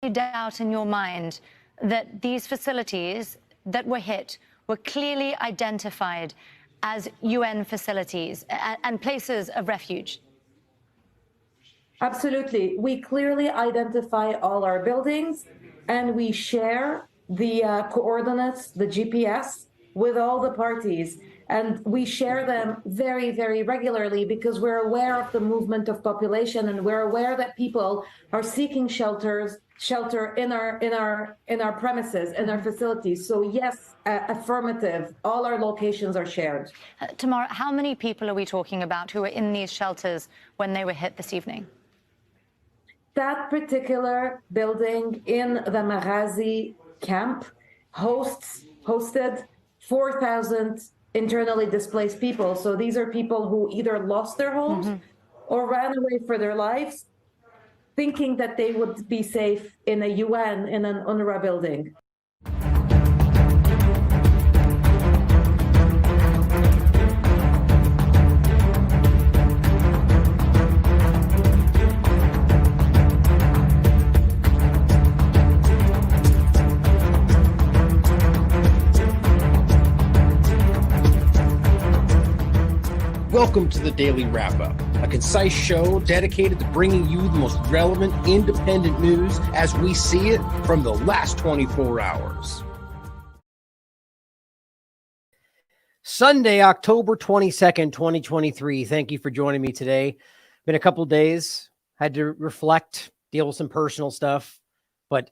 be doubt in your mind that these facilities that were hit were clearly identified as UN facilities and places of refuge? Absolutely. We clearly identify all our buildings, and we share the coordinates, the GPS, with all the parties. And we share them very, very regularly because we're aware of the movement of population, and we're aware that people are seeking shelter in our premises, in our facilities. So yes, affirmative. All our locations are shared. Tamara, how many people are we talking about who were in these shelters when they were hit this evening? That particular building in the Maghazi camp hosted 4,000 internally displaced people. So these are people who either lost their homes or ran away for their lives, thinking that they would be safe in a UN, in an UNRWA building. Welcome to the Daily Wrap-Up, a concise show dedicated to bringing you the most relevant independent news as we see it from the last 24 hours. Sunday, October 22nd, 2023. Thank you for joining me today. Been a couple of days, had to reflect, deal with some personal stuff, but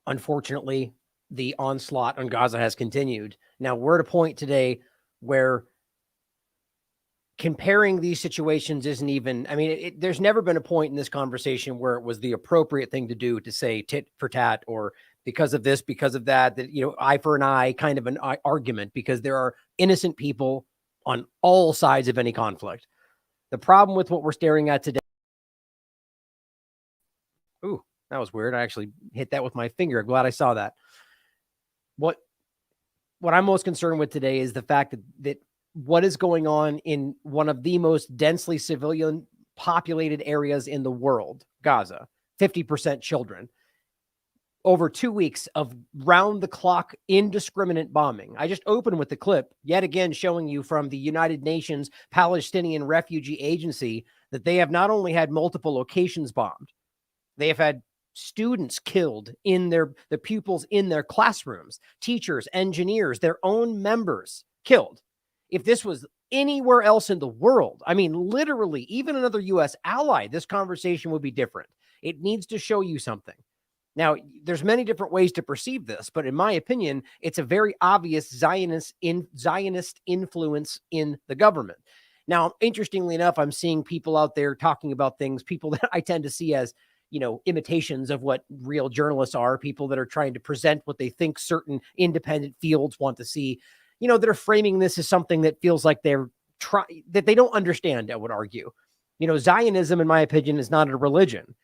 unfortunately, the onslaught on Gaza has continued. Now, we're at a point today where comparing these situations isn't even, I mean, there's never been a point in this conversation where it was the appropriate thing to do to say tit for tat or because of this, because of that, you know, eye for an eye kind of an argument, because there are innocent people on all sides of any conflict. The problem with what we're staring at today. Ooh, that was weird. I actually hit that with my finger. I'm glad I saw that. What I'm most concerned with today is the fact that what is going on in one of the most densely civilian populated areas in the world, Gaza, 50% children, over 2 weeks of round the clock indiscriminate bombing. I just opened with the clip yet again, showing you from the United Nations Palestinian Refugee Agency that they have not only had multiple locations bombed, they have had students killed in the pupils in their classrooms, teachers, engineers, their own members killed. If this was anywhere else in the world, I mean, literally, even another U.S. ally, this conversation would be different. It needs to show you something. Now, there's many different ways to perceive this, but in my opinion, it's a very obvious Zionist influence in the government. Now, interestingly enough, I'm seeing people out there talking about things, people that I tend to see as, you know, imitations of what real journalists are, people that are trying to present what they think certain independent fields want to see, you know, that are framing this as something that feels like that they don't understand, I would argue. You know, Zionism, in my opinion, is not a religion.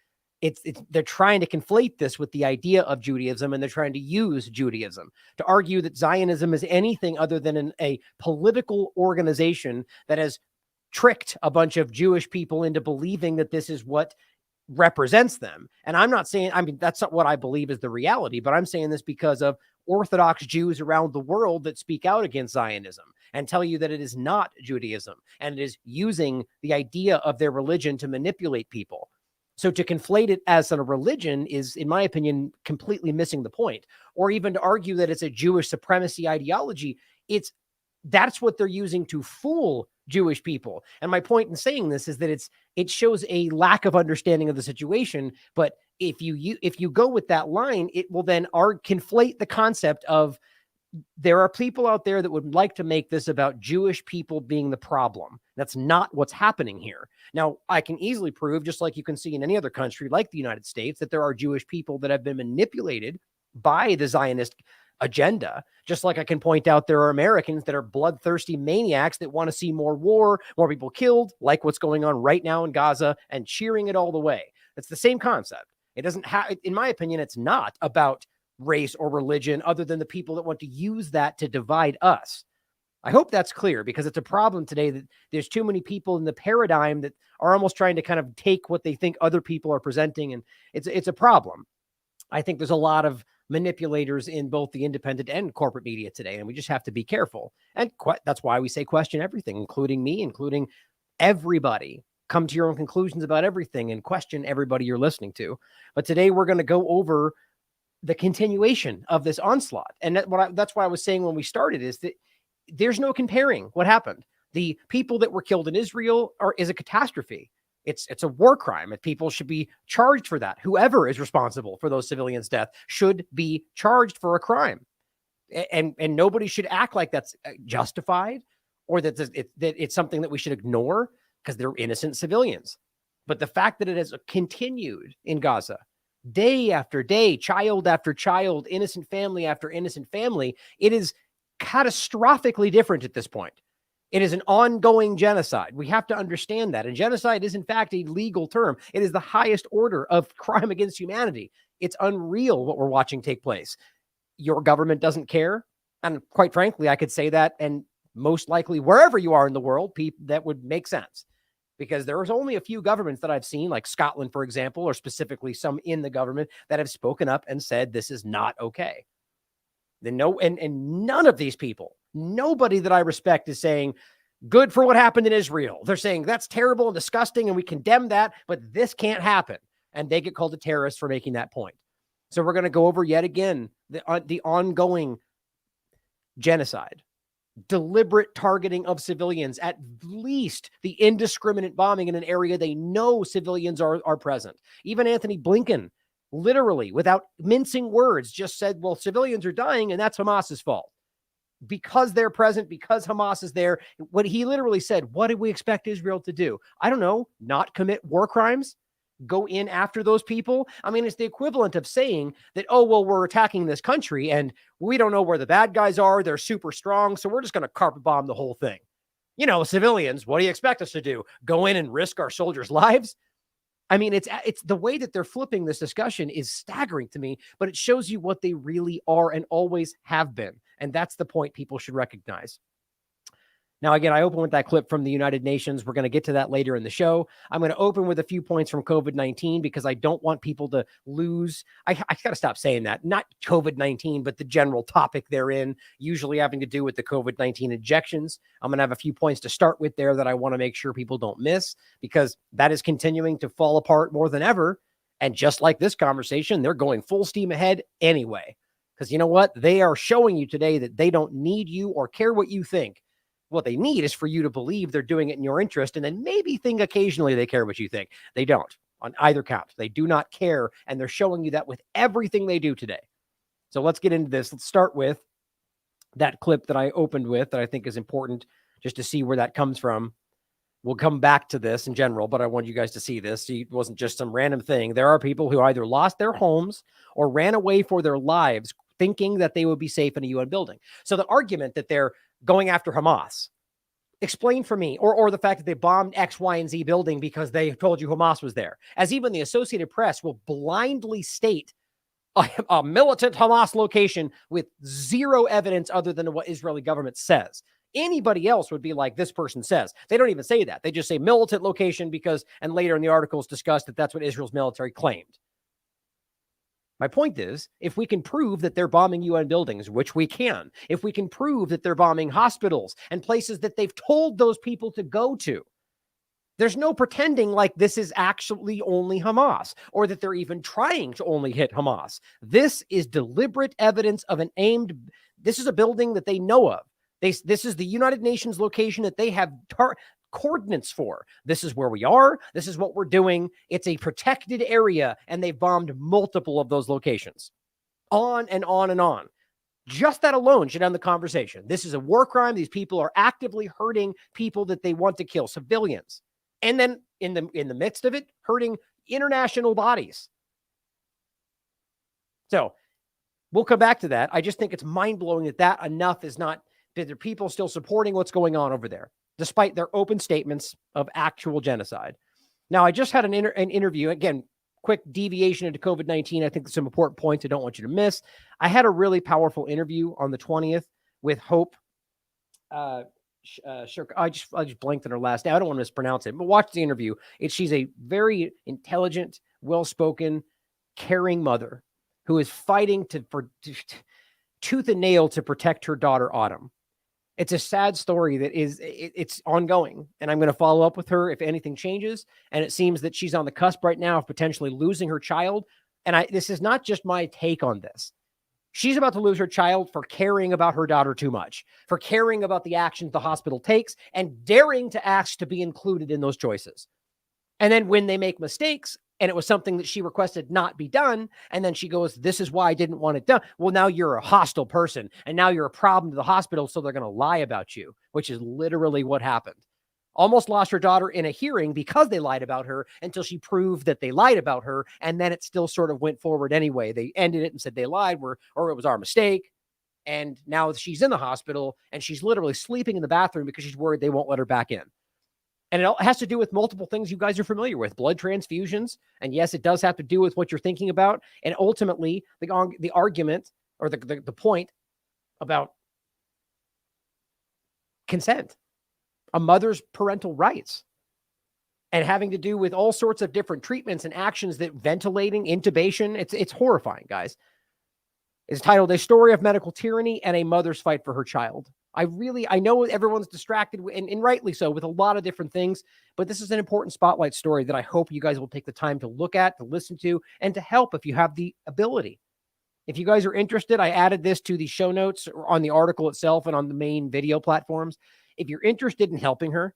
They're trying to conflate this with the idea of Judaism, and they're trying to use Judaism to argue that Zionism is anything other than a political organization that has tricked a bunch of Jewish people into believing that this is what represents them. And I'm not saying, I mean, that's not what I believe is the reality, but I'm saying this because of Orthodox Jews around the world that speak out against Zionism and tell you that it is not Judaism and it is using the idea of their religion to manipulate people. So to conflate it as a religion is, in my opinion, completely missing the point. Or even to argue that it's a Jewish supremacy ideology, that's what they're using to fool Jewish people. And my point in saying this is that it shows a lack of understanding of the situation. But if you go with that line, it will then conflate the concept of there are people out there that would like to make this about Jewish people being the problem. That's not what's happening here. Now, I can easily prove, just like you can see in any other country like the United States, that there are Jewish people that have been manipulated by the Zionist agenda. Just like I can point out there are Americans that are bloodthirsty maniacs that want to see more war, more people killed, like what's going on right now in Gaza, and cheering it all the way. It's the same concept. It doesn't have, in my opinion, it's not about race or religion other than the people that want to use that to divide us. I hope that's clear, because it's a problem today that there's too many people in the paradigm that are almost trying to kind of take what they think other people are presenting. And it's a problem. I think there's a lot of manipulators in both the independent and corporate media today, and we just have to be careful. And that's why we say question everything, including me, including everybody. Come to your own conclusions about everything and question everybody you're listening to. But today we're going to go over the continuation of this onslaught. And that's what I was saying when we started, is that there's no comparing what happened. The people that were killed in Israel is a catastrophe. It's a war crime, and people should be charged for that. Whoever is responsible for those civilians' death should be charged for a crime. And nobody should act like that's justified, or that it's something that we should ignore because they're innocent civilians. But the fact that it has continued in Gaza, day after day, child after child, innocent family after innocent family, it is catastrophically different at this point. It is an ongoing genocide. We have to understand that. And genocide is, in fact, a legal term. It is the highest order of crime against humanity. It's unreal what we're watching take place. Your government doesn't care. And quite frankly, I could say that, and most likely wherever you are in the world, that would make sense. Because there's only a few governments that I've seen, like Scotland, for example, or specifically some in the government, that have spoken up and said this is not okay. And none of these people, nobody that I respect, is saying good for what happened in Israel. They're saying that's terrible and disgusting and we condemn that, but this can't happen. And they get called a terrorist for making that point. So we're going to go over yet again the ongoing genocide, deliberate targeting of civilians, at least the indiscriminate bombing in an area they know civilians are present. Even Anthony Blinken, literally, without mincing words, just said, well, civilians are dying and that's Hamas's fault. Because they're present, because Hamas is there. What he literally said, what did we expect Israel to do? I don't know, not commit war crimes? Go in after those people? I mean, it's the equivalent of saying that, oh, well, we're attacking this country and we don't know where the bad guys are. They're super strong, so we're just going to carpet bomb the whole thing. You know, civilians, what do you expect us to do? Go in and risk our soldiers' lives? I mean, it's the way that they're flipping this discussion is staggering to me, but it shows you what they really are and always have been. And that's the point people should recognize. Now, again, I open with that clip from the United Nations. We're going to get to that later in the show. I'm going to open with a few points from COVID-19 because I don't want people to lose. I got to stop saying that. Not COVID-19, but the general topic therein, usually having to do with the COVID-19 injections. I'm going to have a few points to start with there that I want to make sure people don't miss, because that is continuing to fall apart more than ever. And just like this conversation, they're going full steam ahead anyway. Because you know what? They are showing you today that they don't need you or care what you think. What they need is for you to believe they're doing it in your interest, and then maybe think occasionally they care what you think. They don't on either count. They do not care, and they're showing you that with everything they do today. So let's get into this. Let's start with that clip that I opened with that I think is important just to see where that comes from. We'll come back to this in general, but I want you guys to see this. It wasn't just some random thing. There are people who either lost their homes or ran away for their lives thinking that they would be safe in a UN building. So the argument that they're going after Hamas, explain for me, or the fact that they bombed X, Y, and Z building because they told you Hamas was there, as even the Associated Press will blindly state a militant Hamas location with zero evidence other than what Israeli government says. Anybody else would be like, this person says. They don't even say that. They just say militant location because, and later in the articles discussed that that's what Israel's military claimed. My point is, if we can prove that they're bombing UN buildings, which we can, if we can prove that they're bombing hospitals and places that they've told those people to go to, there's no pretending like this is actually only Hamas or that they're even trying to only hit Hamas. This is deliberate evidence of an aimed, this is a building that they know of. This is the United Nations location that they have coordinates for. This is where we are. This is what we're doing. It's a protected area, and they've bombed multiple of those locations. On and on and on. Just that alone should end the conversation. This is a war crime. These people are actively hurting people that they want to kill, civilians. And then in the midst of it, hurting international bodies. So we'll come back to that. I just think it's mind-blowing that enough is not, that there are people still supporting what's going on over there, despite their open statements of actual genocide. Now, I just had an interview, again, quick deviation into COVID-19. I think there's some important points I don't want you to miss. I had a really powerful interview on the 20th with Hope. I just blanked on her last name. I don't want to mispronounce it, but watch the interview. She's a very intelligent, well-spoken, caring mother who is fighting for tooth and nail to protect her daughter, Autumn. It's a sad story that it's ongoing, and I'm going to follow up with her if anything changes. And it seems that she's on the cusp right now of potentially losing her child. And this is not just my take on this. She's about to lose her child for caring about her daughter too much, for caring about the actions the hospital takes and daring to ask to be included in those choices. And then when they make mistakes, and it was something that she requested not be done, and then she goes, this is why I didn't want it done. Well, now you're a hostile person, and now you're a problem to the hospital, so they're going to lie about you, which is literally what happened. Almost lost her daughter in a hearing because they lied about her until she proved that they lied about her, and then it still sort of went forward anyway. They ended it and said they lied, or it was our mistake, and now she's in the hospital, and she's literally sleeping in the bathroom because she's worried they won't let her back in. And it has to do with multiple things you guys are familiar with, blood transfusions. And yes, it does have to do with what you're thinking about. And ultimately, the argument or the point about consent, a mother's parental rights, and having to do with all sorts of different treatments and actions that ventilating, intubation, it's horrifying, guys. It's titled A Story of Medical Tyranny and a Mother's Fight for Her Child. I know everyone's distracted, and rightly so, with a lot of different things, but this is an important spotlight story that I hope you guys will take the time to look at, to listen to, and to help if you have the ability. If you guys are interested, I added this to the show notes on the article itself and on the main video platforms. If you're interested in helping her,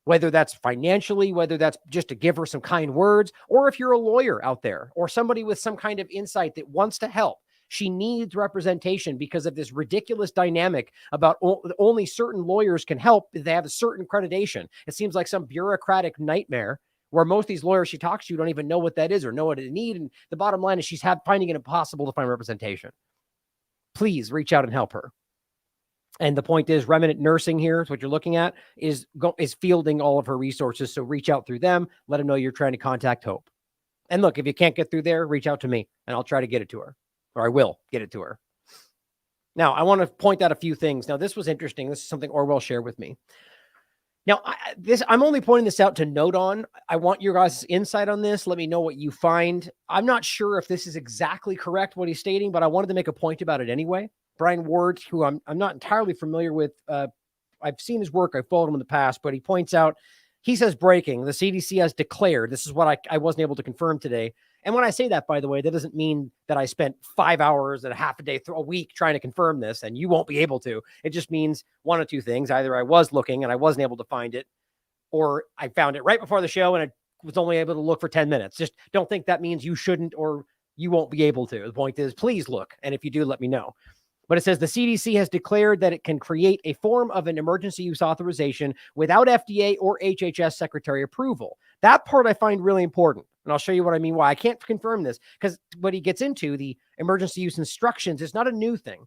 whether that's financially, whether that's just to give her some kind words, or if you're a lawyer out there or somebody with some kind of insight that wants to help, she needs representation because of this ridiculous dynamic about only certain lawyers can help if they have a certain accreditation. It seems like some bureaucratic nightmare where most of these lawyers she talks to don't even know what that is or know what it need. And the bottom line is she's finding it impossible to find representation. Please reach out and help her. And the point is, Remnant Nursing here is what you're looking at, is fielding all of her resources. So reach out through them. Let them know you're trying to contact Hope. And look, if you can't get through there, reach out to me and I'll try to get it to her. Or I will get it to her. Now, I want to point out a few things. Now, this was interesting. This is something Orwell shared with me. Now, I'm only pointing this out to note on. I want your guys' insight on this. Let me know what you find. I'm not sure if this is exactly correct, what he's stating, but I wanted to make a point about it anyway. Brian Ward, who I'm not entirely familiar with. I've seen his work. I've followed him in the past, but he points out, he says breaking, the CDC has declared, this is what I wasn't able to confirm today. And when I say that, by the way, that doesn't mean that I spent 5 hours and a half a day through a week trying to confirm this, and you won't be able to. It just means one of two things. Either I was looking and I wasn't able to find it, or I found it right before the show and I was only able to look for 10 minutes. Just don't think that means you shouldn't or you won't be able to. The point is, please look. And if you do, let me know. But it says the CDC has declared that it can create a form of an emergency use authorization without FDA or HHS secretary approval. That part I find really important. And I'll show you what I mean, why I can't confirm this, because what he gets into, the emergency use instructions, is not a new thing.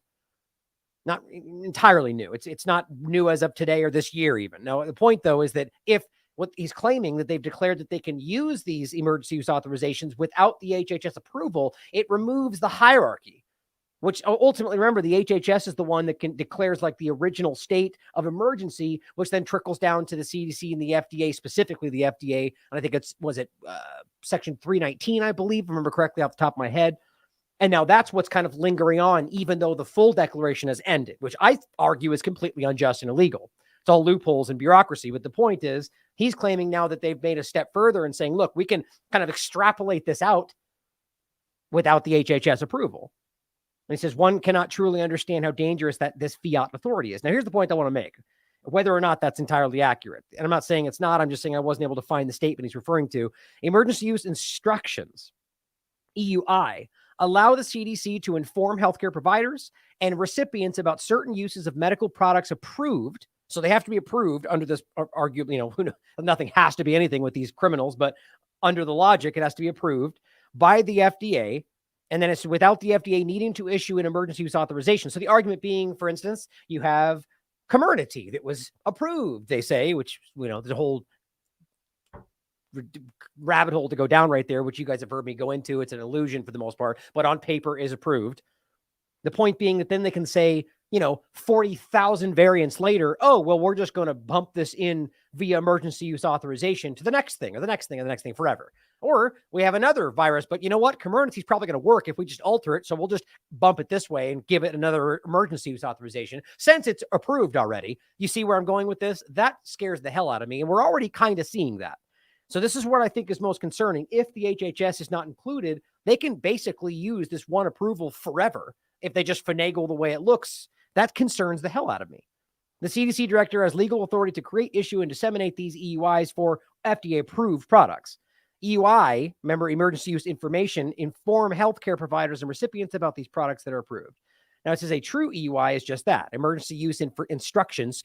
Not entirely new. It's not new as of today or this year even. Now, the point, though, is that if what he's claiming that they've declared that they can use these emergency use authorizations without the HHS approval, it removes the hierarchy. Which ultimately, remember, the HHS is the one that declares like the original state of emergency, which then trickles down to the CDC and the FDA, specifically the FDA. And I think was it Section 319, I believe, if I remember correctly off the top of my head. And now that's what's kind of lingering on, even though the full declaration has ended, which I argue is completely unjust and illegal. It's all loopholes and bureaucracy. But the point is, he's claiming now that they've made a step further and saying, look, we can kind of extrapolate this out without the HHS approval. And he says, one cannot truly understand how dangerous that this fiat authority is. Now, here's the point I want to make, whether or not that's entirely accurate. And I'm not saying it's not. I'm just saying I wasn't able to find the statement he's referring to. Emergency use instructions, EUI, allow the CDC to inform healthcare providers and recipients about certain uses of medical products approved. So they have to be approved under this, arguably, nothing has to be anything with these criminals, but under the logic, it has to be approved by the FDA. And then it's without the FDA needing to issue an emergency use authorization. So the argument being, for instance, you have Comirnaty that was approved, they say, which, there's a whole rabbit hole to go down right there, which you guys have heard me go into. It's an illusion for the most part, but on paper is approved. The point being that then they can say, 40,000 variants later, oh, well, we're just going to bump this in via emergency use authorization to the next thing or the next thing or the next thing forever. Or we have another virus, but you know what? Comirnaty is probably going to work if we just alter it. So we'll just bump it this way and give it another emergency use authorization since it's approved already. You see where I'm going with this? That scares the hell out of me. And we're already kind of seeing that. So this is what I think is most concerning. If the HHS is not included, they can basically use this one approval forever if they just finagle the way it looks. That concerns the hell out of me. The CDC director has legal authority to create, issue, and disseminate these EUIs for FDA-approved products. EUI, remember, emergency use information, inform healthcare providers and recipients about these products that are approved. Now, it says a true EUI is just that, emergency use instructions,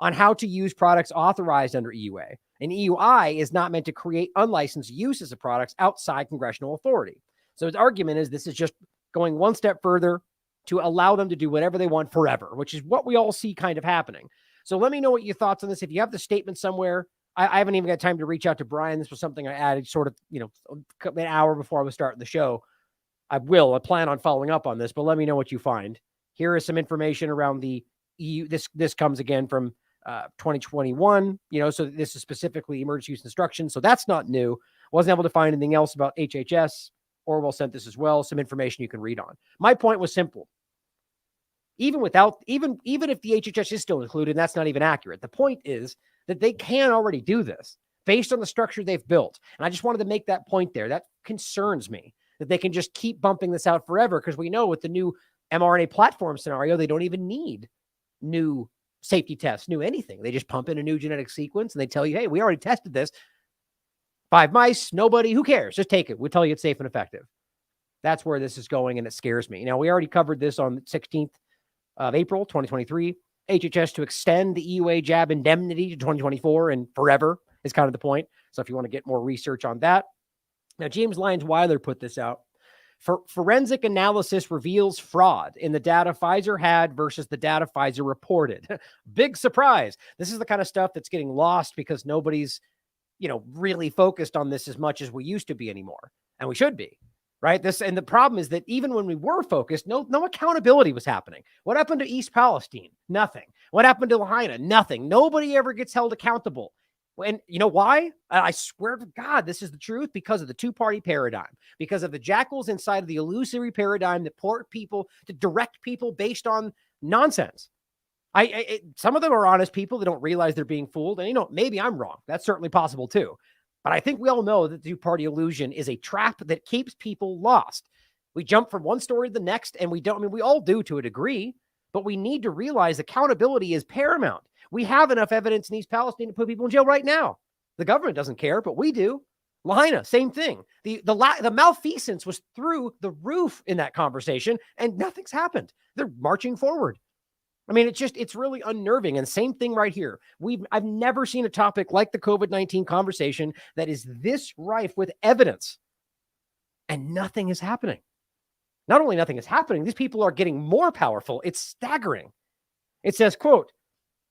on how to use products authorized under EUA. An EUI is not meant to create unlicensed uses of products outside congressional authority. So his argument is this is just going one step further to allow them to do whatever they want forever, which is what we all see kind of happening. So let me know what your thoughts on this. If you have the statement somewhere, I haven't even got time to reach out to Brian. This was something I added sort of, an hour before I was starting the show. I plan on following up on this, but let me know what you find. Here is some information around the EU. This comes again from 2021, so this is specifically emergency use instructions. So that's not new. Wasn't able to find anything else about HHS. Orwell sent this as well. Some information you can read on. My point was simple. Even if the HHS is still included, and that's not even accurate. The point is that they can already do this based on the structure they've built. And I just wanted to make that point there. That concerns me, that they can just keep bumping this out forever, because we know with the new mRNA platform scenario, they don't even need new safety tests, new anything. They just pump in a new genetic sequence and they tell you, hey, we already tested this. 5 mice, nobody, who cares? Just take it. We'll tell you it's safe and effective. That's where this is going, and it scares me. Now, we already covered this on the 16th of April, 2023. HHS to extend the EUA jab indemnity to 2024 and forever is kind of the point. So if you want to get more research on that. Now, James Lyons Weiler put this out. Forensic analysis reveals fraud in the data Pfizer had versus the data Pfizer reported. Big surprise. This is the kind of stuff that's getting lost because nobody's, really focused on this as much as we used to be anymore. And we should be. Right. And the problem is that even when we were focused, no accountability was happening. What happened to East Palestine? Nothing. What happened to Lahaina? Nothing. Nobody ever gets held accountable. And you know why? I swear to God, this is the truth, because of the two-party paradigm, because of the jackals inside of the illusory paradigm that port people to direct people based on nonsense. Some of them are honest people that don't realize they're being fooled. And, maybe I'm wrong. That's certainly possible too. But I think we all know that the two-party illusion is a trap that keeps people lost. We jump from one story to the next, and we all do to a degree, but we need to realize accountability is paramount. We have enough evidence in East Palestine to put people in jail right now. The government doesn't care, but we do. Lahaina, same thing. The malfeasance was through the roof in that conversation, and nothing's happened. They're marching forward. It's really unnerving. And same thing right here. I've never seen a topic like the COVID-19 conversation that is this rife with evidence, and nothing is happening. Not only nothing is happening, these people are getting more powerful. It's staggering. It says, quote,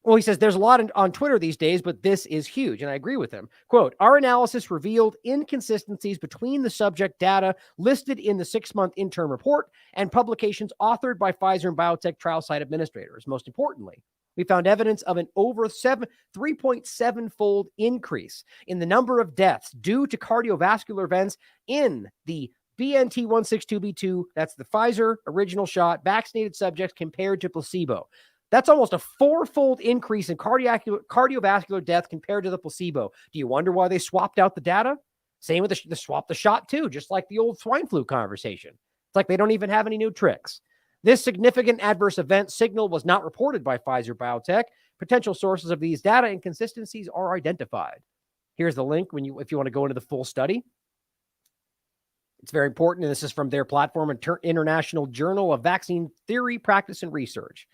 he says there's a lot on Twitter these days, but this is huge. And I agree with him. Quote, our analysis revealed inconsistencies between the subject data listed in the 6-month interim report and publications authored by Pfizer and biotech trial site administrators. Most importantly, we found evidence of an over 3.7-fold increase in the number of deaths due to cardiovascular events in the BNT162b2, that's the Pfizer original shot, vaccinated subjects compared to placebo. That's almost a 4-fold increase in cardiovascular death compared to the placebo. Do you wonder why they swapped out the data? Same with the swap the shot too, just like the old swine flu conversation. It's like they don't even have any new tricks. This significant adverse event signal was not reported by Pfizer Biotech. Potential sources of these data inconsistencies are identified. Here's the link if you want to go into the full study. It's very important, and this is from their platform, International Journal of Vaccine Theory, Practice, and Research.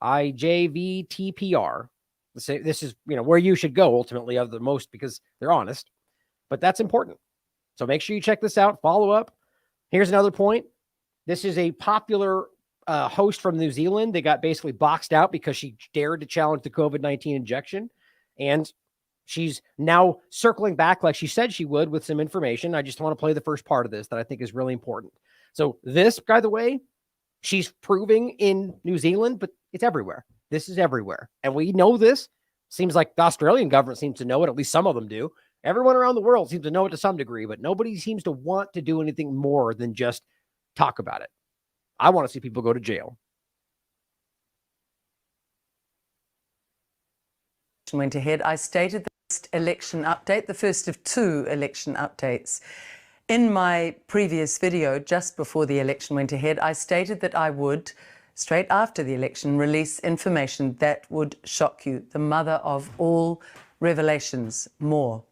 IJVTPR. This is, where you should go ultimately of the most, because they're honest, but that's important. So make sure you check this out, follow up. Here's another point. This is a popular host from New Zealand. They got basically boxed out because she dared to challenge the COVID-19 injection. And she's now circling back like she said she would with some information. I just want to play the first part of this that I think is really important. So this, by the way, She's proving in New Zealand, but it's everywhere. This is everywhere. And we know this. Seems like the Australian government seems to know it. At least some of them do. Everyone around the world seems to know it to some degree, but nobody seems to want to do anything more than just talk about it. I want to see people go to jail. Went ahead. I stated the first election update, the first of 2 election updates. In my previous video, just before the election went ahead, I stated that I would, straight after the election, release information that would shock you, the mother of all revelations, more.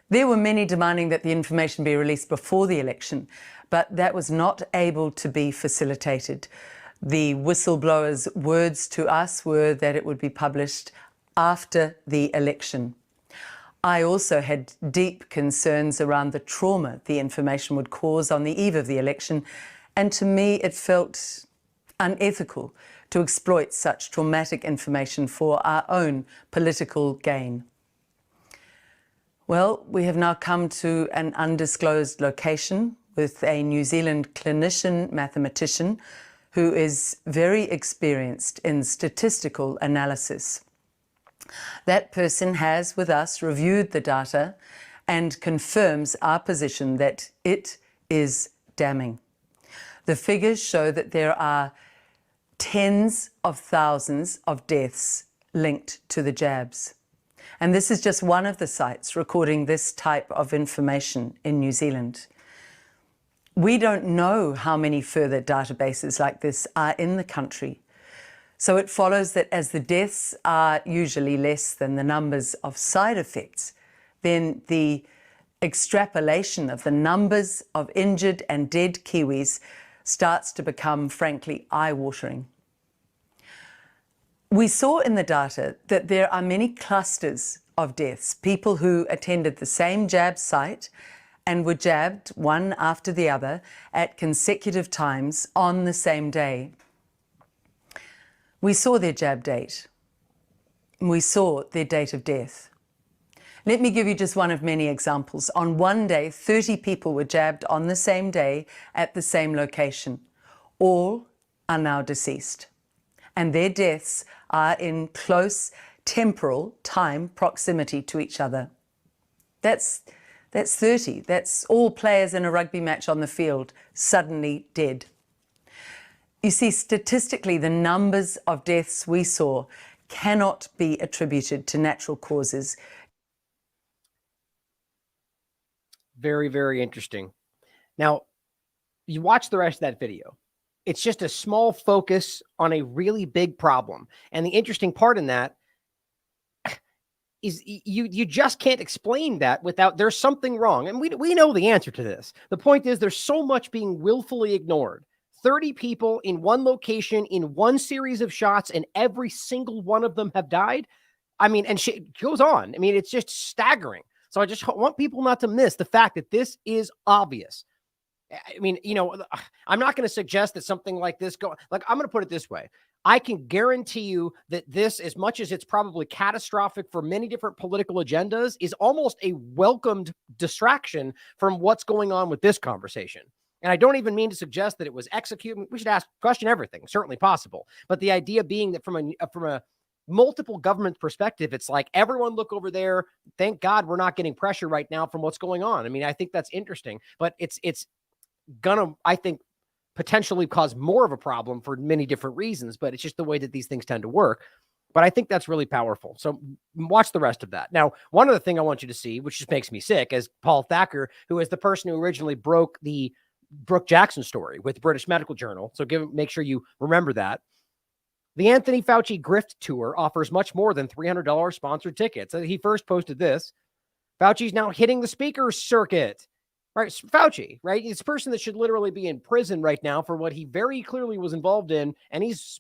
There were many demanding that the information be released before the election, but that was not able to be facilitated. The whistleblower's words to us were that it would be published after the election. I also had deep concerns around the trauma the information would cause on the eve of the election, and to me it felt unethical to exploit such traumatic information for our own political gain. Well, we have now come to an undisclosed location with a New Zealand clinician mathematician who is very experienced in statistical analysis. That person has, with us, reviewed the data and confirms our position that it is damning. The figures show that there are tens of thousands of deaths linked to the jabs. And this is just one of the sites recording this type of information in New Zealand. We don't know how many further databases like this are in the country. So it follows that as the deaths are usually less than the numbers of side effects, then the extrapolation of the numbers of injured and dead Kiwis starts to become, frankly, eye-watering. We saw in the data that there are many clusters of deaths, people who attended the same jab site and were jabbed one after the other at consecutive times on the same day. We saw their jab date. We saw their date of death. Let me give you just one of many examples. On one day, 30 people were jabbed on the same day at the same location. All are now deceased. And their deaths are in close temporal time proximity to each other. That's 30. That's all players in a rugby match on the field suddenly dead. You see, statistically, the numbers of deaths we saw cannot be attributed to natural causes. Very, very interesting. Now, you watch the rest of that video. It's just a small focus on a really big problem. And the interesting part in that is you just can't explain that without there's something wrong. And we know the answer to this. The point is there's so much being willfully ignored. 30 people in one location in one series of shots, and every single one of them have died. I mean, and she goes on. I mean, it's just staggering. So I just want people not to miss the fact that this is obvious. I mean, you know, I'm not going to suggest that something like this I'm going to put it this way. I can guarantee you that this, as much as it's probably catastrophic for many different political agendas, is almost a welcomed distraction from what's going on with this conversation. And I don't even mean to suggest that it was executed. We should question everything, certainly possible. But the idea being that from a multiple government perspective, it's like everyone look over there. Thank God we're not getting pressure right now from what's going on. I mean, I think that's interesting, but it's gonna, I think, potentially cause more of a problem for many different reasons, but it's just the way that these things tend to work. But I think that's really powerful. So watch the rest of that. Now, one other thing I want you to see, which just makes me sick, is Paul Thacker, who is the person who originally broke the Brooke Jackson story with British Medical Journal. So make sure you remember that. The Anthony Fauci Grift Tour offers much more than $300 sponsored tickets. He first posted this. Fauci's now hitting the speakers circuit. Right, Fauci, right? He's a person that should literally be in prison right now for what he very clearly was involved in. And he's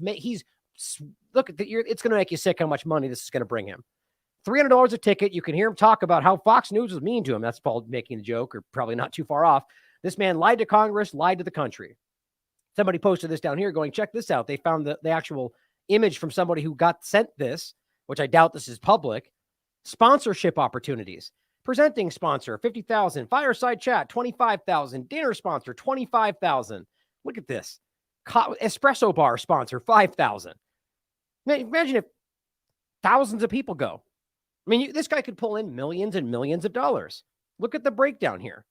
look, it's going to make you sick how much money this is going to bring him. $300 a ticket. You can hear him talk about how Fox News was mean to him. That's Paul making the joke, or probably not too far off. This man lied to Congress, lied to the country. Somebody posted this down here going, check this out. They found the actual image from somebody who got sent this, which I doubt this is public. Sponsorship opportunities. Presenting sponsor, $50,000. Fireside chat, $25,000. Dinner sponsor, $25,000. Look at this. espresso bar sponsor, 5,000. Imagine if thousands of people go. I mean, this guy could pull in millions and millions of dollars. Look at the breakdown here.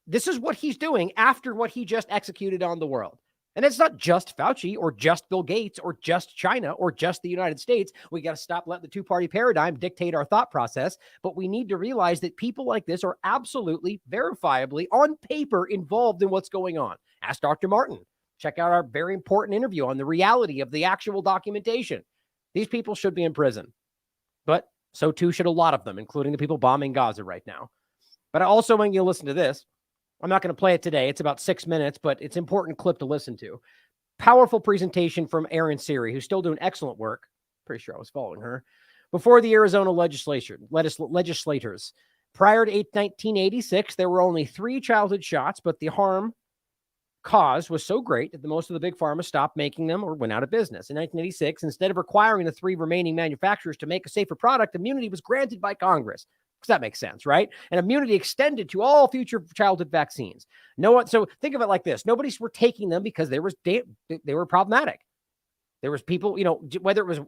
This is what he's doing after what he just executed on the world. And it's not just Fauci or just Bill Gates or just China or just the United States. We got to stop letting the two-party paradigm dictate our thought process. But we need to realize that people like this are absolutely, verifiably, on paper, involved in what's going on. Ask Dr. Martin. Check out our very important interview on the reality of the actual documentation. These people should be in prison. But so too should a lot of them, including the people bombing Gaza right now. But I also want you to listen to this. I'm not going to play it today. It's about 6 minutes, but it's an important clip to listen to. Powerful presentation from Erin Seary, who's still doing excellent work. Pretty sure I was following her. Before the Arizona legislators. Prior to 1986, there were only 3 childhood shots, but the harm caused was so great that most of the big pharma stopped making them or went out of business. In 1986, instead of requiring the 3 remaining manufacturers to make a safer product, immunity was granted by Congress. Because that makes sense, right? And immunity extended to all future childhood vaccines. So think of it like this. Nobody's were taking them because they were problematic. There was people, whether it was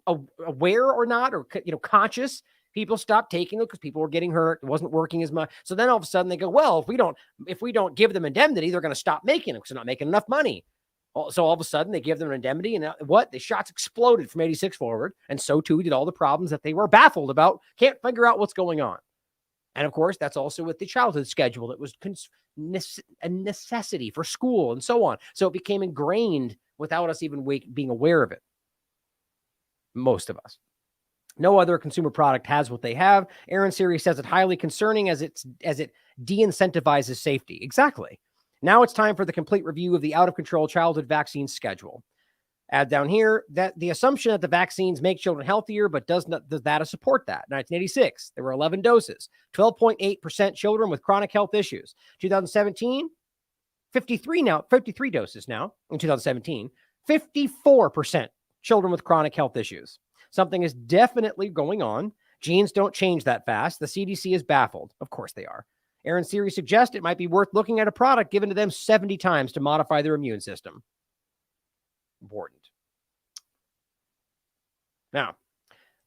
aware or not, or, conscious, people stopped taking them because people were getting hurt. It wasn't working as much. So then all of a sudden they go, well, if we don't give them indemnity, they're going to stop making them because they're not making enough money. So all of a sudden they give them an indemnity, and the shots exploded from 86 forward. And so too did all the problems that they were baffled about. Can't figure out what's going on. And of course, that's also with the childhood schedule. That was a necessity for school and so on. So it became ingrained without us even being aware of it. Most of us. No other consumer product has what they have. Erin Seary says it's highly concerning as it de-incentivizes safety. Exactly. Now it's time for the complete review of the out-of-control childhood vaccine schedule. Add down here that the assumption that the vaccines make children healthier, but does data support that? 1986, there were 11 doses, 12.8% children with chronic health issues. 2017, 53 doses now. In 2017, 54% children with chronic health issues. Something is definitely going on. Genes don't change that fast. The CDC is baffled. Of course they are. Erin Seary suggests it might be worth looking at a product given to them 70 times to modify their immune system. Important. Now,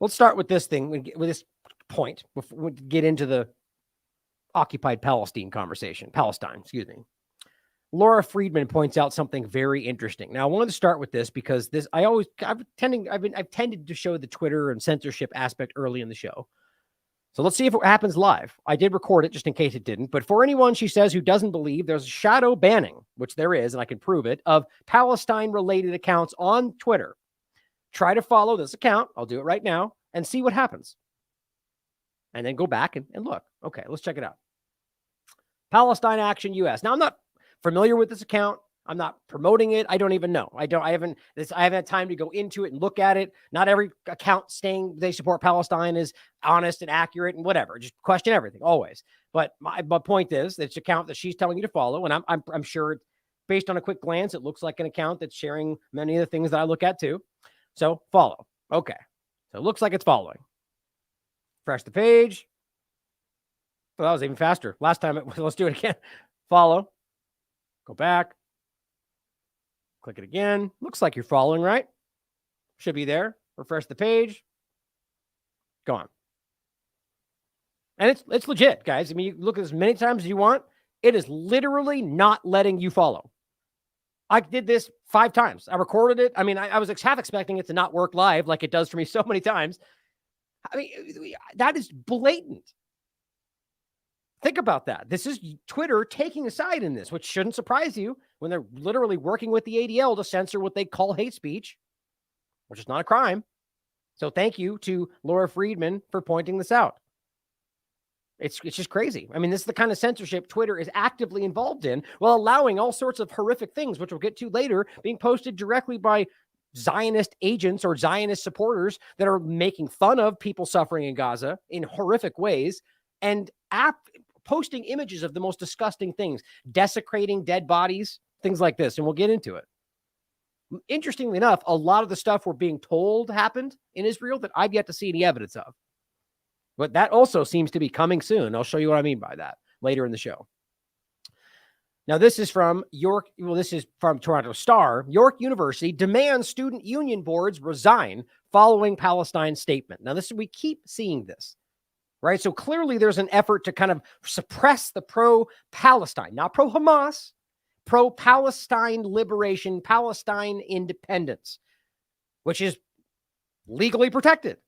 let's start with this thing, with this point, before we get into the occupied Palestine. Laura Friedman points out something very interesting. Now, I wanted to start with this because I've tended to show the Twitter and censorship aspect early in the show. So let's see if it happens live. I did record it just in case it didn't. But for anyone, she says, who doesn't believe, there's shadow banning, which there is, and I can prove it, of Palestine-related accounts on Twitter. Try to follow this account. I'll do it right now and see what happens. And then go back and look. Okay, let's check it out. Palestine Action US. Now, I'm not familiar with this account. I'm not promoting it. I don't even know. I haven't had time to go into it and look at it. Not every account saying they support Palestine is honest and accurate and whatever. Just question everything always. But my point is that it's an account that she's telling you to follow. And I'm sure based on a quick glance, it looks like an account that's sharing many of the things that I look at too. So follow. Okay. So it looks like it's following. Refresh the page. Well, that was even faster. Last time, let's do it again. Follow. Go back. Click it again. Looks like you're following, right? Should be there. Refresh the page. Go on. And it's legit, guys. I mean, you look at this as many times as you want. It is literally not letting you follow. I did this 5 times. I recorded it. I mean, I was half expecting it to not work live like it does for me so many times. I mean, that is blatant. Think about that. This is Twitter taking a side in this, which shouldn't surprise you when they're literally working with the ADL to censor what they call hate speech, which is not a crime. So thank you to Laura Friedman for pointing this out. It's just crazy. I mean, this is the kind of censorship Twitter is actively involved in while allowing all sorts of horrific things, which we'll get to later, being posted directly by Zionist agents or Zionist supporters that are making fun of people suffering in Gaza in horrific ways and posting images of the most disgusting things, desecrating dead bodies, things like this. And we'll get into it. Interestingly enough, a lot of the stuff we're being told happened in Israel that I've yet to see any evidence of. But that also seems to be coming soon. I'll show you what I mean by that later in the show. Now, this is from York. Well, this is from Toronto Star. York University demands student union boards resign following Palestine statement. Now, we keep seeing this, right? So clearly there's an effort to kind of suppress the pro-Palestine, not pro-Hamas, pro-Palestine liberation, Palestine independence, which is legally protected.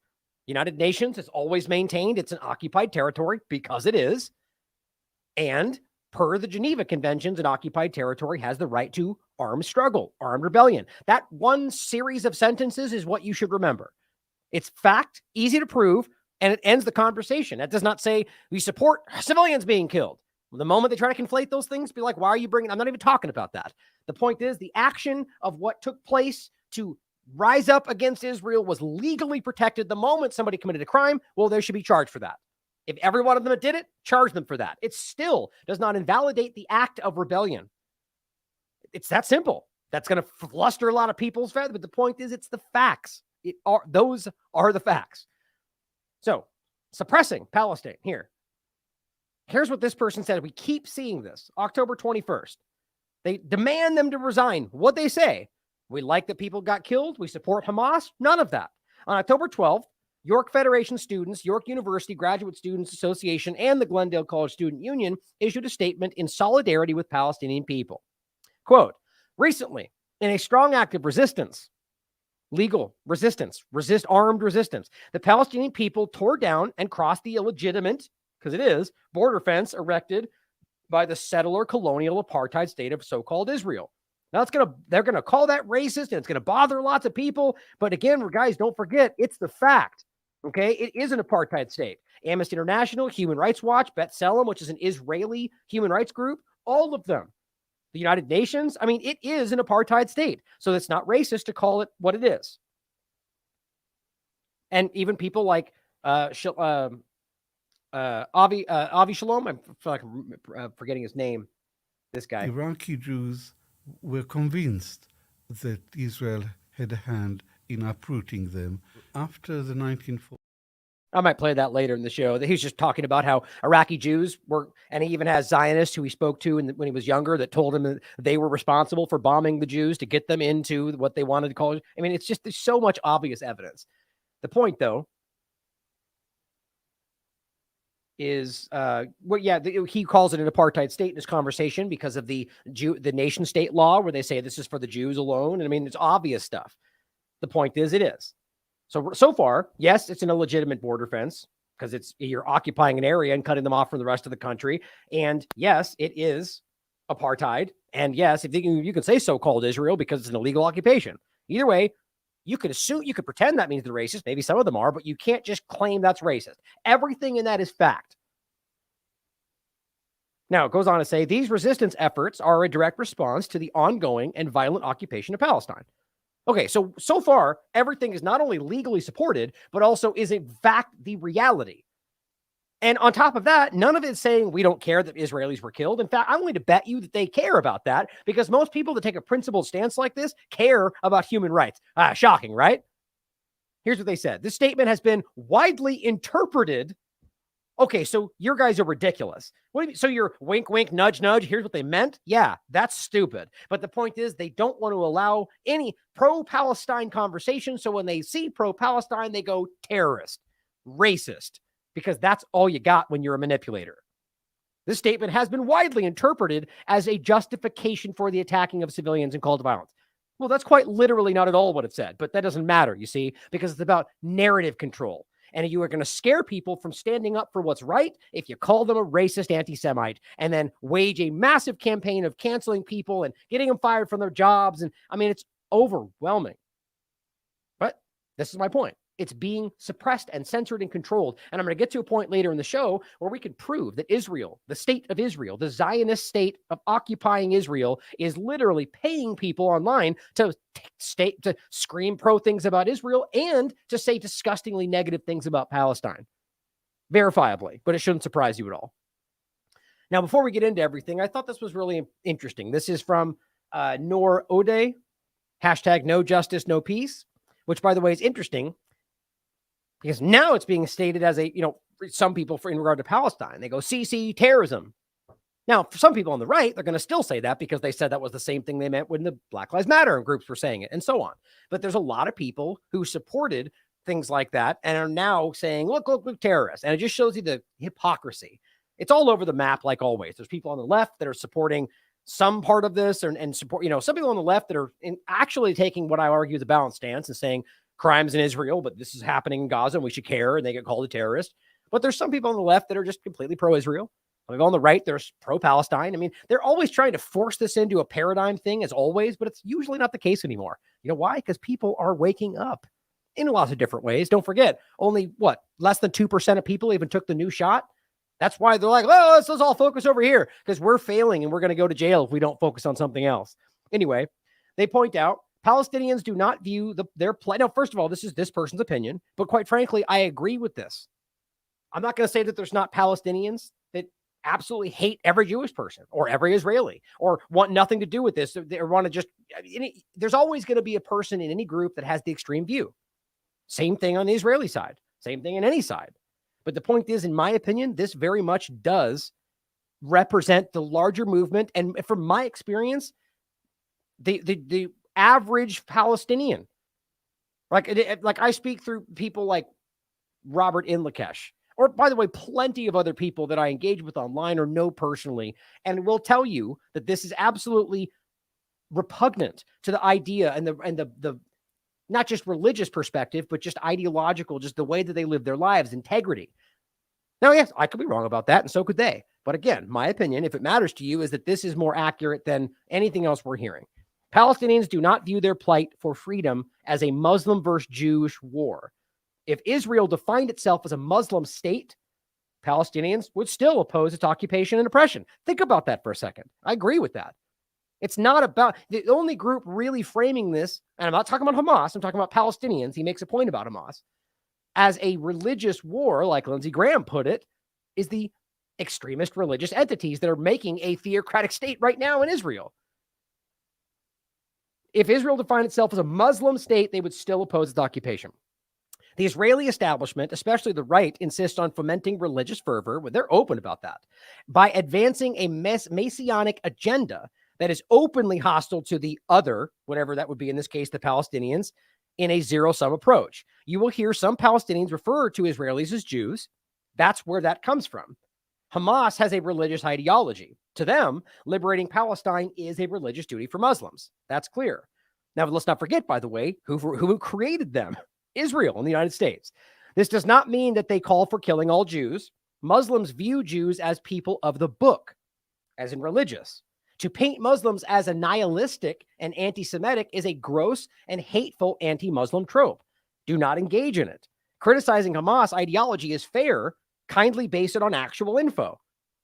United Nations has always maintained it's an occupied territory because it is. And per the Geneva Conventions, an occupied territory has the right to armed struggle, armed rebellion. That one series of sentences is what you should remember. It's fact, easy to prove, and it ends the conversation. That does not say we support civilians being killed. The moment they try to conflate those things, be like, why are you bringing, I'm not even talking about that. The point is the action of what took place to rise up against Israel was legally protected. The moment somebody committed a crime, well, they should be charged for that. If every one of them that did it, charge them for that. It still does not invalidate the act of rebellion. It's that simple. That's going to fluster a lot of people's feathers, but the point is it's the facts. Those are the facts. So, suppressing Palestine here. Here's what this person said. We keep seeing this. October 21st. They demand them to resign. What they say? We like that people got killed. We support Hamas. None of that. On October 12th, York Federation students, York University Graduate Students Association, and the Glendale College Student Union issued a statement in solidarity with Palestinian people. Quote, recently, in a strong act of resistance, legal resistance, armed resistance, the Palestinian people tore down and crossed the illegitimate, because it is, border fence erected by the settler colonial apartheid state of so-called Israel. Now they're going to call that racist, and it's going to bother lots of people. But again, guys, don't forget, it's the fact. Okay, it is an apartheid state. Amnesty International, Human Rights Watch, B'Tselem, which is an Israeli human rights group, all of them. The United Nations, I mean, it is an apartheid state. So it's not racist to call it what it is. And even people like Avi Shalom, I feel like I'm forgetting his name, this guy. Iraqi Jews were convinced that Israel had a hand in uprooting them after the 1940s. I might play that later in the show. He's just talking about how Iraqi Jews were, and he even has Zionists who he spoke to when he was younger that told him that they were responsible for bombing the Jews to get them into what they wanted to call it. I mean, it's just, there's so much obvious evidence. The point, though, is, he calls it an apartheid state in his conversation because of the nation state law where they say this is for the Jews alone. And I mean, it's obvious stuff. The point is, it is. So far, yes, it's an illegitimate border fence because you're occupying an area and cutting them off from the rest of the country. And yes, it is apartheid. And yes, if you can say so-called Israel because it's an illegal occupation. Either way, you could assume, you could pretend that means they're racist. Maybe some of them are, but you can't just claim that's racist. Everything in that is fact. Now, it goes on to say, these resistance efforts are a direct response to the ongoing and violent occupation of Palestine. Okay, so far, everything is not only legally supported, but also is in fact the reality. And on top of that, none of it is saying we don't care that Israelis were killed. In fact, I'm willing to bet you that they care about that because most people that take a principled stance like this care about human rights. Shocking, right? Here's what they said. This statement has been widely interpreted. Okay, so your guys are ridiculous. What do you mean? So you're wink, wink, nudge, nudge. Here's what they meant. Yeah, that's stupid. But the point is they don't want to allow any pro-Palestine conversation. So when they see pro-Palestine, they go terrorist, racist, because that's all you got when you're a manipulator. This statement has been widely interpreted as a justification for the attacking of civilians and call to violence. Well, that's quite literally not at all what it said, but that doesn't matter, you see, because it's about narrative control. And you are going to scare people from standing up for what's right if you call them a racist anti-Semite and then wage a massive campaign of canceling people and getting them fired from their jobs. And I mean, it's overwhelming. But this is my point. It's being suppressed and censored and controlled. And I'm going to get to a point later in the show where we can prove that Israel, the state of Israel, the Zionist state of occupying Israel, is literally paying people online to scream pro things about Israel and to say disgustingly negative things about Palestine. Verifiably, but it shouldn't surprise you at all. Now, before we get into everything, I thought this was really interesting. This is from Noor Ode, hashtag no justice, no peace, which, by the way, is interesting because now it's being stated as some people in regard to Palestine, they go, CC terrorism. Now, for some people on the right, they're going to still say that because they said that was the same thing they meant when the Black Lives Matter groups were saying it and so on. But there's a lot of people who supported things like that and are now saying, look, terrorists. And it just shows you the hypocrisy. It's all over the map, like always. There's people on the left that are supporting some part of this and support, some people on the left that are actually taking what I argue is a balanced stance and saying crimes in Israel, but this is happening in Gaza and we should care, and they get called a terrorist. But there's some people on the left that are just completely pro-Israel. On the right, there's pro-Palestine. I mean, they're always trying to force this into a paradigm thing as always, but it's usually not the case anymore. You know why? Because people are waking up in lots of different ways. Don't forget, only less than 2% of people even took the new shot. That's why they're like, well, let's all focus over here because we're failing and we're going to go to jail if we don't focus on something else. Anyway, they point out Palestinians do not view their plight. Now, first of all, this is this person's opinion, but quite frankly, I agree with this. I'm not going to say that there's not Palestinians that absolutely hate every Jewish person or every Israeli or want nothing to do with this. Or want to just, there's always going to be a person in any group that has the extreme view. Same thing on the Israeli side, same thing on any side. But the point is, in my opinion, this very much does represent the larger movement. And from my experience, the average Palestinian, like I speak through people like Robert Inlakesh, or by the way, plenty of other people that I engage with online or know personally, and will tell you that this is absolutely repugnant to the idea and the not just religious perspective, but just ideological, just the way that they live their lives, integrity. Now, yes, I could be wrong about that, and so could they. But again, my opinion, if it matters to you, is that this is more accurate than anything else we're hearing. Palestinians do not view their plight for freedom as a Muslim versus Jewish war. If Israel defined itself as a Muslim state, Palestinians would still oppose its occupation and oppression. Think about that for a second. I agree with that. It's not about the only group really framing this, and I'm not talking about Hamas, I'm talking about Palestinians. He makes a point about Hamas as a religious war, like Lindsey Graham put it, is the extremist religious entities that are making a theocratic state right now in Israel. If Israel defined itself as a Muslim state, they would still oppose its occupation. The Israeli establishment, especially the right, insists on fomenting religious fervor. Well, they're open about that by advancing a messianic agenda that is openly hostile to the other, whatever that would be in this case, the Palestinians, in a zero-sum approach. You will hear some Palestinians refer to Israelis as Jews. That's where that comes from. Hamas has a religious ideology. To them, liberating Palestine is a religious duty for Muslims. That's clear. Now, let's not forget, by the way, who created them. Israel and the United States. This does not mean that they call for killing all Jews. Muslims view Jews as people of the book, as in religious. To paint Muslims as a nihilistic and anti-Semitic is a gross and hateful anti-Muslim trope. Do not engage in it. Criticizing Hamas ideology is fair. Kindly base it on actual info.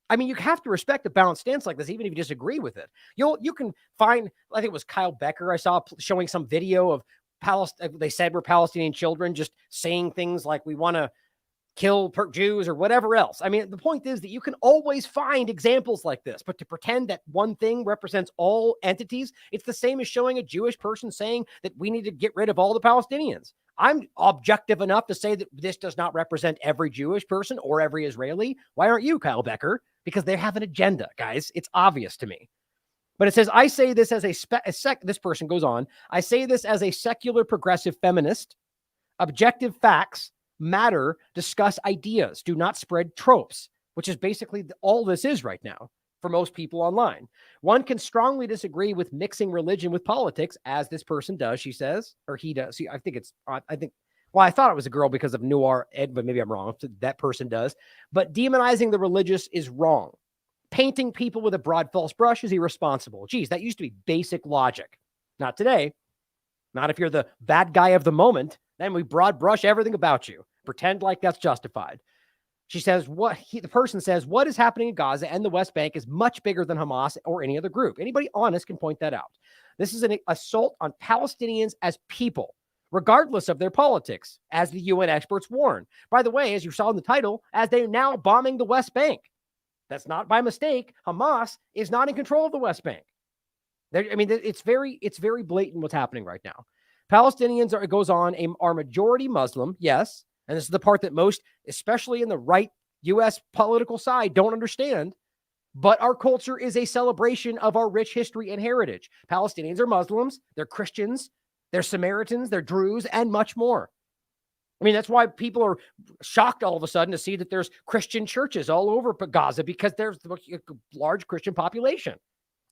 I mean, you have to respect a balanced stance like this, even if you disagree with it. You can find, I think it was Kyle Becker I saw showing some video of they said we're Palestinian children just saying things like we want to kill Jews or whatever else. I mean, the point is that you can always find examples like this, but to pretend that one thing represents all entities, it's the same as showing a Jewish person saying that we need to get rid of all the Palestinians. I'm objective enough to say that this does not represent every Jewish person or every Israeli. Why aren't you, Kyle Becker? Because they have an agenda, guys. It's obvious to me. But it says, I say this as this person goes on, I say this as a secular progressive feminist. Objective facts matter, discuss ideas, do not spread tropes, which is basically all this is right now for most people online. One can strongly disagree with mixing religion with politics, as this person does, she says, or he does. See, I thought it was a girl because of Noir Ed, but maybe I'm wrong. That person does. But demonizing the religious is wrong. Painting people with a broad false brush is irresponsible. Geez, that used to be basic logic. Not today. Not if you're the bad guy of the moment. Then we broad brush everything about you. Pretend like that's justified. She says, the person says, what is happening in Gaza and the West Bank is much bigger than Hamas or any other group. Anybody honest can point that out. This is an assault on Palestinians as people, regardless of their politics, as the UN experts warn. By the way, as you saw in the title, as they're now bombing the West Bank. That's not by mistake. Hamas is not in control of the West Bank. It's very blatant what's happening right now. Palestinians it goes on, are majority Muslim, yes. And this is the part that most, especially in the right U.S. political side, don't understand. But our culture is a celebration of our rich history and heritage. Palestinians are Muslims, they're Christians, they're Samaritans, they're Druze, and much more. I mean, that's why people are shocked all of a sudden to see that there's Christian churches all over Gaza, because there's a large Christian population.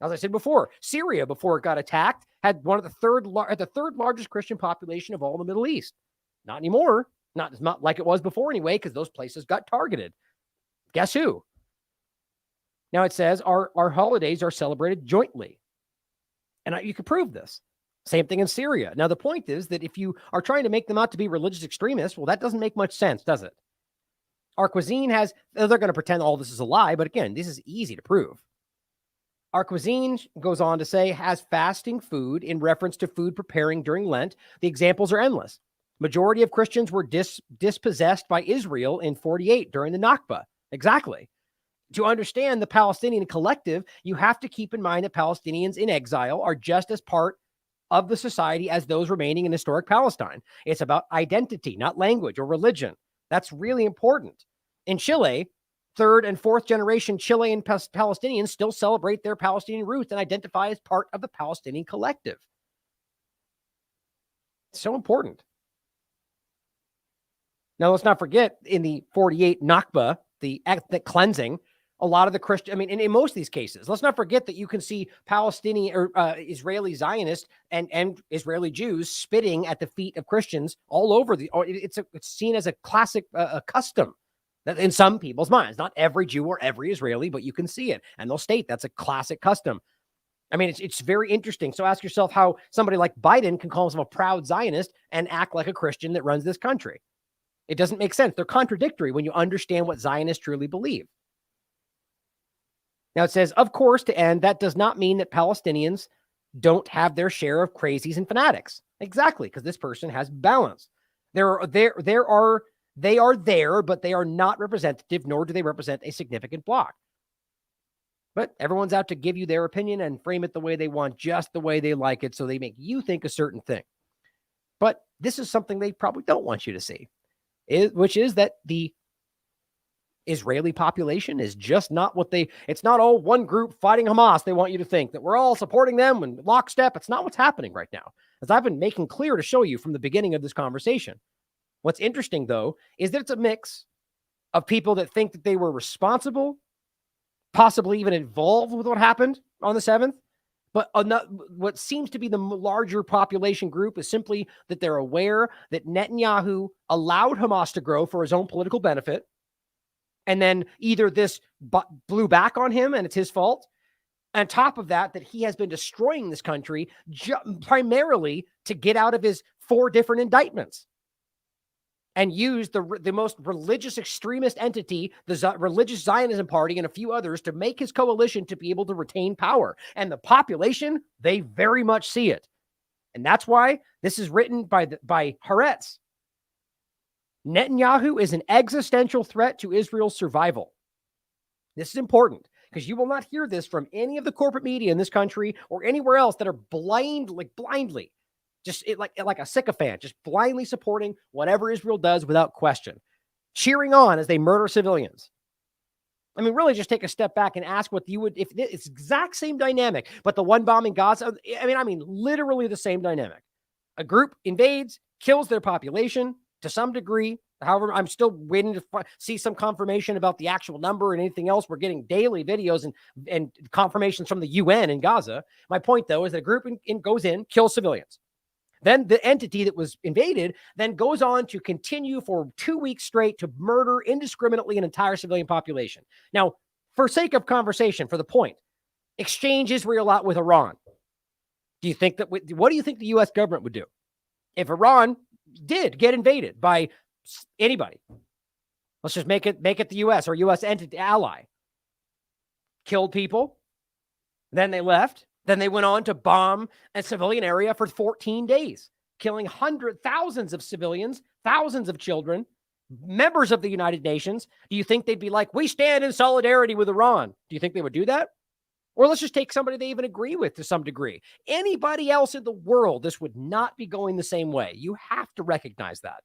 As I said before, Syria, before it got attacked, had the third largest Christian population of all the Middle East. Not anymore. Not like it was before anyway, because those places got targeted. Guess who? Now it says our holidays are celebrated jointly. And you can prove this. Same thing in Syria. Now, the point is that if you are trying to make them out to be religious extremists, well, that doesn't make much sense, does it? Our cuisine they're going to pretend all this is a lie, but again, this is easy to prove. Our cuisine, goes on to say, has fasting food in reference to food preparing during Lent. The examples are endless. Majority of Christians were dispossessed by Israel in 48 during the Nakba. Exactly. To understand the Palestinian collective, you have to keep in mind that Palestinians in exile are just as part of the society as those remaining in historic Palestine. It's about identity, not language or religion. That's really important. In Chile, third and fourth generation Chilean Palestinians still celebrate their Palestinian roots and identify as part of the Palestinian collective. It's so important. Now, let's not forget, in the 48 Nakba, the ethnic cleansing, a lot of the Christian, I mean, in most of these cases, let's not forget that you can see Palestinian or Israeli Zionists and Israeli Jews spitting at the feet of Christians all over it's seen as a classic custom that in some people's minds, not every Jew or every Israeli, but you can see it. And they'll state that's a classic custom. I mean, it's very interesting. So ask yourself how somebody like Biden can call himself a proud Zionist and act like a Christian that runs this country. It doesn't make sense. They're contradictory when you understand what Zionists truly believe. Now it says, of course, to end, that does not mean that Palestinians don't have their share of crazies and fanatics. Exactly, because this person has balance. They are there, but they are not representative, nor do they represent a significant bloc. But everyone's out to give you their opinion and frame it the way they want, just the way they like it, so they make you think a certain thing. But this is something they probably don't want you to see, which is that the Israeli population is just not it's not all one group fighting Hamas. They want you to think that we're all supporting them in lockstep. It's not what's happening right now, as I've been making clear to show you from the beginning of this conversation. What's interesting, though, is that it's a mix of people that think that they were responsible, possibly even involved with what happened on the 7th. But what seems to be the larger population group is simply that they're aware that Netanyahu allowed Hamas to grow for his own political benefit. And then either this blew back on him and it's his fault. On top of that, that he has been destroying this country primarily to get out of his 4 different indictments and use the most religious extremist entity, the religious Zionism party, and a few others to make his coalition to be able to retain power. And the population, they very much see it. And that's why this is written by Haaretz. Netanyahu is an existential threat to Israel's survival. This is important because you will not hear this from any of the corporate media in this country or anywhere else that are blindly, just like a sycophant, just blindly supporting whatever Israel does without question, cheering on as they murder civilians. I mean, really just take a step back and ask what you would, if it's exact same dynamic, but the one bombing Gaza, I mean, literally the same dynamic. A group invades, kills their population, to some degree. However, I'm still waiting to see some confirmation about the actual number and anything else. We're getting daily videos and confirmations from the UN in Gaza. My point, though, is that a group goes in, kills civilians. Then the entity that was invaded then goes on to continue for 2 weeks straight to murder indiscriminately an entire civilian population. Now, for sake of conversation, for the point, exchange Israel out with Iran. Do you think that? What do you think the U.S. government would do if Iran did get invaded by anybody? Let's just make it the U.S. or U.S. entity ally. Killed people, then they left. Then they went on to bomb a civilian area for 14 days, killing thousands of civilians, thousands of children, members of the United Nations. Do you think they'd be like, we stand in solidarity with Iran? Do you think they would do that? Or let's just take somebody they even agree with to some degree. Anybody else in the world, this would not be going the same way. You have to recognize that.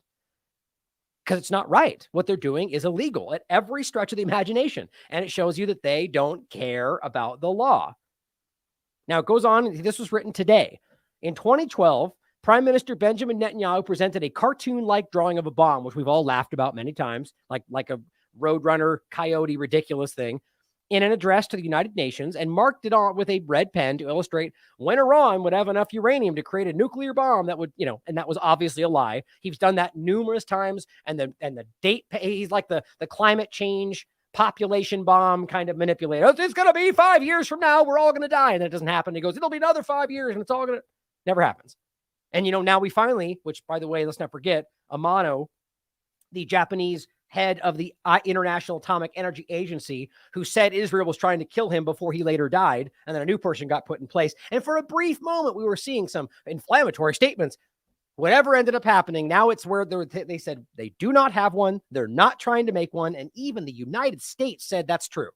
because it's not right. What they're doing is illegal at every stretch of the imagination. And it shows you that they don't care about the law. Now, it goes on. This was written today. In 2012, Prime Minister Benjamin Netanyahu presented a cartoon-like drawing of a bomb, which we've all laughed about many times, like a Roadrunner coyote ridiculous thing, in an address to the United Nations, and marked it on with a red pen to illustrate when Iran would have enough uranium to create a nuclear bomb that would, and that was obviously a lie. He's done that numerous times, and the date, he's like the climate change population bomb kind of manipulator. It's going to be 5 years from now, we're all going to die, and then it doesn't happen. He goes, it'll be another 5 years, and it's all going to, never happens. And, now we finally, which by the way, let's not forget, Amano, the Japanese head of the International Atomic Energy Agency, who said Israel was trying to kill him before he later died, and then a new person got put in place. And for a brief moment, we were seeing some inflammatory statements. Whatever ended up happening, now it's where they said they do not have one. They're not trying to make one. And even the United States said that's true.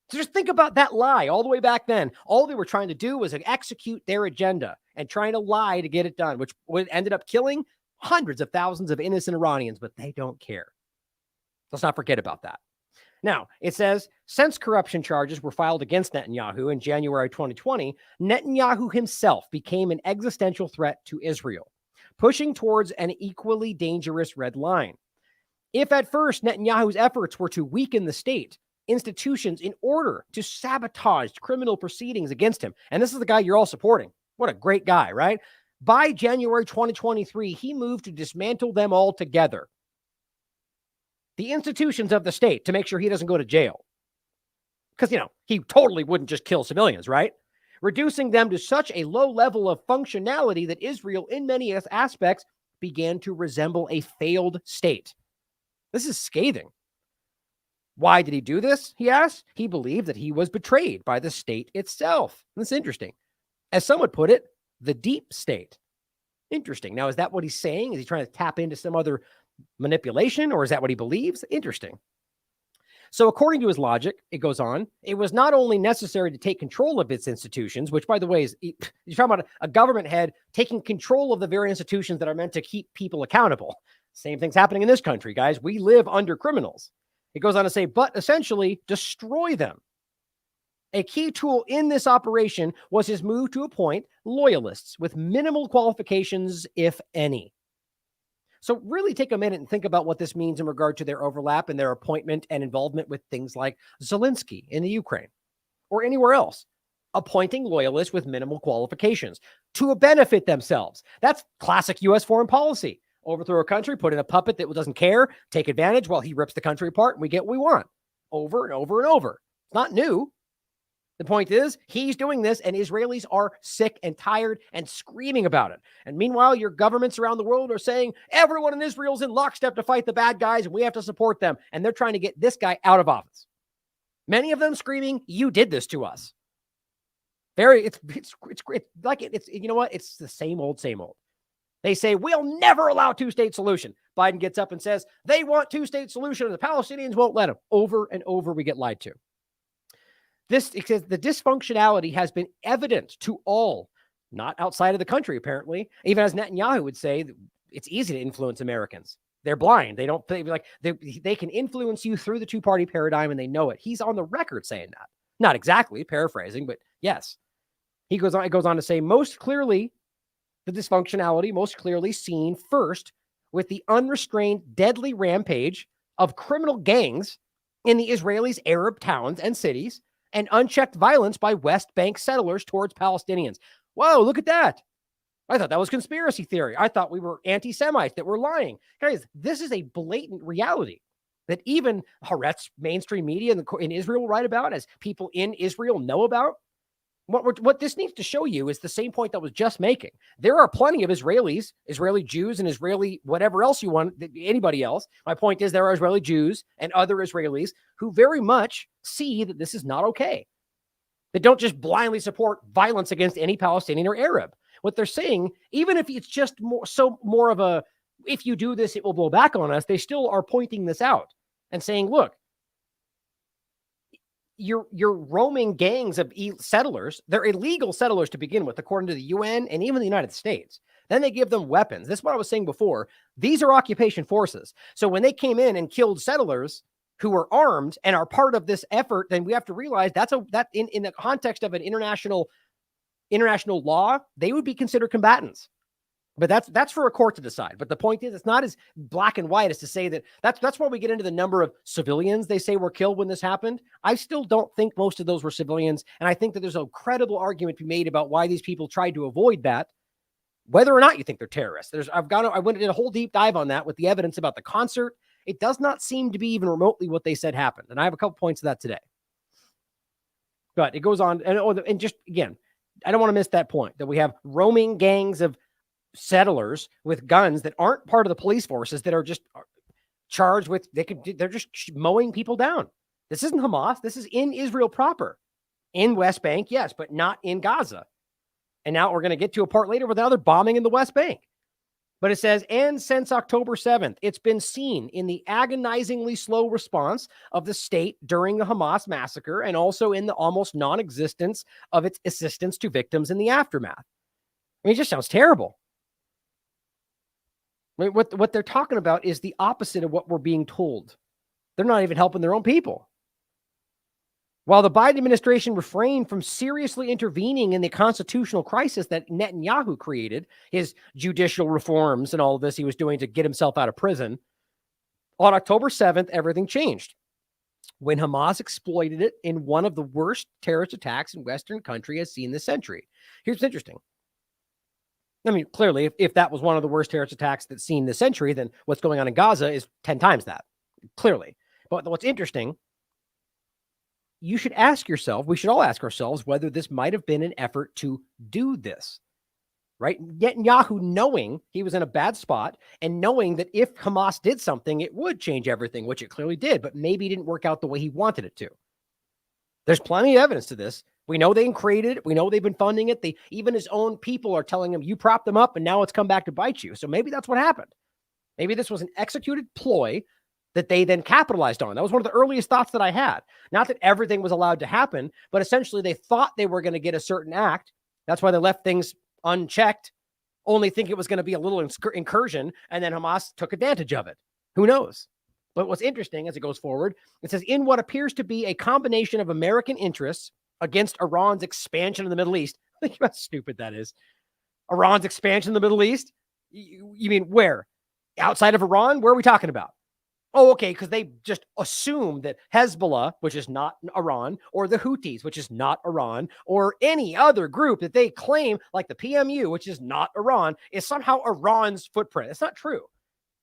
So just think about that lie all the way back then. All they were trying to do was execute their agenda and trying to lie to get it done, which ended up killing hundreds of thousands of innocent Iranians, but they don't care. Let's not forget about that. Now, it says, since corruption charges were filed against Netanyahu in January 2020, Netanyahu himself became an existential threat to Israel, pushing towards an equally dangerous red line. If at first Netanyahu's efforts were to weaken the state, institutions in order to sabotage criminal proceedings against him, and this is the guy you're all supporting. What a great guy, right? By January 2023, he moved to dismantle them all together. The institutions of the state, to make sure he doesn't go to jail. Because, he totally wouldn't just kill civilians, right? Reducing them to such a low level of functionality that Israel, in many aspects, began to resemble a failed state. This is scathing. Why did he do this? He asked. He believed that he was betrayed by the state itself. That's interesting. As some would put it, the deep state. Interesting. Now, is that what he's saying? Is he trying to tap into some other manipulation, or is that what he believes? Interesting. So according to his logic, it goes on, it was not only necessary to take control of its institutions, which by the way, you're talking about a government head taking control of the very institutions that are meant to keep people accountable. Same thing's happening in this country, guys. We live under criminals. It goes on to say, but essentially destroy them. A key tool in this operation was his move to appoint loyalists with minimal qualifications, if any. So really take a minute and think about what this means in regard to their overlap and their appointment and involvement with things like Zelensky in the Ukraine or anywhere else. Appointing loyalists with minimal qualifications to benefit themselves. That's classic U.S. foreign policy. Overthrow a country, put in a puppet that doesn't care, take advantage while he rips the country apart, and we get what we want over and over and over. It's not new. The point is, he's doing this, and Israelis are sick and tired and screaming about it. And meanwhile, your governments around the world are saying everyone in Israel is in lockstep to fight the bad guys, and we have to support them. And they're trying to get this guy out of office. Many of them screaming, "You did this to us." It's like it's you know what? It's the same old, same old. They say we'll never allow two-state solution. Biden gets up and says they want two-state solution, and the Palestinians won't let them. Over and over, we get lied to. It says the dysfunctionality has been evident to all, not outside of the country, apparently. Even as Netanyahu would say, it's easy to influence Americans. They're blind. They don't think they can influence you through the two-party paradigm, and they know it. He's on the record saying that. Not exactly, paraphrasing, but yes. It goes on to say, most clearly, the dysfunctionality most clearly seen first with the unrestrained, deadly rampage of criminal gangs in the Israelis' Arab towns and cities, and unchecked violence by West Bank settlers towards Palestinians. Whoa, look at that. I thought that was conspiracy theory. I thought we were anti-Semites that were lying. Guys, this is a blatant reality that even Haaretz mainstream media in Israel write about, as people in Israel know about. What this needs to show you is the same point that I was just making. There are plenty of Israelis, Israeli Jews and Israeli whatever else you want, anybody else. My point is there are Israeli Jews and other Israelis who very much see that this is not okay. They don't just blindly support violence against any Palestinian or Arab. What they're saying, even if it's just more of a, if you do this, it will blow back on us, they still are pointing this out and saying, look, you're roaming gangs of settlers. They're illegal settlers to begin with, according to the UN and even the United States. Then they give them weapons. This is what I was saying before. These are occupation forces. So when they came in and killed settlers who were armed and are part of this effort, then we have to realize that in the context of an international law, they would be considered combatants. But that's for a court to decide. But the point is, it's not as black and white as to say that that's why we get into the number of civilians they say were killed when this happened. I still don't think most of those were civilians. And I think that there's a credible argument to be made about why these people tried to avoid that, whether or not you think they're terrorists. I went into a whole deep dive on that with the evidence about the concert. It does not seem to be even remotely what they said happened. And I have a couple points of that today. But it goes on. And just again, I don't want to miss that point that we have roaming gangs of settlers with guns that aren't part of the police forces that are just charged with, they're just mowing people down. This isn't Hamas. This is in Israel proper. In West Bank, yes, but not in Gaza. And now we're going to get to a part later with another bombing in the West Bank. But it says, and since October 7th, it's been seen in the agonizingly slow response of the state during the Hamas massacre and also in the almost non-existence of its assistance to victims in the aftermath. I mean, it just sounds terrible. I mean, what they're talking about is the opposite of what we're being told. They're not even helping their own people. While the Biden administration refrained from seriously intervening in the constitutional crisis that Netanyahu created, his judicial reforms and all of this he was doing to get himself out of prison, on October 7th, everything changed when Hamas exploited it in one of the worst terrorist attacks in Western country has seen this century. Here's what's interesting. I mean, clearly, if that was one of the worst terrorist attacks that's seen this century, then what's going on in Gaza is 10 times that, clearly. But what's interesting, you should ask yourself, we should all ask ourselves whether this might have been an effort to do this, right? Netanyahu, knowing he was in a bad spot and knowing that if Hamas did something, it would change everything, which it clearly did, but maybe it didn't work out the way he wanted it to. There's plenty of evidence to this. We know they created it. We know they've been funding it. Even his own people are telling him, you propped them up and now it's come back to bite you. So maybe that's what happened. Maybe this was an executed ploy that they then capitalized on. That was one of the earliest thoughts that I had. Not that everything was allowed to happen, but essentially they thought they were going to get a certain act. That's why they left things unchecked, only think it was going to be a little incursion, and then Hamas took advantage of it. Who knows? But what's interesting as it goes forward, it says, in what appears to be a combination of American interests against Iran's expansion in the Middle East. Think how stupid that is. Iran's expansion in the Middle East? You mean where? Outside of Iran? Where are we talking about? Oh, okay, because they just assume that Hezbollah, which is not Iran, or the Houthis, which is not Iran, or any other group that they claim, like the PMU, which is not Iran, is somehow Iran's footprint. It's not true.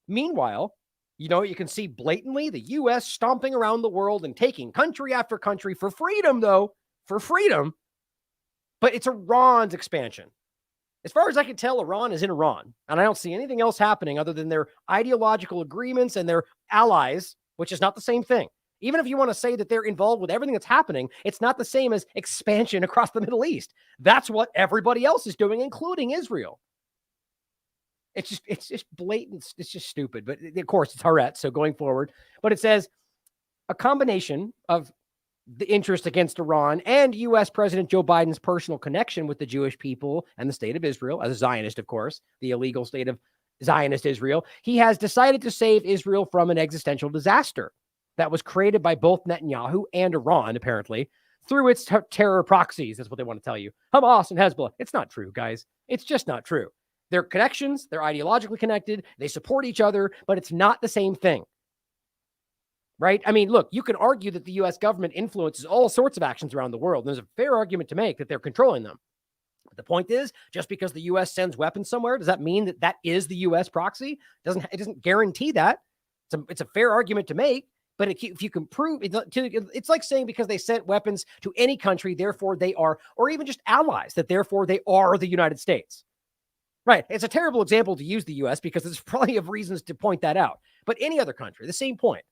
Meanwhile, you can see blatantly the U.S. stomping around the world and taking country after country for freedom, though. For freedom. But it's Iran's expansion. As far as I can tell, Iran is in Iran. And I don't see anything else happening other than their ideological agreements and their allies, which is not the same thing. Even if you want to say that they're involved with everything that's happening, it's not the same as expansion across the Middle East. That's what everybody else is doing, including Israel. It's just blatant. It's just stupid. But of course, it's Haaretz, so going forward. But it says a combination of the interest against Iran and U.S. President Joe Biden's personal connection with the Jewish people and the state of Israel, as a Zionist, of course, the illegal state of Zionist Israel, he has decided to save Israel from an existential disaster that was created by both Netanyahu and Iran, apparently, through its terror proxies. That's what they want to tell you. Hamas and Hezbollah. It's not true, guys. It's just not true. They're connections. They're ideologically connected. They support each other, but it's not the same thing. Right? I mean, look, you can argue that the U.S. government influences all sorts of actions around the world. And there's a fair argument to make that they're controlling them. But the point is, just because the U.S. sends weapons somewhere, does that mean that that is the U.S. proxy? It doesn't guarantee that. It's a fair argument to make. But if you can prove, it's like saying because they sent weapons to any country, therefore they are, or even just allies, that therefore they are the United States. Right. It's a terrible example to use the U.S. because there's plenty of reasons to point that out. But any other country, the same point.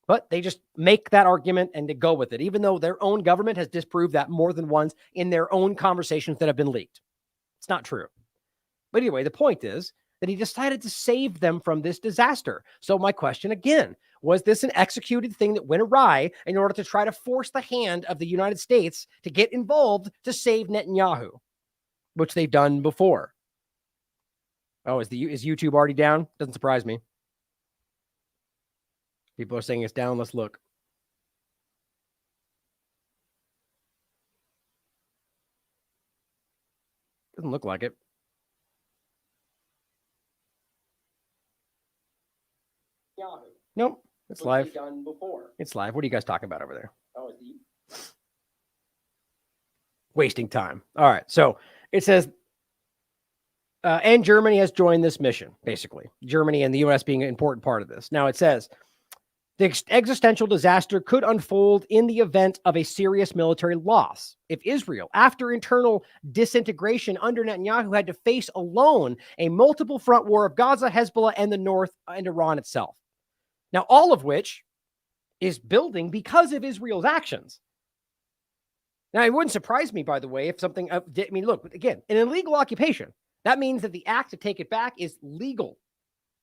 But they just make that argument and to go with it, even though their own government has disproved that more than once in their own conversations that have been leaked. It's not true. But anyway, the point is that he decided to save them from this disaster. So my question again, was this an executed thing that went awry in order to try to force the hand of the United States to get involved to save Netanyahu, which they've done before? Oh, is YouTube already down? Doesn't surprise me. People are saying it's down. Let's look. Doesn't look like it. Nope. It's live. It's live. What are you guys talking about over there? Wasting time. All right. So it says, and Germany has joined this mission, basically. Germany and the U.S. being an important part of this. Now it says, the existential disaster could unfold in the event of a serious military loss. If Israel, after internal disintegration under Netanyahu, had to face alone a multiple front war of Gaza, Hezbollah, and the North, and Iran itself. Now, all of which is building because of Israel's actions. Now, it wouldn't surprise me, by the way, if something, look, again, an illegal occupation, that means that the act to take it back is legal.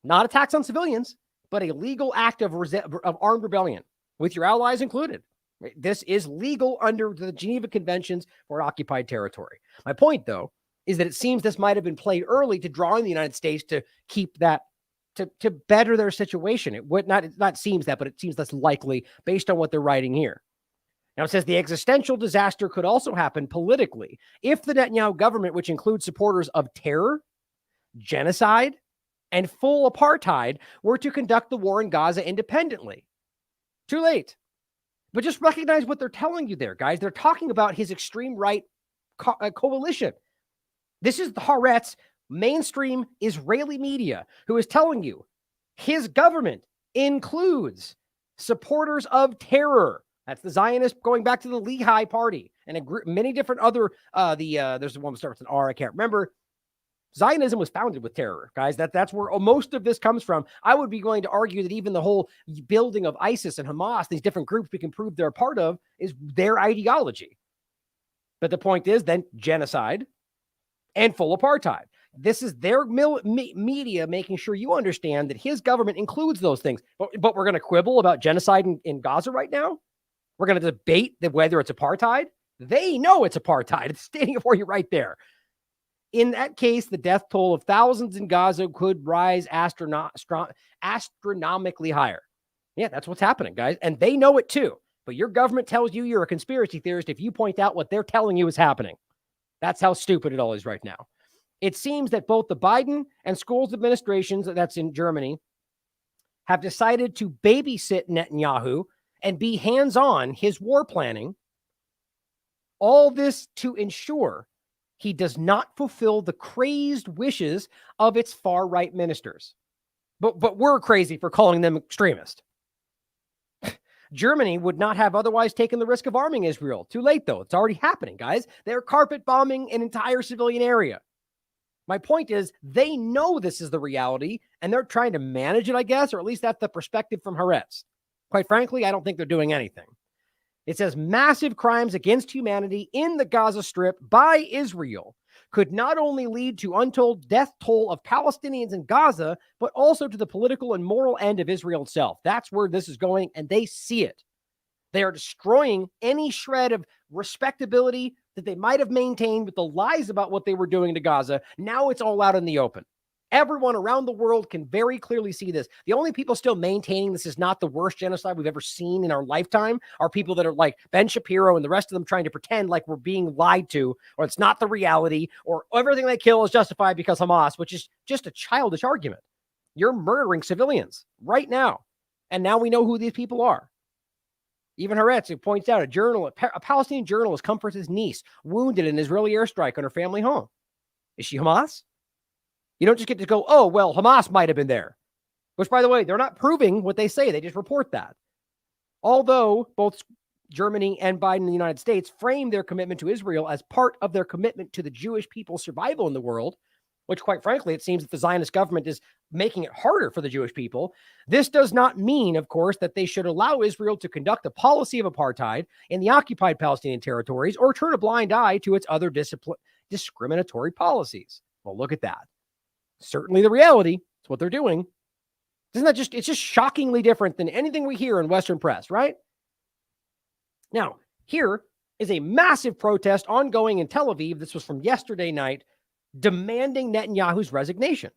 Not attacks on civilians, but a legal act of armed rebellion, with your allies included. This is legal under the Geneva Conventions for occupied territory. My point, though, is that it seems this might have been played early to draw in the United States to keep that, to better their situation. It would not, it not seems that, but it seems less likely based on what they're writing here. Now, it says the existential disaster could also happen politically if the Netanyahu government, which includes supporters of terror, genocide, and full apartheid, were to conduct the war in Gaza independently. Too late. But just recognize what they're telling you there, guys. They're talking about his extreme right coalition. This is the Haaretz, mainstream Israeli media, who is telling you his government includes supporters of terror. That's the Zionists going back to the Lehi party and a group, many different other, there's one that starts with an R, I can't remember. Zionism was founded with terror, guys. That's where most of this comes from. I would be going to argue that even the whole building of ISIS and Hamas, these different groups we can prove they're a part of, is their ideology. But the point is then genocide and full apartheid. This is their media making sure you understand that his government includes those things. But we're going to quibble about genocide in Gaza right now? We're going to debate whether it's apartheid? They know it's apartheid. It's standing for you right there. In that case, the death toll of thousands in Gaza could rise astronomically higher. Yeah, that's what's happening, guys. And they know it too. But your government tells you you're a conspiracy theorist if you point out what they're telling you is happening. That's how stupid it all is right now. It seems that both the Biden and Scholz administrations, that's in Germany, have decided to babysit Netanyahu and be hands-on his war planning. All this to ensure he does not fulfill the crazed wishes of its far-right ministers. But we're crazy for calling them extremist. Germany would not have otherwise taken the risk of arming Israel. Too late, though. It's already happening, guys. They're carpet bombing an entire civilian area. My point is, they know this is the reality, and they're trying to manage it, I guess, or at least that's the perspective from Haaretz. Quite frankly, I don't think they're doing anything. It says massive crimes against humanity in the Gaza Strip by Israel could not only lead to untold death toll of Palestinians in Gaza, but also to the political and moral end of Israel itself. That's where this is going, and they see it. They are destroying any shred of respectability that they might have maintained with the lies about what they were doing to Gaza. Now it's all out in the open. Everyone around the world can very clearly see this. The only people still maintaining this is not the worst genocide we've ever seen in our lifetime are people that are like Ben Shapiro and the rest of them trying to pretend like we're being lied to, or it's not the reality, or everything they kill is justified because Hamas, which is just a childish argument. You're murdering civilians right now. And now we know who these people are. Even Haaretz, who points out a Palestinian journalist comforts his niece wounded in an Israeli airstrike on her family home. Is she Hamas? You don't just get to go, oh, well, Hamas might have been there. Which, by the way, they're not proving what they say. They just report that. Although both Germany and Biden in the United States frame their commitment to Israel as part of their commitment to the Jewish people's survival in the world, which, quite frankly, it seems that the Zionist government is making it harder for the Jewish people. This does not mean, of course, that they should allow Israel to conduct a policy of apartheid in the occupied Palestinian territories or turn a blind eye to its other discriminatory policies. Well, look at that. Certainly the reality. It's what they're doing. Isn't that just, it's just shockingly different than anything we hear in Western press, right? Now, here is a massive protest ongoing in Tel Aviv. This was from yesterday night, demanding Netanyahu's resignation.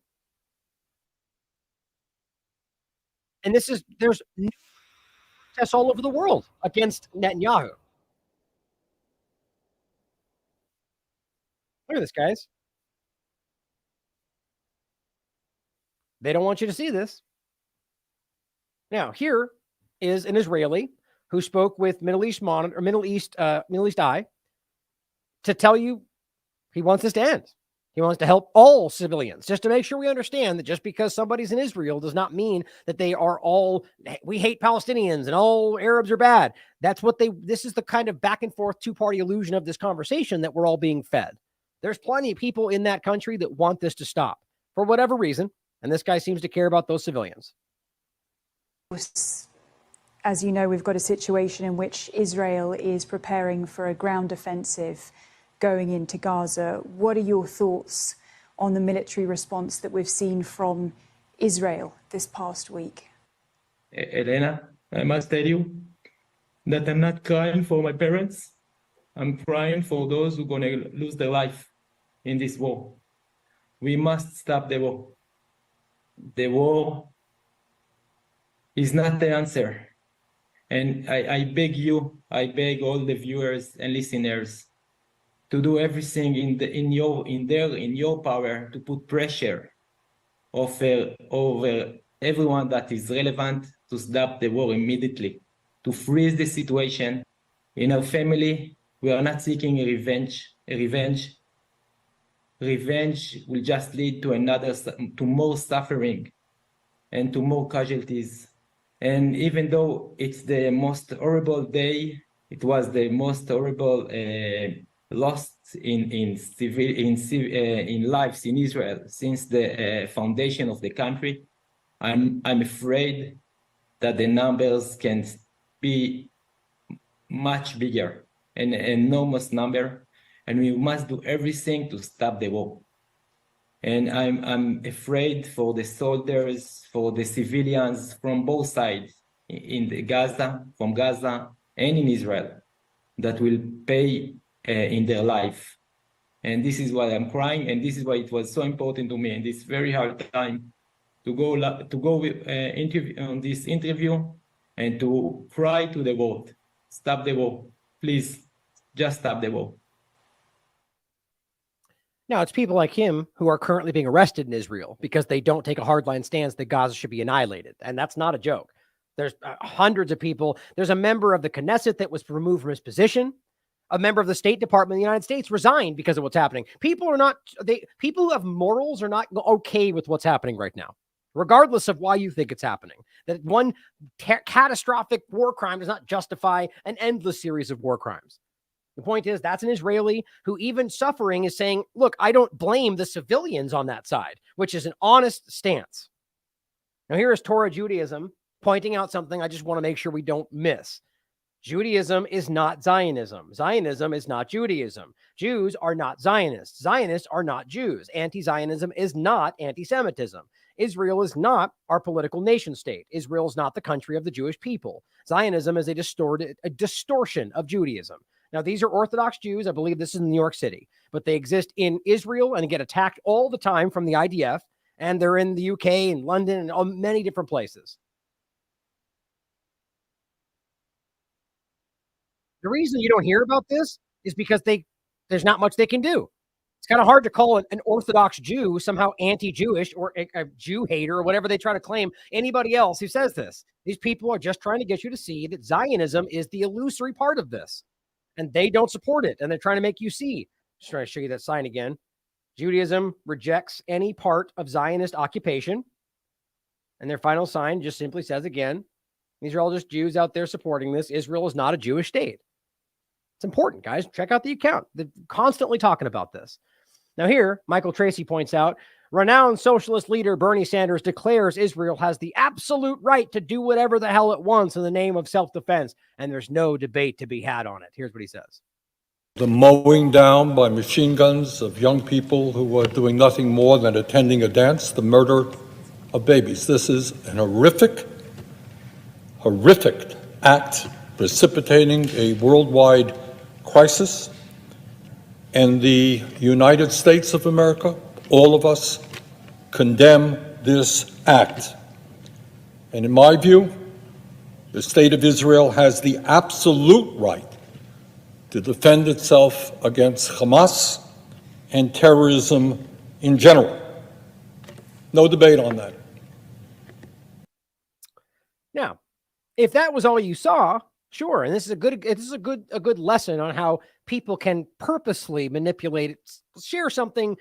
And there's protests all over the world against Netanyahu. Look at this, guys. They don't want you to see this. Now, here is an Israeli who spoke with Middle East Eye to tell you he wants this to end. He wants to help all civilians, just to make sure we understand that just because somebody's in Israel does not mean that they are all, we hate Palestinians and all Arabs are bad. This is the kind of back and forth two-party illusion of this conversation that we're all being fed. There's plenty of people in that country that want this to stop for whatever reason. And this guy seems to care about those civilians. As you know, we've got a situation in which Israel is preparing for a ground offensive going into Gaza. What are your thoughts on the military response that we've seen from Israel this past week? Elena, I must tell you that I'm not crying for my parents. I'm crying for those who are going to lose their life in this war. We must stop the war. The war is not the answer. And I beg you, I beg all the viewers and listeners to do everything in your power to put pressure over everyone that is relevant to stop the war immediately, to freeze the situation. In our family, we are not seeking a revenge. Revenge will just lead to more suffering and to more casualties. And even though it's the most horrible day, it was the most horrible loss in lives in Israel since the foundation of the country. I'm afraid that the numbers can be much bigger, an enormous number, and we must do everything to stop the war. And I'm afraid for the soldiers, for the civilians from both sides from Gaza and in Israel, that will pay in their life. And this is why I'm crying, and this is why it was so important to me in this very hard time to go on this interview and to cry to the world, stop the war, please, just stop the war. Now, it's people like him who are currently being arrested in Israel because they don't take a hardline stance that Gaza should be annihilated. And that's not a joke. There's hundreds of people. There's a member of the Knesset that was removed from his position. A member of the State Department of the United States resigned because of what's happening. People who have morals are not okay with what's happening right now, regardless of why you think it's happening. That one catastrophic war crime does not justify an endless series of war crimes. The point is, that's an Israeli who, even suffering, is saying, look, I don't blame the civilians on that side, which is an honest stance. Now, here is Torah Judaism pointing out something I just want to make sure we don't miss. Judaism is not Zionism. Zionism is not Judaism. Jews are not Zionists. Zionists are not Jews. Anti-Zionism is not anti-Semitism. Israel is not our political nation state. Israel is not the country of the Jewish people. Zionism is a distortion of Judaism. Now, these are Orthodox Jews. I believe this is in New York City, but they exist in Israel and get attacked all the time from the IDF, and they're in the UK and London and many different places. The reason you don't hear about this is because there's not much they can do. It's kind of hard to call an Orthodox Jew somehow anti-Jewish or a Jew hater or whatever they try to claim anybody else who says this. These people are just trying to get you to see that Zionism is the illusory part of this. And they don't support it. And they're trying to make you see. Just trying to show you that sign again. Judaism rejects any part of Zionist occupation. And their final sign just simply says again, these are all just Jews out there supporting this. Israel is not a Jewish state. It's important, guys. Check out the account. They're constantly talking about this. Now here, Michael Tracy points out, renowned socialist leader Bernie Sanders declares Israel has the absolute right to do whatever the hell it wants in the name of self-defense, and there's no debate to be had on it. Here's what he says. The mowing down by machine guns of young people who were doing nothing more than attending a dance, the murder of babies. This is an horrific act precipitating a worldwide crisis. And the United States of America, all of us, condemn this act. And in my view, the state of Israel has the absolute right to defend itself against Hamas and terrorism in general. No debate on that. Now, if that was all you saw, sure. And this is a good lesson on how people can purposely manipulate it, share something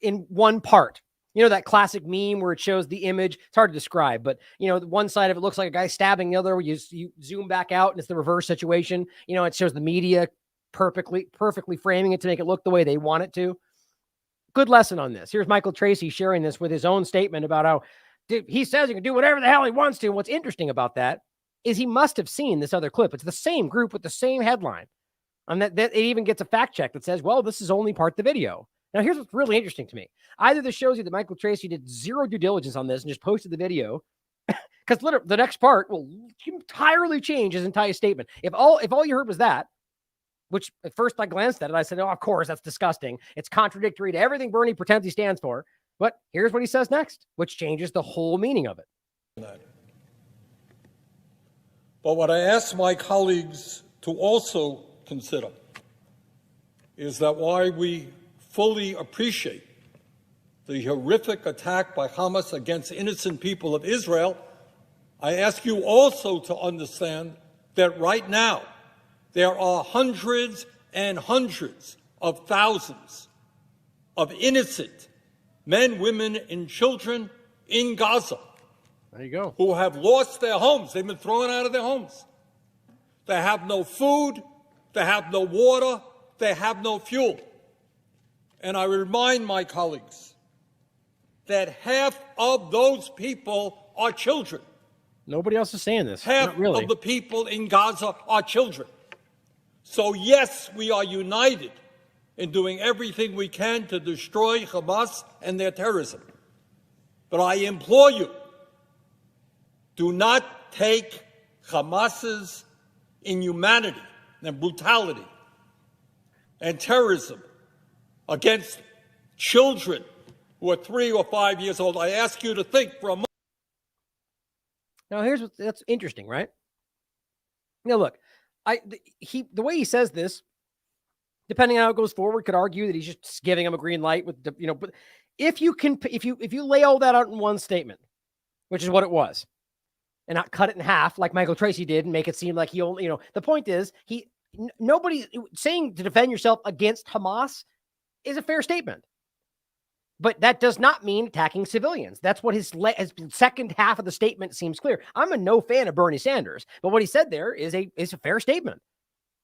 in one part. You know, that classic meme where it shows the image. It's hard to describe, but you know, one side of it looks like a guy stabbing the other. Where you zoom back out and it's the reverse situation. You know, it shows the media perfectly framing it to make it look the way they want it to. Good lesson on this. Here's Michael Tracy sharing this with his own statement about how he says he can do whatever the hell he wants to. And what's interesting about that is he must have seen this other clip. It's the same group with the same headline. And that it even gets a fact check that says, well, this is only part of the video. Now, here's what's really interesting to me. Either this shows you that Michael Tracy did zero due diligence on this and just posted the video, because literally the next part will entirely change his entire statement. If all you heard was that, which at first I glanced at it, I said, oh, of course, that's disgusting. It's contradictory to everything Bernie pretends he stands for. But here's what he says next, which changes the whole meaning of it. But what I ask my colleagues to also consider is that while we fully appreciate the horrific attack by Hamas against innocent people of Israel, I ask you also to understand that right now there are hundreds and hundreds of thousands of innocent men, women, and children in Gaza. There you go. Who have lost their homes. They've been thrown out of their homes. They have no food. They have no water. They have no fuel. And I remind my colleagues that half of those people are children. Nobody else is saying this. Half Not really. of the people in Gaza are children. So yes, we are united in doing everything we can to destroy Hamas and their terrorism. But I implore you, do not take Hamas's inhumanity and brutality and terrorism against children who are 3 or 5 years old. I ask you to think for a moment. Now, that's interesting, right? Now, look, the way he says this, depending on how it goes forward, could argue that he's just giving him a green light with the, but if you lay all that out in one statement, which is what it was, and not cut it in half like Michael Tracy did and make it seem like he only, the point is nobody saying to defend yourself against Hamas is a fair statement. But that does not mean attacking civilians. That's what his second half of the statement seems clear. I'm a no fan of Bernie Sanders, but what he said there is a fair statement.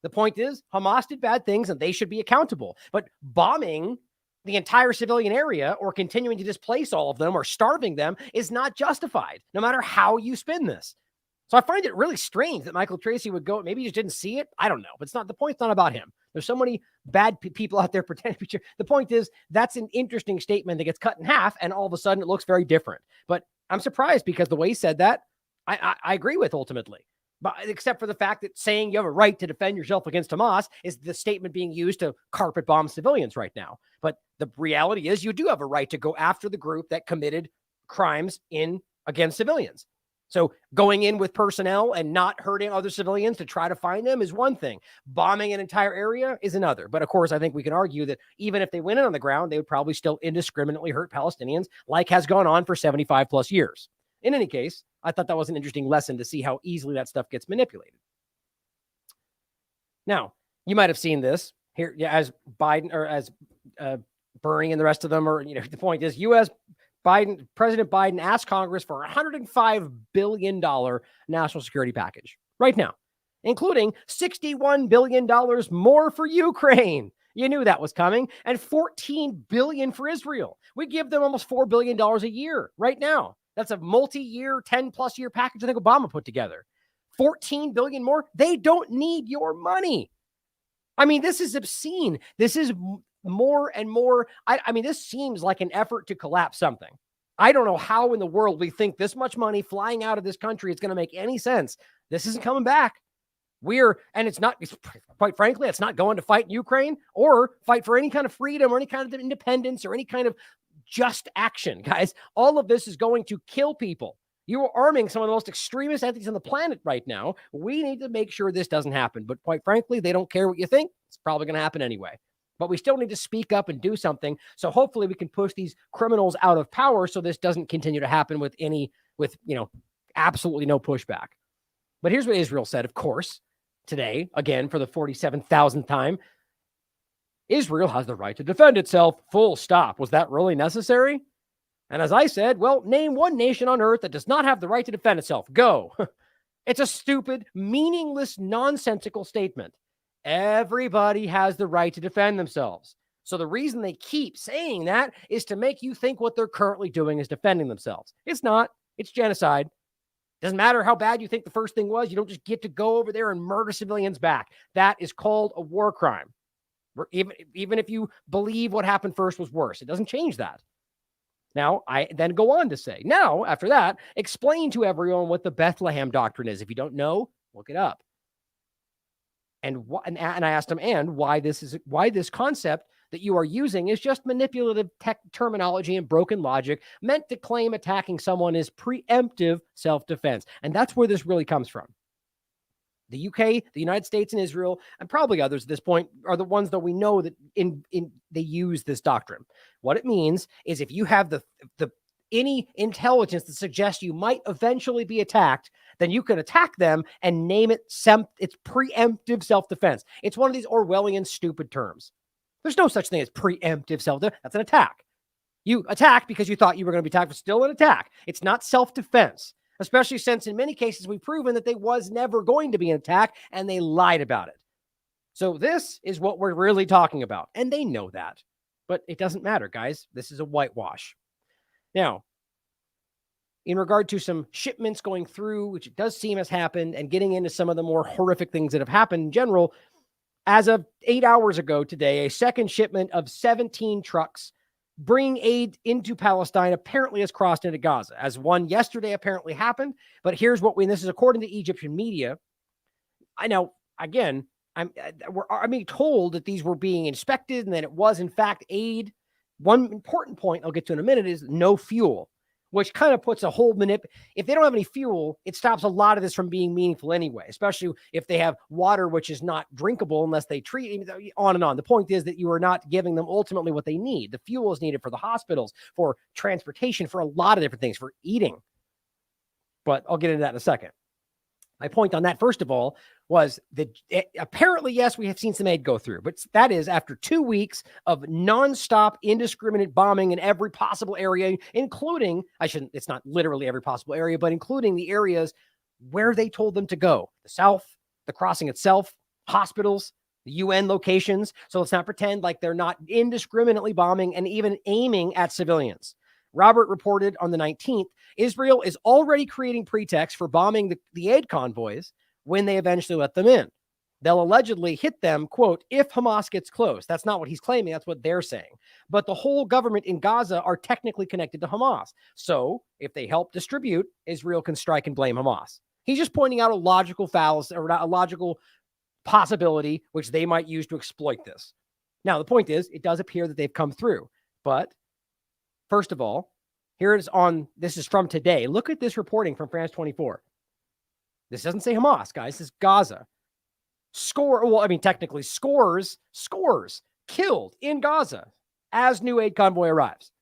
The point is Hamas did bad things and they should be accountable. But bombing the entire civilian area or continuing to displace all of them or starving them is not justified, no matter how you spin this. So I find it really strange that Michael Tracy would go, maybe he just didn't see it. I don't know, but the point's not about him. There's so many bad people out there pretending to be. The point is that's an interesting statement that gets cut in half and all of a sudden it looks very different. But I'm surprised because the way he said that, I agree with ultimately. But except for the fact that saying you have a right to defend yourself against Hamas is the statement being used to carpet bomb civilians right now. But the reality is you do have a right to go after the group that committed crimes against civilians. So going in with personnel and not hurting other civilians to try to find them is one thing. Bombing an entire area is another. But of course, I think we can argue that even if they went in on the ground, they would probably still indiscriminately hurt Palestinians, like has gone on for 75 plus years. In any case, I thought that was an interesting lesson to see how easily that stuff gets manipulated. Now, you might have seen this here as Biden or as Bernie and the rest of them are, the point is President Biden asked Congress for a $105 billion national security package right now, including $61 billion more for Ukraine. You knew that was coming. And $14 billion for Israel. We give them almost $4 billion a year right now. That's a multi-year, 10-plus year package I think Obama put together. $14 billion more. They don't need your money. I mean, this is obscene. This is more and more. I mean, this seems like an effort to collapse something. I don't know how in the world we think this much money flying out of this country is going to make any sense. This isn't coming back. Quite frankly, it's not going to fight Ukraine or fight for any kind of freedom or any kind of independence or any kind of just action, guys. All of this is going to kill people. You are arming some of the most extremist entities on the planet right now. We need to make sure this doesn't happen. But quite frankly, they don't care what you think. It's probably going to happen anyway. But we still need to speak up and do something. So hopefully we can push these criminals out of power so this doesn't continue to happen with absolutely no pushback. But here's what Israel said, of course, today, again, for the 47,000th time. Israel has the right to defend itself, full stop. Was that really necessary? And as I said, well, name one nation on earth that does not have the right to defend itself. Go. It's a stupid, meaningless, nonsensical statement. Everybody has the right to defend themselves. So the reason they keep saying that is to make you think what they're currently doing is defending themselves. It's not. It's genocide. Doesn't matter how bad you think the first thing was. You don't just get to go over there and murder civilians back. That is called a war crime. Even if you believe what happened first was worse, it doesn't change that. Now, I then go on to say, now, after that, explain to everyone what the Bethlehem doctrine is. If you don't know, look it up. And I asked him, and why this concept that you are using is just manipulative tech terminology and broken logic meant to claim attacking someone is preemptive self-defense. And that's where this really comes from. The UK, the United States, and Israel, and probably others at this point, are the ones that we know that they use this doctrine. What it means is if you have any intelligence that suggests you might eventually be attacked, then you can attack them and name it it's preemptive self-defense. It's one of these Orwellian stupid terms. There's no such thing as preemptive self-defense. That's an attack. You attack because you thought you were going to be attacked, but still an attack. It's not self-defense. Especially since in many cases we've proven that there was never going to be an attack and they lied about it. So this is what we're really talking about. And they know that. But it doesn't matter, guys. This is a whitewash. Now, in regard to some shipments going through, which it does seem has happened, and getting into some of the more horrific things that have happened in general, as of 8 hours ago today, a second shipment of 17 trucks bringing aid into Palestine apparently has crossed into Gaza, as one yesterday apparently happened. But here's this is according to Egyptian media. I know, again, I'm being told that these were being inspected and that it was, in fact, aid. One important point I'll get to in a minute is no fuel, which kind of puts a whole if they don't have any fuel, it stops a lot of this from being meaningful anyway, especially if they have water, which is not drinkable unless they treat on and on. The point is that you are not giving them ultimately what they need. The fuel is needed for the hospitals, for transportation, for a lot of different things, for eating. But I'll get into that in a second. My point on that, first of all, was that apparently, yes, we have seen some aid go through, but that is after 2 weeks of nonstop, indiscriminate bombing in every possible area, including, it's not literally every possible area, but including the areas where they told them to go. The south, the crossing itself, hospitals, the UN locations. So let's not pretend like they're not indiscriminately bombing and even aiming at civilians. Robert reported on the 19th, Israel is already creating pretexts for bombing the aid convoys when they eventually let them in. They'll allegedly hit them, quote, if Hamas gets close. That's not what he's claiming. That's what they're saying. But the whole government in Gaza are technically connected to Hamas. So if they help distribute, Israel can strike and blame Hamas. He's just pointing out a logical fallacy or a logical possibility which they might use to exploit this. Now, the point is, it does appear that they've come through. But first of all, this is from today. Look at this reporting from France 24. This doesn't say Hamas, guys. This is Gaza. Technically scores killed in Gaza as new aid convoy arrives.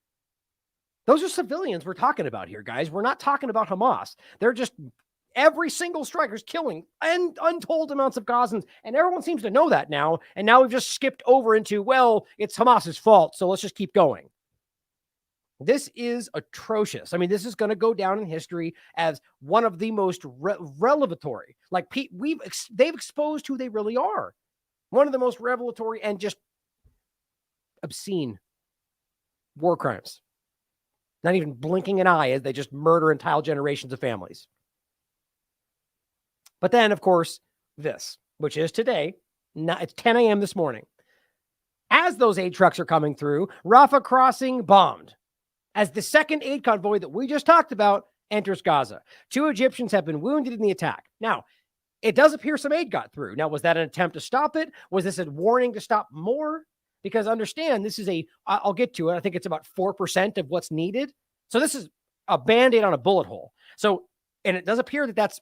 Those are civilians we're talking about here, guys. We're not talking about Hamas. They're just every single striker's killing untold amounts of Gazans. And everyone seems to know that now. And now we've just skipped over into, well, it's Hamas's fault, so let's just keep going. This is atrocious. This is going to go down in history as one of the most revelatory. They've exposed who they really are. One of the most revelatory and just obscene war crimes. Not even blinking an eye as they just murder entire generations of families. But then, of course, this, which is today, it's 10 a.m. this morning. As those aid trucks are coming through, Rafah crossing bombed. As the second aid convoy that we just talked about enters Gaza. 2 Egyptians have been wounded in the attack. Now, it does appear some aid got through. Now, was that an attempt to stop it? Was this a warning to stop more? Because understand, this is I'll get to it. I think it's about 4% of what's needed. So this is a Band-Aid on a bullet hole. So, and it does appear that that's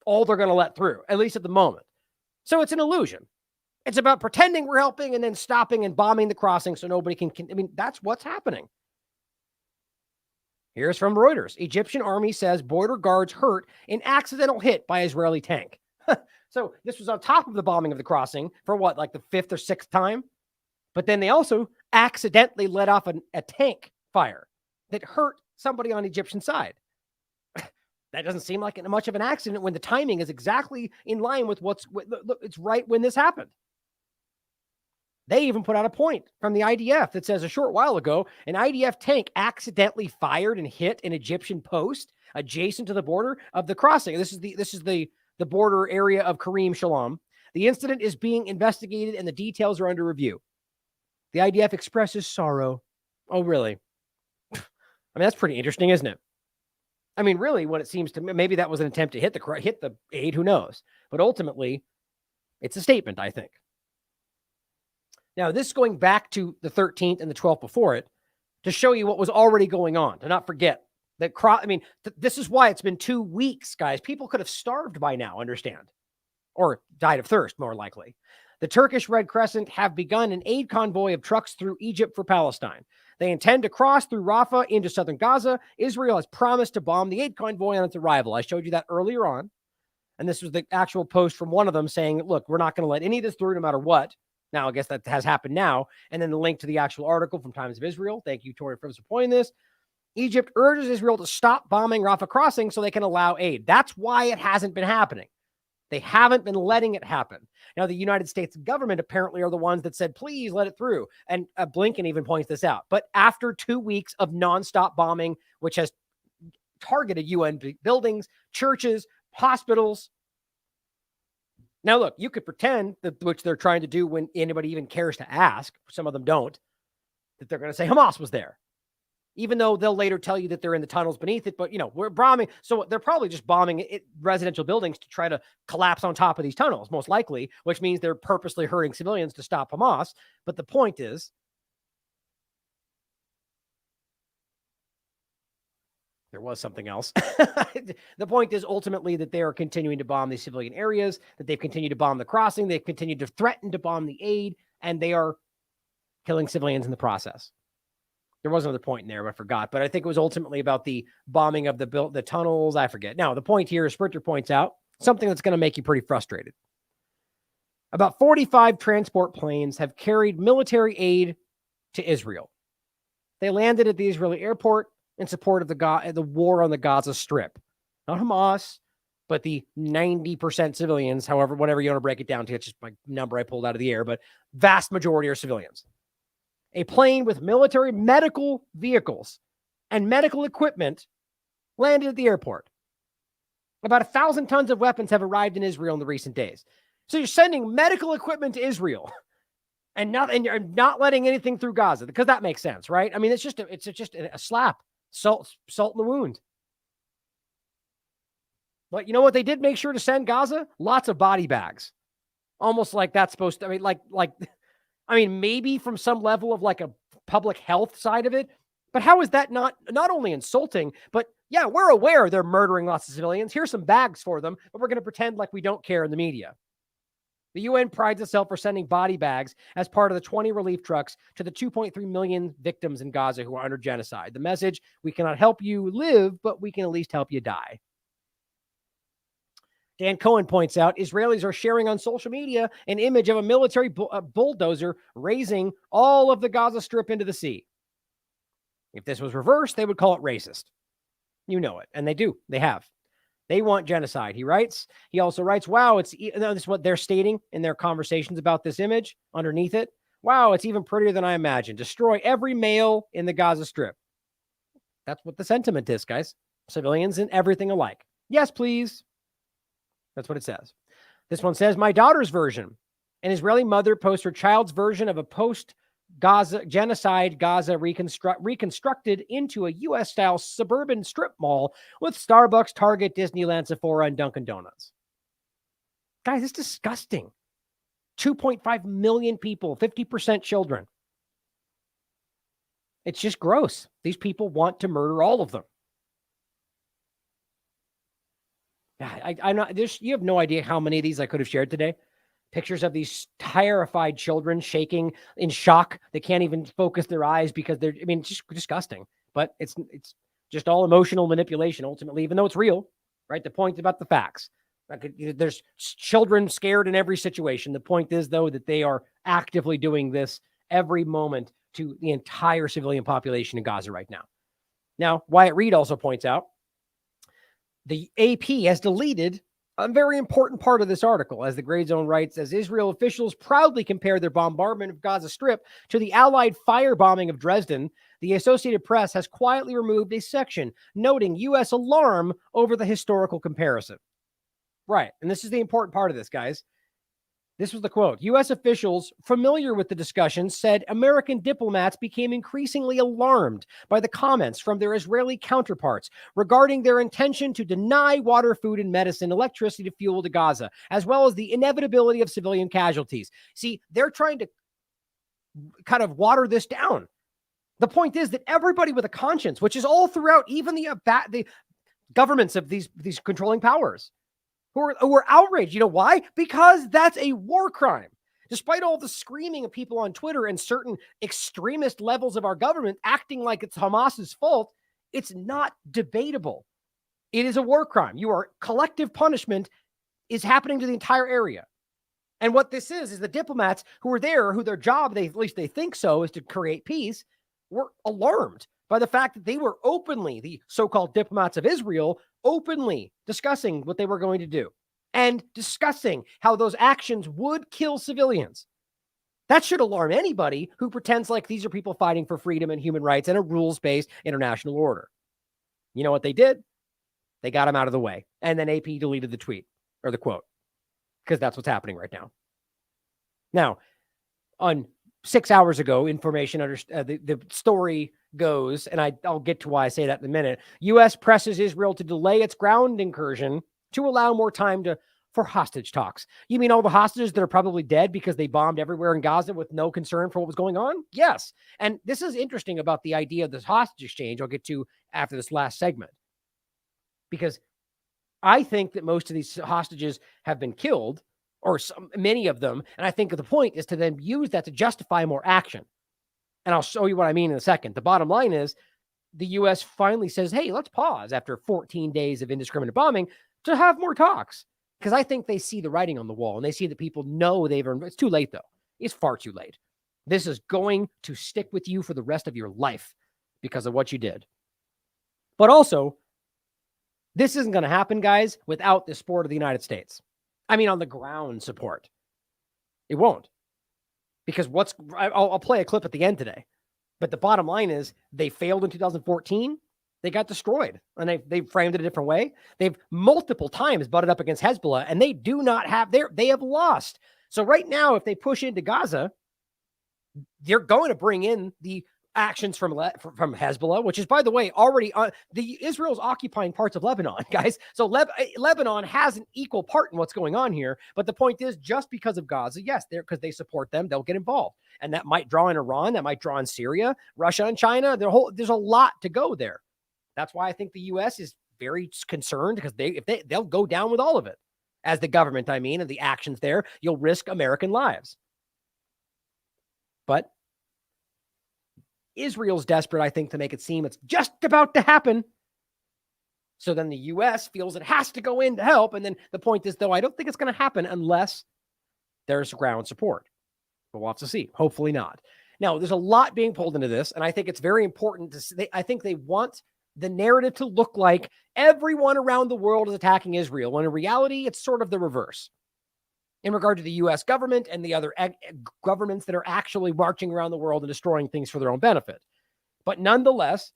all they're going to let through, at least at the moment. So it's an illusion. It's about pretending we're helping and then stopping and bombing the crossing so nobody can. I mean, that's what's happening. Here's from Reuters. Egyptian army says border guards hurt in accidental hit by Israeli tank. So this was on top of the bombing of the crossing for what, like the 5th or 6th time? But then they also accidentally let off a tank fire that hurt somebody on the Egyptian side. That doesn't seem like much of an accident when the timing is exactly in line with look, it's right when this happened. They even put out a point from the IDF that says a short while ago, an IDF tank accidentally fired and hit an Egyptian post adjacent to the border of the crossing. This is the border area of Karim Shalom. The incident is being investigated and the details are under review. The IDF expresses sorrow. Oh, really? I mean, that's pretty interesting, isn't it? I mean, really, what it seems to me, maybe that was an attempt to hit the aid, who knows? But ultimately, it's a statement, I think. Now, this going back to the 13th and the 12th before it, to show you what was already going on, to not forget that, this is why it's been 2 weeks, guys. People could have starved by now, understand? Or died of thirst, more likely. The Turkish Red Crescent have begun an aid convoy of trucks through Egypt for Palestine. They intend to cross through Rafah into southern Gaza. Israel has promised to bomb the aid convoy on its arrival. I showed you that earlier on. And this was the actual post from one of them saying, look, we're not going to let any of this through no matter what. Now, I guess that has happened now. And then the link to the actual article from Times of Israel. Thank you, Tori, for pointing this. Egypt urges Israel to stop bombing Rafah crossing so they can allow aid. That's why it hasn't been happening. They haven't been letting it happen. Now, the United States government apparently are the ones that said, please let it through. And Blinken even points this out. But after 2 weeks of nonstop bombing, which has targeted UN buildings, churches, hospitals. Now, look, you could pretend that, which they're trying to do when anybody even cares to ask, some of them don't, that they're going to say Hamas was there. Even though they'll later tell you that they're in the tunnels beneath it. But, we're bombing. So they're probably just bombing residential buildings to try to collapse on top of these tunnels, most likely, which means they're purposely hurting civilians to stop Hamas. But the point is, there was something else. The point is ultimately that they are continuing to bomb these civilian areas, that they've continued to bomb the crossing. They've continued to threaten to bomb the aid, and they are killing civilians in the process. There was another point in there, but I forgot. But I think it was ultimately about the bombing of the tunnels. I forget. Now, the point here, Sprinter points out something that's going to make you pretty frustrated. About 45 transport planes have carried military aid to Israel. They landed at the Israeli airport in support of the war on the Gaza Strip. Not Hamas, but the 90% civilians, however, whatever you want to break it down to. It's just my number I pulled out of the air, but vast majority are civilians. A plane with military medical vehicles and medical equipment landed at the airport. About 1,000 tons of weapons have arrived in Israel in the recent days. So you're sending medical equipment to Israel and you're not letting anything through Gaza, because that makes sense, right? I mean, it's just a slap, salt in the wound. But you know what they did make sure to send Gaza? Lots of body bags. Almost like that's supposed to, maybe from some level of like a public health side of it, but how is that not only insulting, but yeah, we're aware they're murdering lots of civilians. Here's some bags for them, but we're going to pretend like we don't care in the media. The UN prides itself for sending body bags as part of the 20 relief trucks to the 2.3 million victims in Gaza who are under genocide. The message: we cannot help you live, but we can at least help you die. Dan Cohen points out Israelis are sharing on social media an image of a military bulldozer raising all of the Gaza Strip into the sea. If this was reversed, they would call it racist. You know it. And they do. They have. They want genocide, he writes. He also writes, wow, this is what they're stating in their conversations about this image underneath it. Wow, it's even prettier than I imagined. Destroy every male in the Gaza Strip. That's what the sentiment is, guys. Civilians and everything alike. Yes, please. That's what it says. This one says, my daughter's version. An Israeli mother posts her child's version of a post-Gaza genocide Gaza reconstructed into a U.S.-style suburban strip mall with Starbucks, Target, Disneyland, Sephora, and Dunkin' Donuts. Guys, it's disgusting. 2.5 million people, 50% children. It's just gross. These people want to murder all of them. I'm not. You have no idea how many of these I could have shared today. Pictures of these terrified children shaking in shock. They can't even focus their eyes because they're. I mean, it's just disgusting. But it's just all emotional manipulation ultimately, even though it's real, right? The point about the facts. There's children scared in every situation. The point is, though, that they are actively doing this every moment to the entire civilian population in Gaza right now. Now, Wyatt Reed also points out the AP has deleted a very important part of this article. As the Gray Zone writes, as Israel officials proudly compare their bombardment of Gaza Strip to the Allied firebombing of Dresden, the Associated Press has quietly removed a section noting U.S. alarm over the historical comparison. Right. And this is the important part of this, guys. This was the quote. U.S. officials familiar with the discussion said American diplomats became increasingly alarmed by the comments from their Israeli counterparts regarding their intention to deny water, food, and medicine, electricity to fuel to Gaza, as well as the inevitability of civilian casualties. See, they're trying to kind of water this down. The point is that everybody with a conscience, which is all throughout, even the governments of these controlling powers, who are outraged. You know why? Because that's a war crime. Despite all the screaming of people on Twitter and certain extremist levels of our government acting like it's Hamas's fault, it's not debatable. It is a war crime. Collective punishment is happening to the entire area. And what this is the diplomats who are there, who their job, at least they think so, is to create peace, were alarmed by the fact that they were openly, the so-called diplomats of Israel, openly discussing what they were going to do and discussing how those actions would kill civilians. That should alarm anybody who pretends like these are people fighting for freedom and human rights and a rules-based international order. You know what they did? They got him out of the way. And then AP deleted the tweet or the quote because that's what's happening right now. Now, on 6 hours ago, information, the story goes, and I'll get to why I say that in a minute. U.S. presses Israel to delay its ground incursion to allow more time for hostage talks. You mean all the hostages that are probably dead because they bombed everywhere in Gaza with no concern for what was going on? Yes. And this is interesting about the idea of this hostage exchange I'll get to after this last segment. Because I think that most of these hostages have been killed, or many of them, and I think the point is to then use that to justify more action. And I'll show you what I mean in a second. The bottom line is the U.S. finally says, hey, let's pause after 14 days of indiscriminate bombing to have more talks. Because I think they see the writing on the wall and they see that people know they've earned. It's too late, though. It's far too late. This is going to stick with you for the rest of your life because of what you did. But also, this isn't going to happen, guys, without the support of the United States. I mean, on the ground support. It won't. Because I'll play a clip at the end today. But the bottom line is they failed in 2014. They got destroyed. And they framed it a different way. They've multiple times butted up against Hezbollah, and they do not have they have lost. So right now, if they push into Gaza, they're going to bring in the actions from Hezbollah, which is, by the way, already Israel's occupying parts of Lebanon, guys. So Lebanon has an equal part in what's going on here. But the point is, just because of Gaza, yes, because they support them, they'll get involved. And that might draw in Iran, that might draw in Syria, Russia, and China. There's a lot to go there. That's why I think the U.S. is very concerned, because they'll go down with all of it. As the government, I mean, and the actions there, you'll risk American lives. But Israel's desperate, I think, to make it seem it's just about to happen. So then the U.S. feels it has to go in to help. And then the point is, though, I don't think it's going to happen unless there's ground support. But we'll have to see. Hopefully not. Now, there's a lot being pulled into this, and I think it's very important to see. I think they want the narrative to look like everyone around the world is attacking Israel, when in reality, it's sort of the reverse. In regard to the U.S. government and the other governments that are actually marching around the world and destroying things for their own benefit. But nonetheless,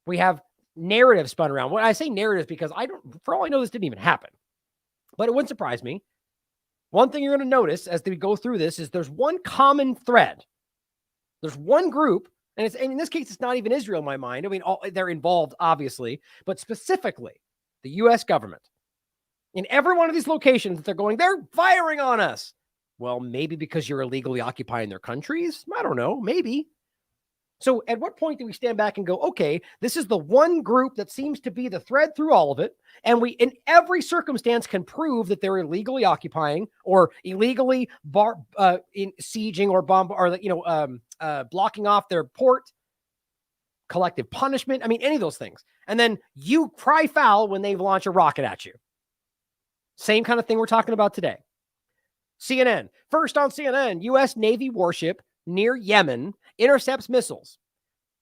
we have narrative spun around. When I say narrative, because for all I know, this didn't even happen. But it wouldn't surprise me. One thing you're going to notice as we go through this is there's one common thread. There's one group, and in this case, it's not even Israel in my mind. I mean, they're involved, obviously, but specifically the U.S. government. In every one of these locations that they're firing on us. Well, maybe because you're illegally occupying their countries. I don't know. Maybe. So at what point do we stand back and go, okay, this is the one group that seems to be the thread through all of it, and we in every circumstance can prove that they're illegally occupying or illegally sieging or blocking off their port, collective punishment. I mean, any of those things. And then you cry foul when they launch a rocket at you. Same kind of thing we're talking about today. CNN. First on CNN, U.S. Navy warship near Yemen intercepts missiles.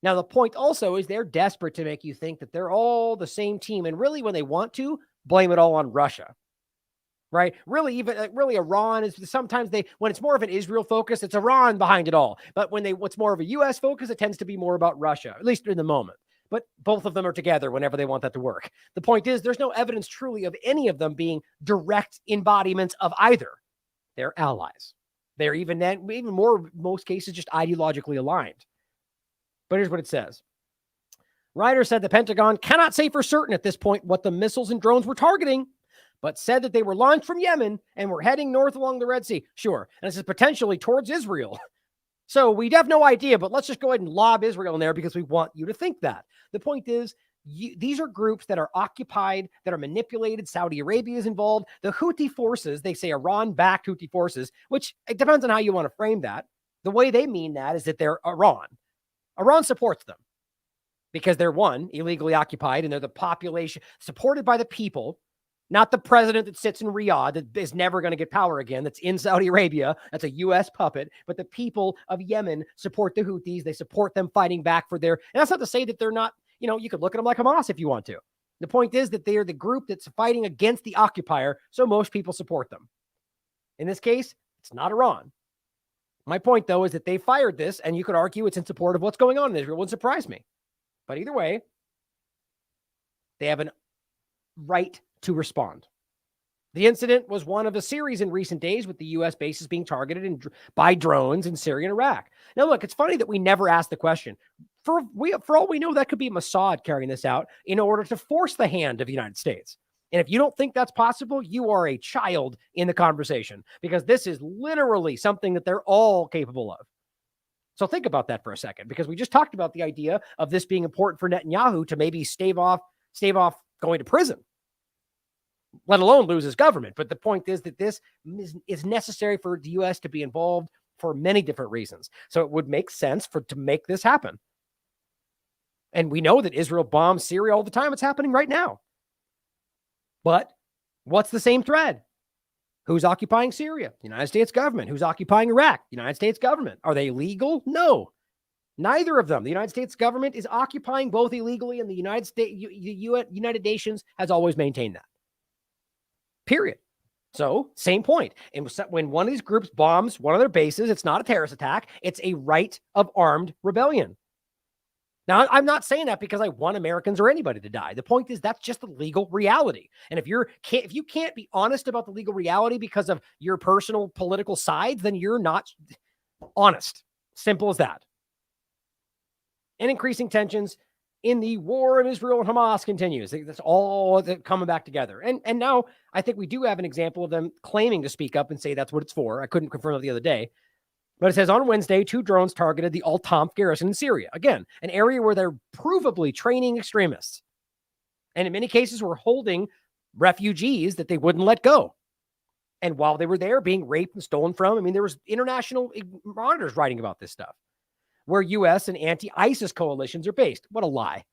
Now, the point also is they're desperate to make you think that they're all the same team. And really, when they want to, blame it all on Russia. Right? Really, Iran is sometimes when it's more of an Israel focus, it's Iran behind it all. But what's more of a U.S. focus, it tends to be more about Russia, at least in the moment. But both of them are together whenever they want that to work. The point is, there's no evidence truly of any of them being direct embodiments of either. They're allies. They're even more, most cases, just ideologically aligned. But here's what it says. Ryder said the Pentagon cannot say for certain at this point what the missiles and drones were targeting, but said that they were launched from Yemen and were heading north along the Red Sea. Sure. And this is potentially towards Israel. So we have no idea, but let's just go ahead and lob Israel in there because we want you to think that. The point is, these are groups that are occupied, that are manipulated. Saudi Arabia is involved. The Houthi forces, they say Iran-backed Houthi forces, which it depends on how you want to frame that. The way they mean that is that they're Iran. Iran supports them because they're, one, illegally occupied, and they're the population supported by the people, not the president that sits in Riyadh that is never going to get power again, that's in Saudi Arabia. That's a U.S. puppet. But the people of Yemen support the Houthis. They support them fighting back for their... And that's not to say that they're not... you could look at them like Hamas if you want to. The point is that they are the group that's fighting against the occupier, so most people support them. In this case, it's not Iran. My point, though, is that they fired this, and you could argue it's in support of what's going on in Israel. It wouldn't surprise me. But either way, they have a right to respond. The incident was one of a series in recent days with the U.S. bases being targeted by drones in Syria and Iraq. Now, look, it's funny that we never asked the question. For all we know, that could be Mossad carrying this out in order to force the hand of the United States. And if you don't think that's possible, you are a child in the conversation, because this is literally something that they're all capable of. So think about that for a second, because we just talked about the idea of this being important for Netanyahu to maybe stave off going to prison, let alone lose his government. But the point is that this is necessary for the U.S. to be involved for many different reasons. So it would make sense to make this happen. And we know that Israel bombs Syria all the time. It's happening right now. But what's the same thread? Who's occupying Syria? The United States government. Who's occupying Iraq? The United States government. Are they legal? No. Neither of them. The United States government is occupying both illegally, and the United Nations has always maintained that. Period. So, same point. And when one of these groups bombs one of their bases, it's not a terrorist attack. It's a right of armed rebellion. Now, I'm not saying that because I want Americans or anybody to die. The point is that's just the legal reality. And if you can't be honest about the legal reality because of your personal political sides, then you're not honest. Simple as that. And increasing tensions in the war of Israel and Hamas continues. That's all coming back together. And now I think we do have an example of them claiming to speak up and say that's what it's for. I couldn't confirm that the other day. But it says on Wednesday, 2 drones targeted the Al-Tamf garrison in Syria. Again, an area where they're provably training extremists. And in many cases, were holding refugees that they wouldn't let go. And while they were there being raped and stolen from, there was international monitors writing about this stuff, where U.S. and anti-ISIS coalitions are based. What a lie.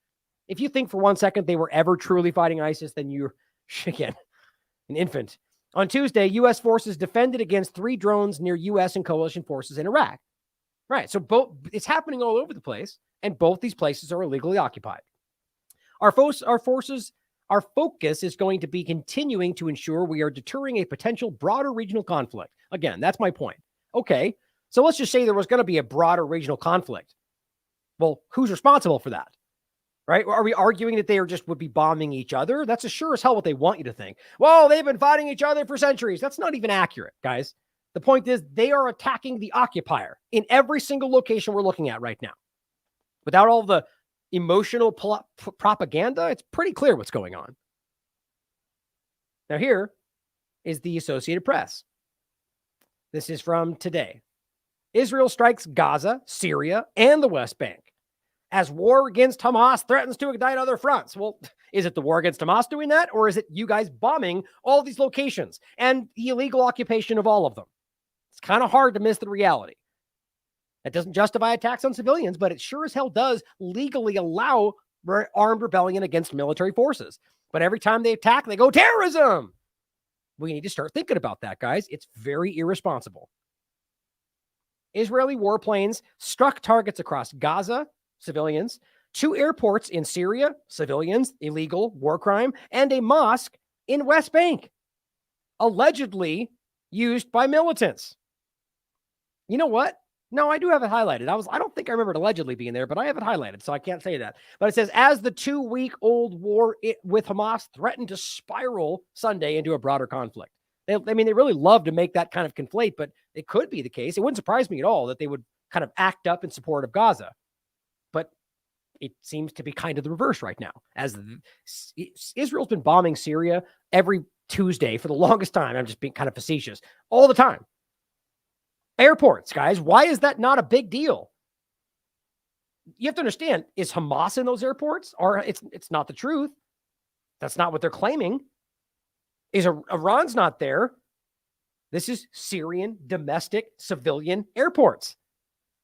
If you think for 1 second they were ever truly fighting ISIS, then you're, again, an infant. On Tuesday, U.S. forces defended against 3 drones near U.S. and coalition forces in Iraq. Right. So it's happening all over the place, and both these places are illegally occupied. Our focus is going to be continuing to ensure we are deterring a potential broader regional conflict. Again, that's my point. Okay, so let's just say there was going to be a broader regional conflict. Well, who's responsible for that? Right? Are we arguing that they would be bombing each other? That's as sure as hell what they want you to think. Well, they've been fighting each other for centuries. That's not even accurate, guys. The point is they are attacking the occupier in every single location we're looking at right now. Without all the emotional propaganda, it's pretty clear what's going on. Now here is the Associated Press. This is from today. Israel strikes Gaza, Syria, and the West Bank. as war against Hamas threatens to ignite other fronts. Well, is it the war against Hamas doing that? Or is it you guys bombing all these locations and the illegal occupation of all of them? It's kind of hard to miss the reality. That doesn't justify attacks on civilians, but it sure as hell does legally allow armed rebellion against military forces. But every time they attack, they go terrorism. We need to start thinking about that, guys. It's very irresponsible. Israeli warplanes struck targets across Gaza, civilians, 2 airports in Syria, civilians, illegal, war crime, and a mosque in West Bank, allegedly used by militants. You know what? No, I do have it highlighted. I don't think I remembered allegedly being there, but I have it highlighted, so I can't say that. But it says, as the 2-week-old war with Hamas threatened to spiral Sunday into a broader conflict. They really love to make that kind of conflate, but it could be the case. It wouldn't surprise me at all that they would kind of act up in support of Gaza. But it seems to be kind of the reverse right now, as Israel's been bombing Syria every Tuesday for the longest time. I'm just being kind of facetious all the time. Airports, guys. Why is that not a big deal? You have to understand, is Hamas in those airports? Or it's not the truth. That's not what they're claiming. Iran's not there. This is Syrian domestic civilian airports.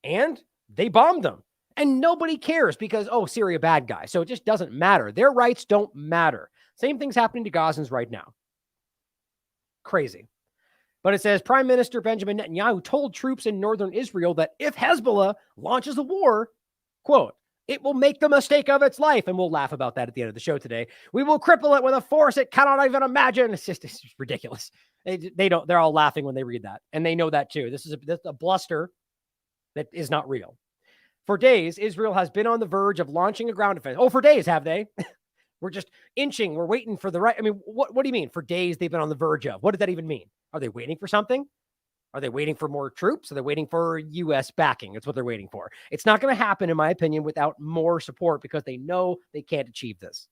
And they bombed them. And nobody cares because, Syria bad guy. So it just doesn't matter. Their rights don't matter. Same thing's happening to Gazans right now. Crazy. But it says Prime Minister Benjamin Netanyahu told troops in northern Israel that if Hezbollah launches a war, quote, it will make the mistake of its life. And we'll laugh about that at the end of the show today. We will cripple it with a force it cannot even imagine. It's just ridiculous. They're all laughing when they read that. And they know that too. This is a bluster that is not real. For days, Israel has been on the verge of launching a ground defense. For days, have they? We're just inching. We're waiting for the right. I mean, what do you mean? For days, they've been on the verge of. What does that even mean? Are they waiting for something? Are they waiting for more troops? Are they waiting for U.S. backing? That's what they're waiting for. It's not going to happen, in my opinion, without more support because they know they can't achieve this.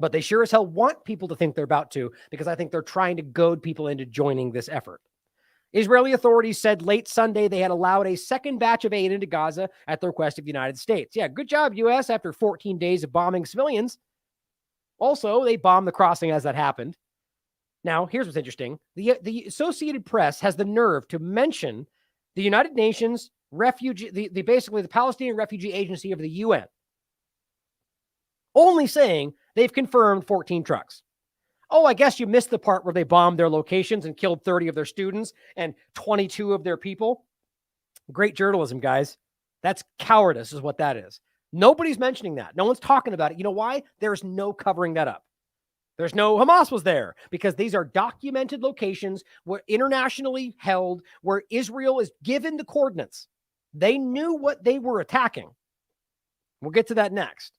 But they sure as hell want people to think they're about to because I think they're trying to goad people into joining this effort. Israeli authorities said late Sunday they had allowed a second batch of aid into Gaza at the request of the United States. Yeah, good job, U.S., after 14 days of bombing civilians. Also, they bombed the crossing as that happened. Now, here's what's interesting. The Associated Press has the nerve to mention the United Nations refugee, basically the Palestinian Refugee Agency of the UN, only saying they've confirmed 14 trucks. I guess you missed the part where they bombed their locations and killed 30 of their students and 22 of their people. Great journalism, guys. That's cowardice is what that is. Nobody's mentioning that. No one's talking about it. You know why? There's no covering that up. There's no Hamas was there because these are documented locations where internationally held, where Israel is given the coordinates. They knew what they were attacking. We'll get to that next.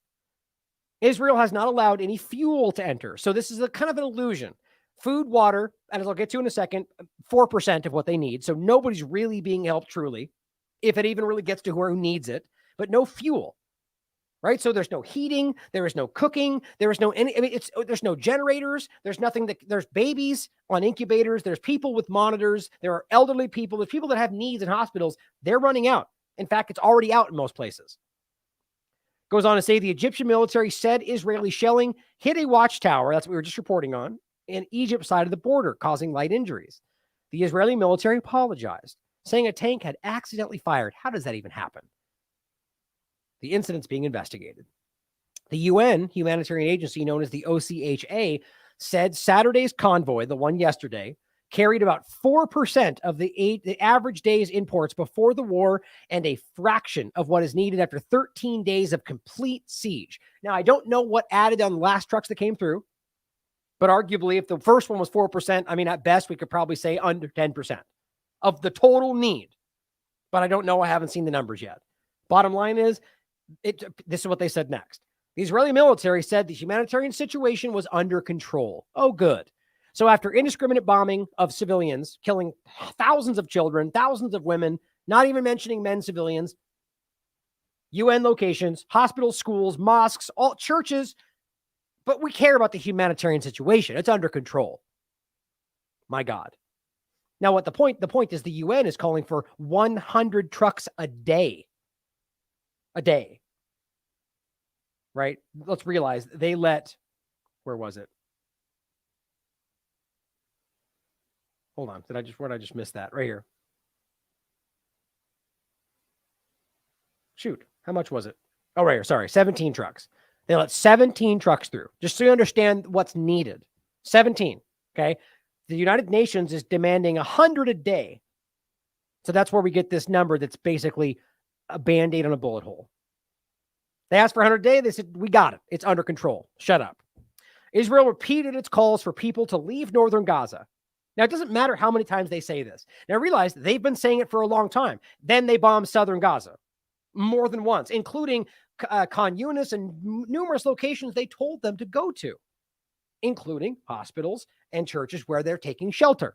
Israel has not allowed any fuel to enter. So this is a kind of an illusion. Food, water, and as I'll get to in a second, 4% of what they need. So nobody's really being helped truly, if it even really gets to who needs it, but no fuel. Right? So there's no heating, there is no cooking, there is no there's no generators, there's nothing there's babies on incubators, there's people with monitors, there are elderly people, there's people that have needs in hospitals. They're running out. In fact, it's already out in most places. Goes on to say the Egyptian military said Israeli shelling hit a watchtower, that's what we were just reporting on, in Egypt side of the border, causing light injuries. The Israeli military apologized, saying a tank had accidentally fired. How does that even happen? The incident's being investigated. The UN humanitarian agency known as the OCHA said Saturday's convoy, the one yesterday, carried about 4% of the average day's imports before the war and a fraction of what is needed after 13 days of complete siege. Now, I don't know what added on the last trucks that came through, but arguably if the first one was 4%, I mean, at best, we could probably say under 10% of the total need. But I don't know. I haven't seen the numbers yet. Bottom line is, this is what they said next. The Israeli military said the humanitarian situation was under control. Oh, good. So after indiscriminate bombing of civilians, killing thousands of children, thousands of women, not even mentioning men civilians, UN locations, hospitals, schools, mosques, all churches, but we care about the humanitarian situation. It's under control. My God. Now, what the point is the UN is calling for 100 trucks a day. a day. Right? Let's realize they let, where was it? Hold on. Where did I just miss that? Right here. Shoot. How much was it? Oh, right here. Sorry. 17 trucks. They let 17 trucks through, just so you understand what's needed. 17. Okay. The United Nations is demanding 100 a day. So that's where we get this number that's basically a Band-Aid on a bullet hole. They asked for 100 a day. They said, we got it. It's under control. Shut up. Israel repeated its calls for people to leave northern Gaza. Now, it doesn't matter how many times they say this. Now, realize they've been saying it for a long time. Then they bombed southern Gaza more than once, including Khan Yunis and numerous locations they told them to go to, including hospitals and churches where they're taking shelter.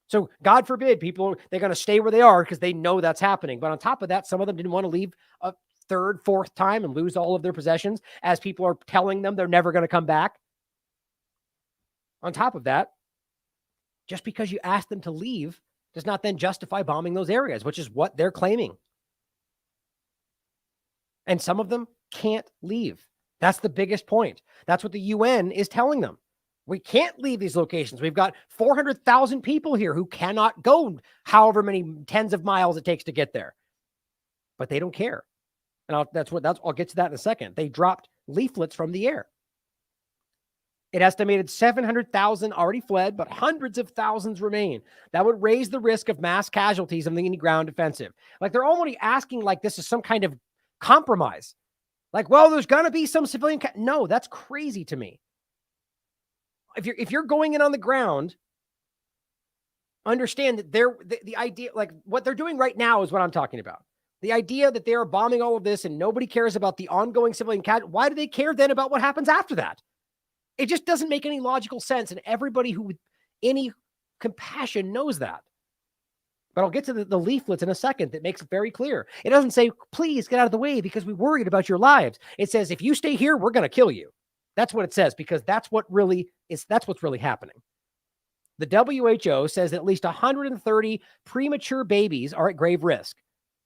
So God forbid they're going to stay where they are because they know that's happening. But on top of that, some of them didn't want to leave a third, fourth time and lose all of their possessions as people are telling them they're never going to come back. On top of that, just because you ask them to leave does not then justify bombing those areas, which is what they're claiming. And some of them can't leave. That's the biggest point. That's what the UN is telling them. We can't leave these locations. We've got 400,000 people here who cannot go however many tens of miles it takes to get there. But they don't care. And I'll get to that in a second. They dropped leaflets from the air. It estimated 700,000 already fled, but hundreds of thousands remain. That would raise the risk of mass casualties in the ground offensive. Like they're already asking like this is some kind of compromise. Like, well, there's going to be some civilian. No, that's crazy to me. If you're going in on the ground, understand that the idea, like what they're doing right now is what I'm talking about. The idea that they are bombing all of this and nobody cares about the ongoing civilian why do they care then about what happens after that? It just doesn't make any logical sense. And everybody who with any compassion knows that. But I'll get to the leaflets in a second that makes it very clear. It doesn't say, please get out of the way because we're worried about your lives. It says, if you stay here, we're going to kill you. That's what it says, because that's what's really happening. The WHO says that at least 130 premature babies are at grave risk,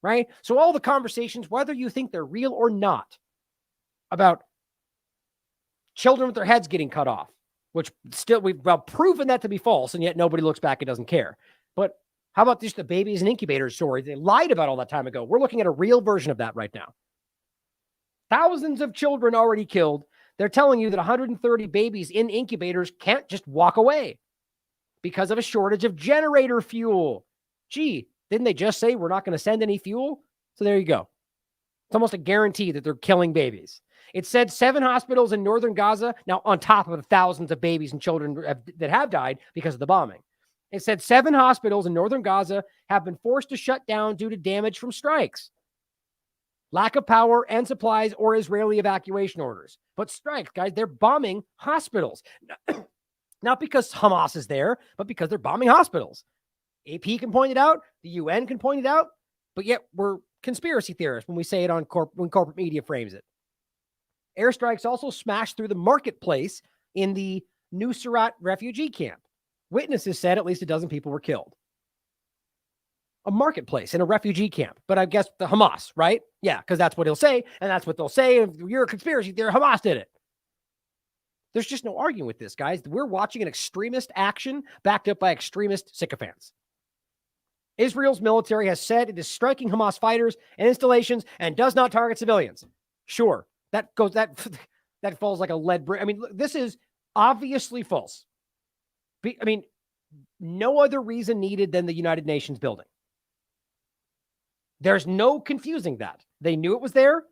right? So all the conversations, whether you think they're real or not, about children with their heads getting cut off, which still we've proven that to be false, and yet nobody looks back and doesn't care. But how about just the babies and incubators story? They lied about all that time ago. We're looking at a real version of that right now. Thousands of children already killed. They're telling you that 130 babies in incubators can't just walk away because of a shortage of generator fuel. Gee, didn't they just say we're not going to send any fuel? So there you go. It's almost a guarantee that they're killing babies. It said 7 hospitals in northern Gaza, now on top of the thousands of babies and children that have died because of the bombing. It said 7 hospitals in northern Gaza have been forced to shut down due to damage from strikes, lack of power and supplies, or Israeli evacuation orders. But strikes, guys, they're bombing hospitals. Not because Hamas is there, but because they're bombing hospitals. AP can point it out. The UN can point it out. But yet we're conspiracy theorists when we say it when corporate media frames it. Airstrikes also smashed through the marketplace in the Nusrat refugee camp. Witnesses said at least a dozen people were killed. A marketplace in a refugee camp. But I guess the Hamas, right? Yeah, because that's what he'll say. And that's what they'll say. If you're a conspiracy theorist, Hamas did it. There's just no arguing with this, guys. We're watching an extremist action backed up by extremist sycophants. Israel's military has said it is striking Hamas fighters and installations and does not target civilians. Sure, that falls like a lead brick. I mean, this is obviously false. I mean, no other reason needed than the United Nations building. There's no confusing that. They knew it was there.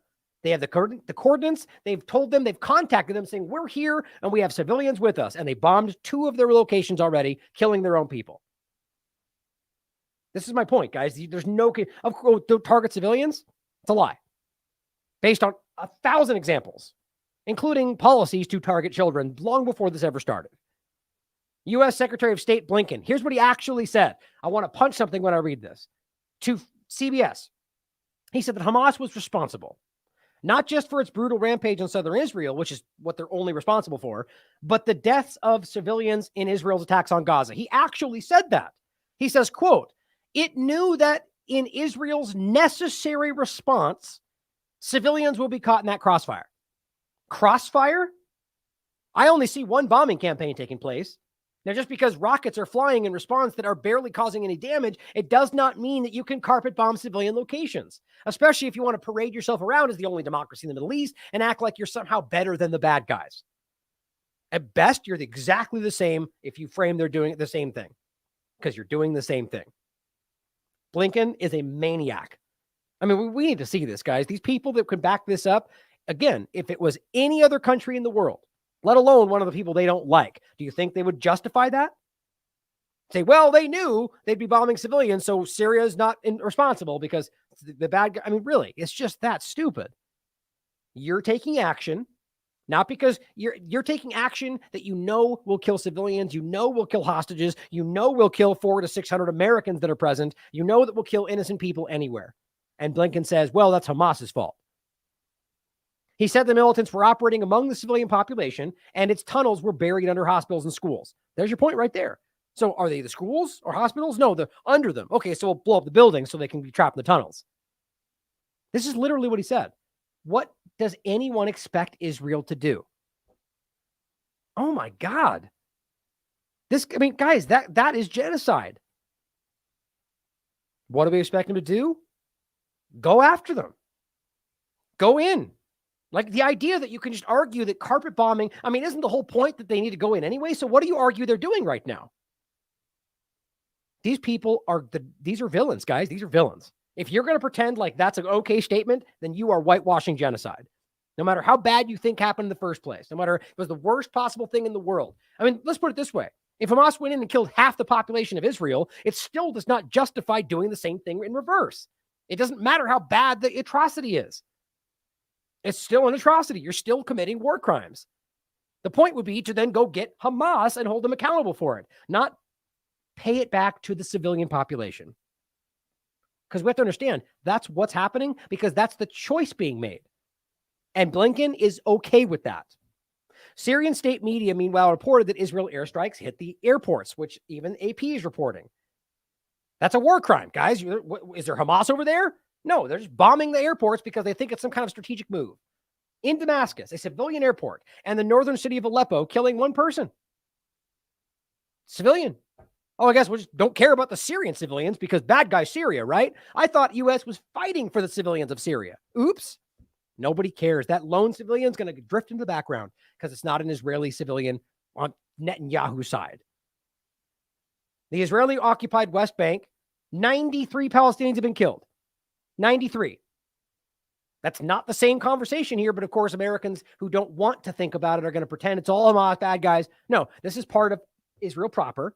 They have the coordinates. They've told them, they've contacted them saying, we're here and we have civilians with us. And they bombed 2 of their locations already, killing their own people. This is my point, guys. There's no, don't target civilians. It's a lie. Based on 1,000 examples, including policies to target children long before this ever started. U.S. Secretary of State Blinken, here's what he actually said. I want to punch something when I read this. To CBS, he said that Hamas was responsible, not just for its brutal rampage in southern Israel, which is what they're only responsible for, but the deaths of civilians in Israel's attacks on Gaza. He actually said that. He says, quote, it knew that in Israel's necessary response, civilians will be caught in that crossfire. Crossfire? I only see one bombing campaign taking place. Now, just because rockets are flying in response that are barely causing any damage, it does not mean that you can carpet bomb civilian locations, especially if you want to parade yourself around as the only democracy in the Middle East and act like you're somehow better than the bad guys. At best, you're exactly the same if you frame they're doing the same thing, because you're doing the same thing. Blinken is a maniac. I mean, we need to see this, guys. These people that could back this up, again, if it was any other country in the world, let alone one of the people they don't like, do you think they would justify that? Say, well, they knew they'd be bombing civilians, so Syria is not responsible because the bad guy. I mean, really, it's just that stupid. You're taking action, not because you're taking action that you know will kill civilians, you know will kill hostages, you know will kill 400 to 600 Americans that are present, you know that will kill innocent people anywhere. And Blinken says, well, that's Hamas's fault. He said the militants were operating among the civilian population and its tunnels were buried under hospitals and schools. There's your point right there. So are they the schools or hospitals? No, they're under them. Okay, so we'll blow up the buildings so they can be trapped in the tunnels. This is literally what he said. What does anyone expect Israel to do? Oh my God. Guys, that is genocide. What do we expect them to do? Go after them. Go in. Like the idea that you can just argue that carpet bombing, isn't the whole point that they need to go in anyway? So what do you argue they're doing right now? These people these are villains, guys. These are villains. If you're going to pretend like that's an okay statement, then you are whitewashing genocide. No matter how bad you think happened in the first place, no matter if it was the worst possible thing in the world. Let's put it this way. If Hamas went in and killed half the population of Israel, it still does not justify doing the same thing in reverse. It doesn't matter how bad the atrocity is. It's still an atrocity. You're still committing war crimes. The point would be to then go get Hamas and hold them accountable for it, not pay it back to the civilian population. Because we have to understand that's what's happening because that's the choice being made. And Blinken is okay with that. Syrian state media, meanwhile, reported that Israel airstrikes hit the airports, which even AP is reporting. That's a war crime, guys. Is there Hamas over there? No, they're just bombing the airports because they think it's some kind of strategic move. In Damascus, a civilian airport, and the northern city of Aleppo, killing one person. Civilian. Oh, I guess we just don't care about the Syrian civilians because bad guy Syria, right? I thought U.S. was fighting for the civilians of Syria. Oops. Nobody cares. That lone civilian is going to drift into the background because it's not an Israeli civilian on Netanyahu's side. The Israeli-occupied West Bank, 93 Palestinians have been killed. 93. That's not the same conversation here, but of course, Americans who don't want to think about it are going to pretend it's all Hamas bad guys. No, this is part of Israel proper.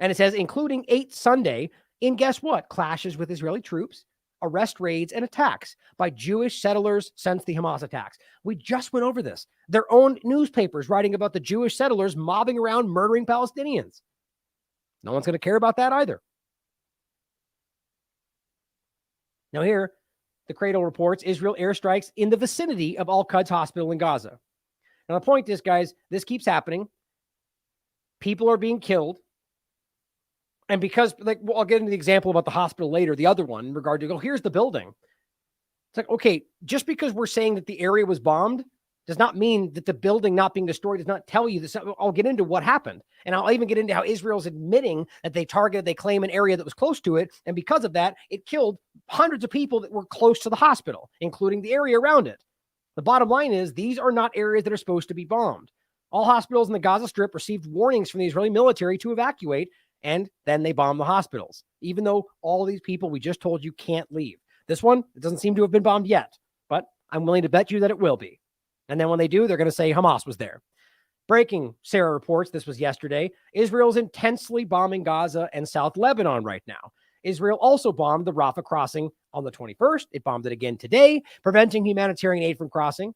And it says, including 8 Sunday in guess what? Clashes with Israeli troops, arrest raids, and attacks by Jewish settlers since the Hamas attacks. We just went over this. Their own newspapers writing about the Jewish settlers mobbing around, murdering Palestinians. No one's going to care about that either. Now here, the Cradle reports Israel airstrikes in the vicinity of Al-Quds Hospital in Gaza. Now the point is, guys, this keeps happening. People are being killed. And because, I'll get into the example about the hospital later, the other one in regard to, here's the building. It's like, okay, just because we're saying that the area was bombed does not mean that the building not being destroyed does not tell you this. I'll get into what happened. And I'll even get into how Israel's admitting that they claim an area that was close to it. And because of that, it killed hundreds of people that were close to the hospital, including the area around it. The bottom line is these are not areas that are supposed to be bombed. All hospitals in the Gaza Strip received warnings from the Israeli military to evacuate, and then they bomb the hospitals, even though all these people we just told you can't leave. This one, it doesn't seem to have been bombed yet, but I'm willing to bet you that it will be. And then when they do, they're going to say Hamas was there. Breaking, Sarah reports, this was yesterday, Israel's intensely bombing Gaza and South Lebanon right now. Israel also bombed the Rafah crossing on the 21st. It bombed it again today, preventing humanitarian aid from crossing.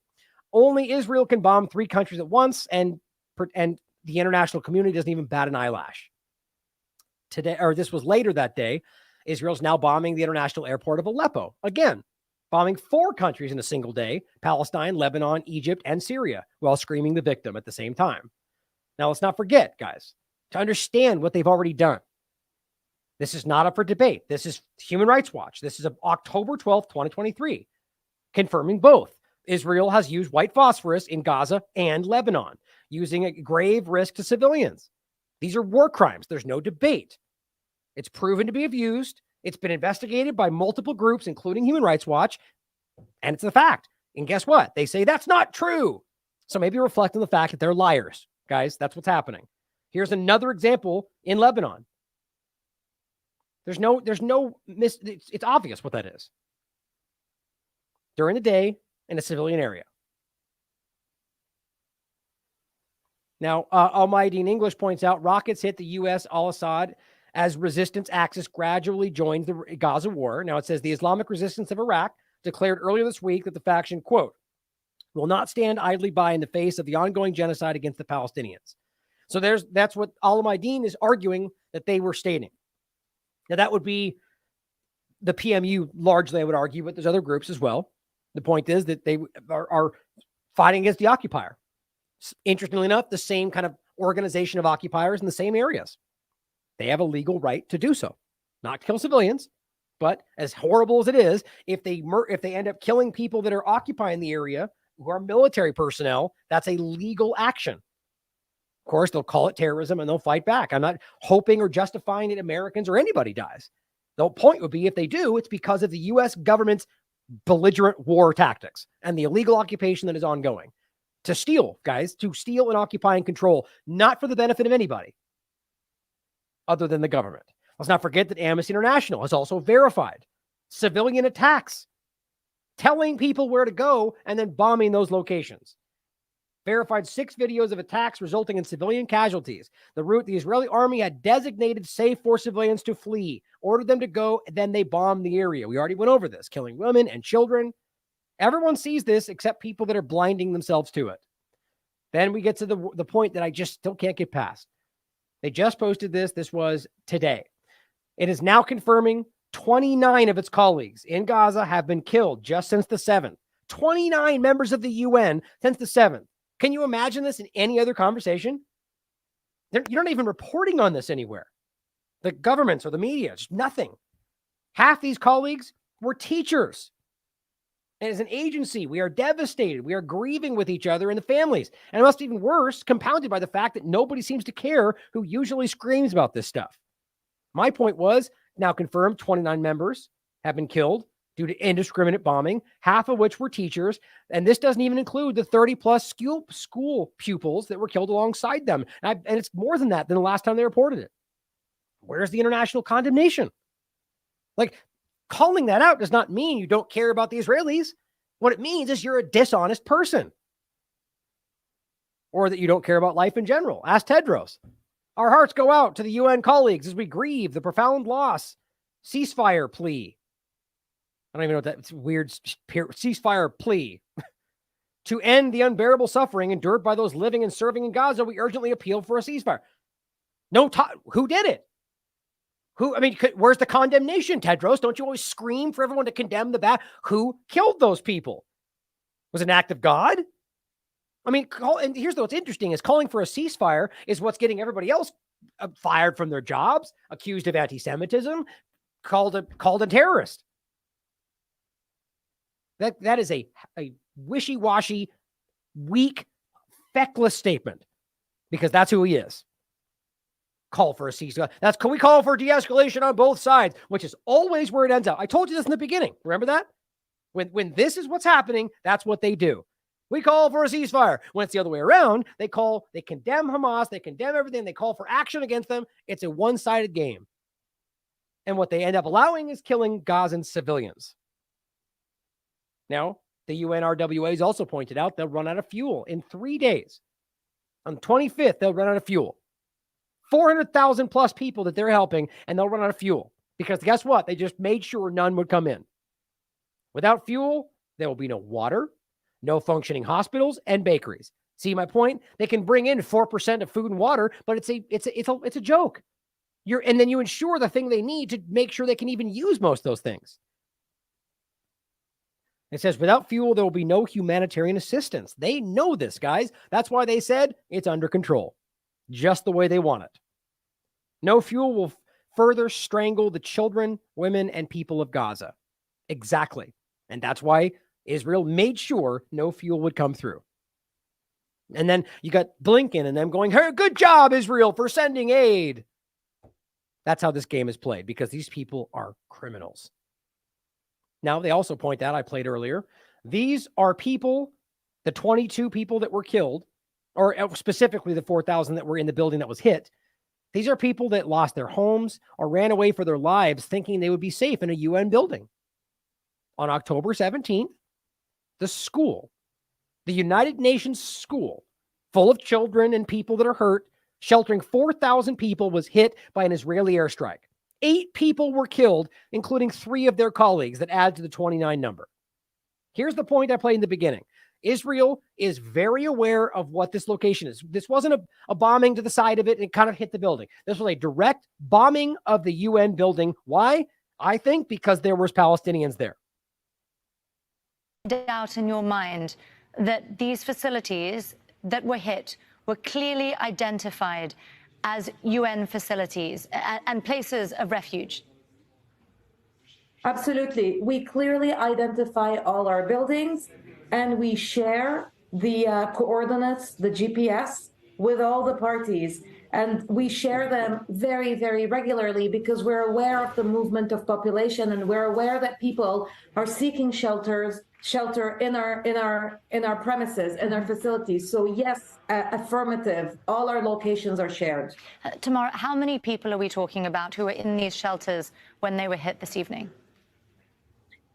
Only Israel can bomb 3 countries at once, and the international community doesn't even bat an eyelash. Today, or this was later that day, Israel's now bombing the international airport of Aleppo. Again, bombing 4 countries in a single day, Palestine, Lebanon, Egypt, and Syria, while screaming the victim at the same time. Now, let's not forget, guys, to understand what they've already done. This is not up for debate. This is Human Rights Watch. This is October 12th, 2023. confirming both. Israel has used white phosphorus in Gaza and Lebanon, using a grave risk to civilians. These are war crimes. There's no debate. It's proven to be abused. It's been investigated by multiple groups, including Human Rights Watch, and it's a fact. And guess what? They say that's not true. So maybe reflect on the fact that they're liars, guys. That's what's happening. Here's another example in Lebanon. It's obvious what that is. During the day in a civilian area. Now, Almighty in English points out rockets hit the U.S. al-Assad as resistance axis gradually joins the Gaza war. Now it says the Islamic resistance of Iraq declared earlier this week that the faction, quote, will not stand idly by in the face of the ongoing genocide against the Palestinians. So that's what Al-Maideen is arguing that they were stating. Now that would be the PMU largely, I would argue, but there's other groups as well. The point is that they are fighting against the occupier. Interestingly enough, the same kind of organization of occupiers in the same areas. They have a legal right to do so, not kill civilians. But as horrible as it is, if they end up killing people that are occupying the area who are military personnel, that's a legal action. Of course, they'll call it terrorism and they'll fight back. I'm not hoping or justifying that Americans or anybody dies. The point would be if they do, it's because of the U.S. government's belligerent war tactics and the illegal occupation that is ongoing. To steal, guys, to steal and occupy and control, not for the benefit of anybody other than the government. Let's not forget that Amnesty International has also verified civilian attacks, telling people where to go and then bombing those locations. Verified 6 videos of attacks resulting in civilian casualties. The route the Israeli army had designated safe for civilians to flee, ordered them to go, and then they bombed the area. We already went over this, killing women and children. Everyone sees this except people that are blinding themselves to it. Then we get to the point that I just still can't get past. They just posted this. This was today. It is now confirming 29 of its colleagues in Gaza have been killed just since the 7th. 29 members of the UN since the 7th. Can you imagine this in any other conversation? You're not even reporting on this anywhere. The governments or the media, just nothing. Half these colleagues were teachers. And as an agency, we are devastated. We are grieving with each other and the families. And it must be even worse, compounded by the fact that nobody seems to care who usually screams about this stuff. My point was, now confirmed, 29 members have been killed due to indiscriminate bombing, half of which were teachers. And this doesn't even include the 30-plus school pupils that were killed alongside them. And it's more than that than the last time they reported it. Where's the international condemnation? Like, calling that out does not mean you don't care about the Israelis. What it means is you're a dishonest person. Or that you don't care about life in general. Ask Tedros. Our hearts go out to the UN colleagues as we grieve the profound loss. Ceasefire plea. I don't even know what that's weird. Ceasefire plea. To end the unbearable suffering endured by those living and serving in Gaza, we urgently appeal for a ceasefire. Who did it? Where's the condemnation, Tedros? Don't you always scream for everyone to condemn the bad? Who killed those people? Was it an act of God? And here's what's interesting is calling for a ceasefire is what's getting everybody else fired from their jobs, accused of anti-Semitism, called a terrorist. That is a wishy-washy, weak, feckless statement because that's who he is. Call for a ceasefire. We call for de-escalation on both sides, which is always where it ends up. I told you this in the beginning. Remember that? When this is what's happening, that's what they do. We call for a ceasefire. When it's the other way around, they condemn Hamas, they condemn everything, they call for action against them. It's a one-sided game. And what they end up allowing is killing Gazan civilians. Now, the UNRWA has also pointed out they'll run out of fuel in 3 days. On the 25th, they'll run out of fuel. 400,000 plus people that they're helping, and they'll run out of fuel. Because guess what? They just made sure none would come in. Without fuel, there will be no water, no functioning hospitals and bakeries. See my point? They can bring in 4% of food and water, but it's a joke. And then you ensure the thing they need to make sure they can even use most of those things. It says, without fuel, there will be no humanitarian assistance. They know this, guys. That's why they said it's under control, just the way they want it. No fuel will further strangle the children, women, and people of Gaza. Exactly. And that's why Israel made sure no fuel would come through. And then you got Blinken and them going, hey, good job, Israel, for sending aid. That's how this game is played, because these people are criminals. Now, they also point out, I played earlier, these are people, the 22 people that were killed, or specifically the 4,000 that were in the building that was hit. These are people that lost their homes or ran away for their lives thinking they would be safe in a UN building. On October 17th, the school, the United Nations school, full of children and people that are hurt, sheltering 4,000 people, was hit by an Israeli airstrike. 8 people were killed, including 3 of their colleagues, that add to the 29 number. Here's the point I played in the beginning. Israel is very aware of what this location is. This wasn't a bombing to the side of it and it kind of hit the building. This was a direct bombing of the UN building. Why? I think because there was Palestinians there. Doubt in your mind that these facilities that were hit were clearly identified as UN facilities and places of refuge? Absolutely. We clearly identify all our buildings, and we share the coordinates, the GPS, with all the parties. And we share them very, very regularly because we're aware of the movement of population, and we're aware that people are seeking shelter in our premises, in our facilities. So yes, affirmative. All our locations are shared. Tamara, how many people are we talking about who were in these shelters when they were hit this evening?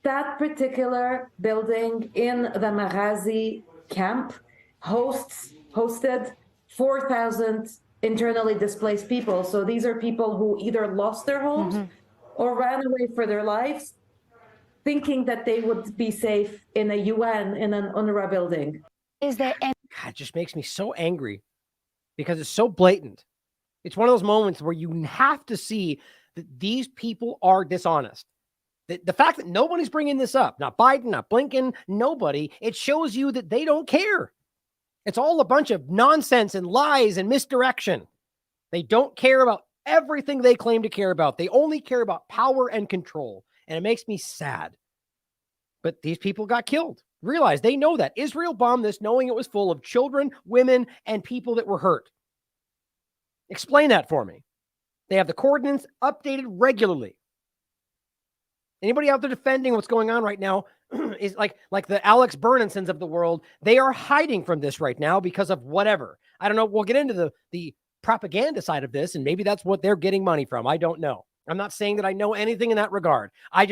That particular building in the Maghazi camp hosted 4,000 internally displaced people. So these are people who either lost their homes or ran away for their lives, thinking that they would be safe in a UN, in an UNRWA building. Is there any... God, it just makes me so angry because it's so blatant. It's one of those moments where you have to see that these people are dishonest. The fact that nobody's bringing this up, not Biden, not Blinken, nobody, it shows you that they don't care. It's all a bunch of nonsense and lies and misdirection. They don't care about everything they claim to care about. They only care about power and control. And it makes me sad. But these people got killed. Realize they know that. Israel bombed this knowing it was full of children, women, and people that were hurt. Explain that for me. They have the coordinates updated regularly. Anybody out there defending what's going on right now is like the Alex Bernensons of the world. They are hiding from this right now because of whatever. I don't know. We'll get into the propaganda side of this, and maybe that's what they're getting money from. I don't know. I'm not saying that I know anything in that regard. I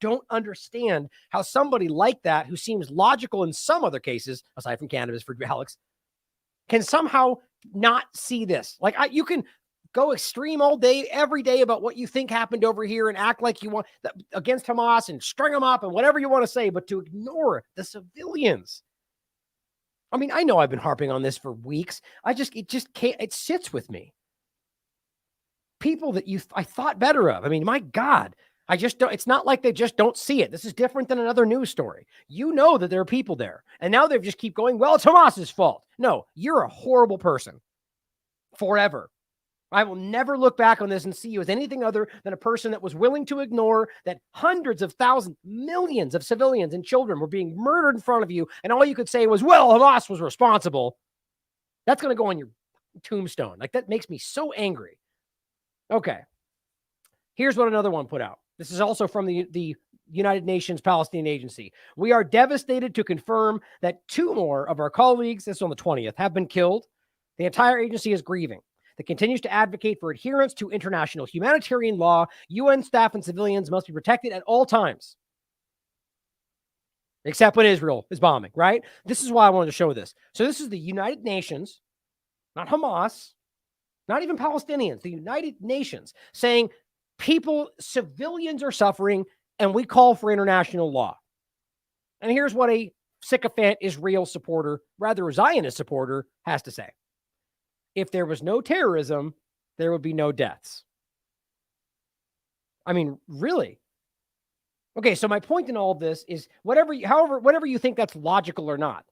don't understand how somebody like that, who seems logical in some other cases, aside from cannabis for Alex, can somehow not see this. Like you can go extreme all day, every day about what you think happened over here and act like you want against Hamas and string them up and whatever you want to say, but to ignore the civilians. I mean, I know I've been harping on this for weeks. It just can't, it sits with me. People that I thought better of. I mean, my God, I just don't, it's not like they just don't see it. This is different than another news story. You know that there are people there, and now they just keep going, well, it's Hamas's fault. No, you're a horrible person forever. I will never look back on this and see you as anything other than a person that was willing to ignore that hundreds of thousands, millions of civilians and children were being murdered in front of you. And all you could say was, well, Hamas was responsible. That's going to go on your tombstone. Like, that makes me so angry. Okay. Here's what another one put out. This is also from the United Nations Palestinian Agency. We are devastated to confirm that 2 more of our colleagues, this is on the 20th, have been killed. The entire agency is grieving. That continues to advocate for adherence to international humanitarian law. UN staff and civilians must be protected at all times. Except when Israel is bombing, right? This is why I wanted to show this. So this is the United Nations, not Hamas, not even Palestinians, the United Nations saying civilians are suffering, and we call for international law. And here's what a sycophant Israel supporter, rather a Zionist supporter, has to say. If there was no terrorism, there would be no deaths. I mean, really? Okay, so my point in all of this is whatever you think that's logical or not,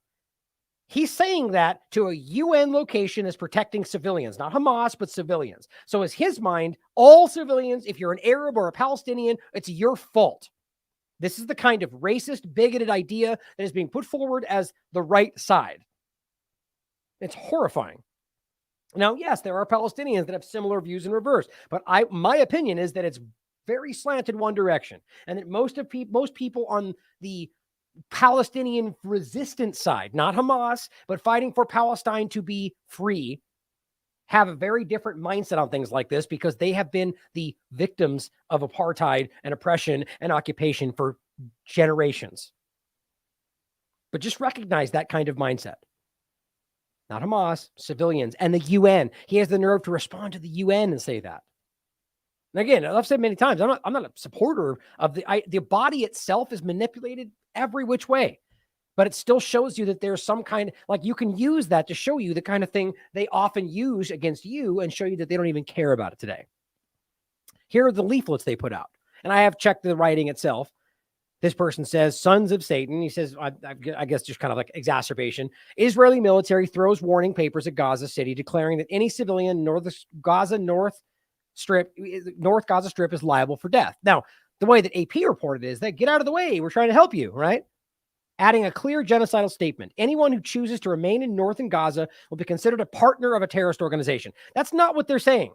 he's saying that to a UN location is protecting civilians, not Hamas, but civilians. So in his mind, all civilians, if you're an Arab or a Palestinian, it's your fault. This is the kind of racist, bigoted idea that is being put forward as the right side. It's horrifying. Now, yes, there are Palestinians that have similar views in reverse, but my opinion is that it's very slanted one direction, and that most people on the Palestinian resistance side, not Hamas, but fighting for Palestine to be free, have a very different mindset on things like this because they have been the victims of apartheid and oppression and occupation for generations. But just recognize that kind of mindset. Not Hamas, civilians, and the UN. He has the nerve to respond to the UN and say that. And again, I've said many times, I'm not a supporter of the body itself is manipulated every which way. But it still shows you that there's some kind, like you can use that to show you the kind of thing they often use against you and show you that they don't even care about it today. Here are the leaflets they put out. And I have checked the writing itself. This person says, Sons of Satan. He says, I guess just kind of like exacerbation. Israeli military throws warning papers at Gaza City, declaring that any civilian North Gaza Strip is liable for death. Now, the way that AP reported is that get out of the way. We're trying to help you, right? Adding a clear genocidal statement. Anyone who chooses to remain in northern Gaza will be considered a partner of a terrorist organization. That's not what they're saying.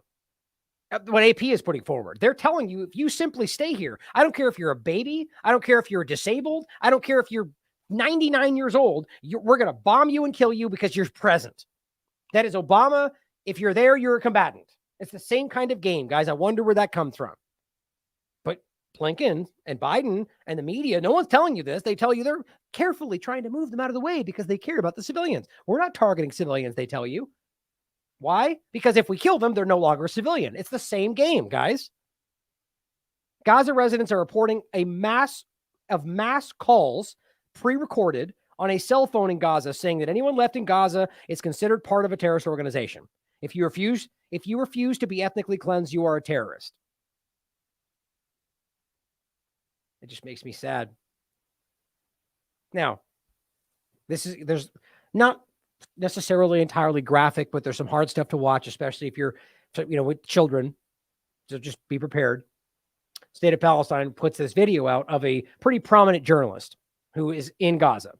What AP is putting forward. They're telling you, if you simply stay here, I don't care if you're a baby. I don't care if you're disabled. I don't care if you're 99 years old. We're going to bomb you and kill you because you're present. That is Obama. If you're there, you're a combatant. It's the same kind of game, guys. I wonder where that comes from. Blinken and Biden and the media, no one's telling you this. They tell you they're carefully trying to move them out of the way because they care about the civilians. We're not targeting civilians, they tell you. Why? Because if we kill them, they're no longer a civilian. It's the same game, guys. Gaza residents are reporting a mass calls pre-recorded on a cell phone in Gaza saying that anyone left in Gaza is considered part of a terrorist organization. If you refuse to be ethnically cleansed, you are a terrorist. It just makes me sad. Now, there's not necessarily entirely graphic, but there's some hard stuff to watch, especially if you're, with children. So just be prepared. State of Palestine puts this video out of a pretty prominent journalist who is in Gaza.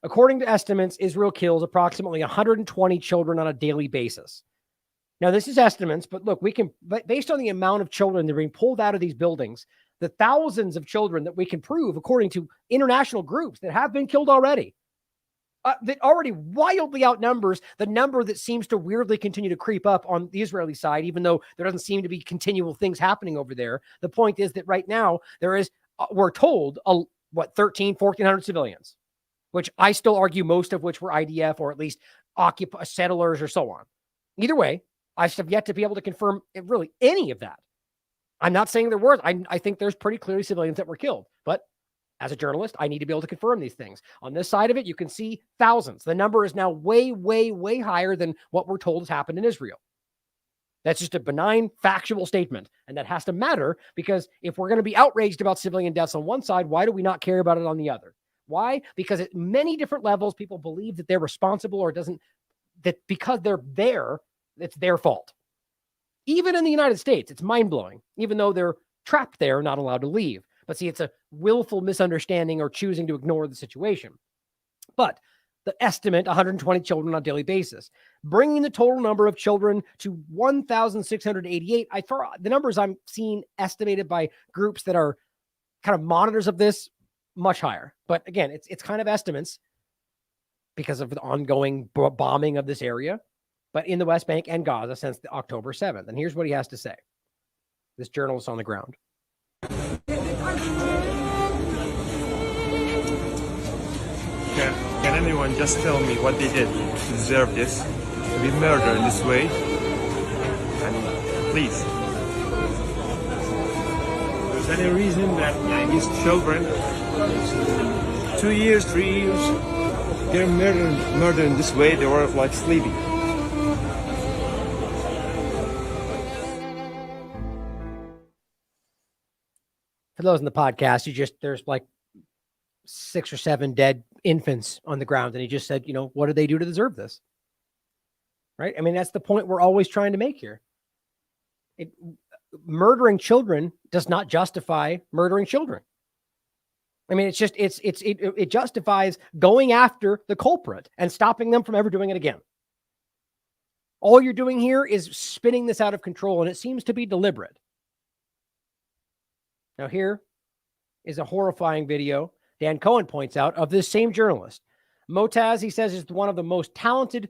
According to estimates, Israel kills approximately 120 children on a daily basis. Now, this is estimates, but look, based on the amount of children that are being pulled out of these buildings, the thousands of children that we can prove, according to international groups that have been killed already, that already wildly outnumbers the number that seems to weirdly continue to creep up on the Israeli side, even though there doesn't seem to be continual things happening over there. The point is that right now there is, we're told, 1,400 civilians, which I still argue most of which were IDF or at least settlers or so on. Either way, I have yet to be able to confirm really any of that. I'm not saying there were. I think there's pretty clearly civilians that were killed. But as a journalist, I need to be able to confirm these things. On this side of it, you can see thousands. The number is now way, way, way higher than what we're told has happened in Israel. That's just a benign, factual statement. And that has to matter because if we're going to be outraged about civilian deaths on one side, why do we not care about it on the other? Why? Because at many different levels, people believe that they're responsible or that because they're there, it's their fault. Even in the United States, it's mind-blowing, even though they're trapped there, not allowed to leave. But see, it's a willful misunderstanding or choosing to ignore the situation. But the estimate, 120 children on a daily basis, bringing the total number of children to 1,688. The numbers I'm seeing estimated by groups that are kind of monitors of this, much higher. But again, it's kind of estimates because of the ongoing bombing of this area, but in the West Bank and Gaza since October 7th. And here's what he has to say. This journalist on the ground. Can anyone just tell me what they did to deserve this? To be murdered in this way? And please. Is there any reason that these children, 2 years, 3 years, they're murdered in this way? They were like sleeping. For those in the podcast, there's like 6 or 7 dead infants on the ground. And he just said, what did they do to deserve this? Right? I mean, that's the point we're always trying to make here. Murdering children does not justify murdering children. I mean, it's just, it justifies going after the culprit and stopping them from ever doing it again. All you're doing here is spinning this out of control, and it seems to be deliberate. Now, here is a horrifying video Dan Cohen points out of this same journalist. Motaz, he says, is one of the most talented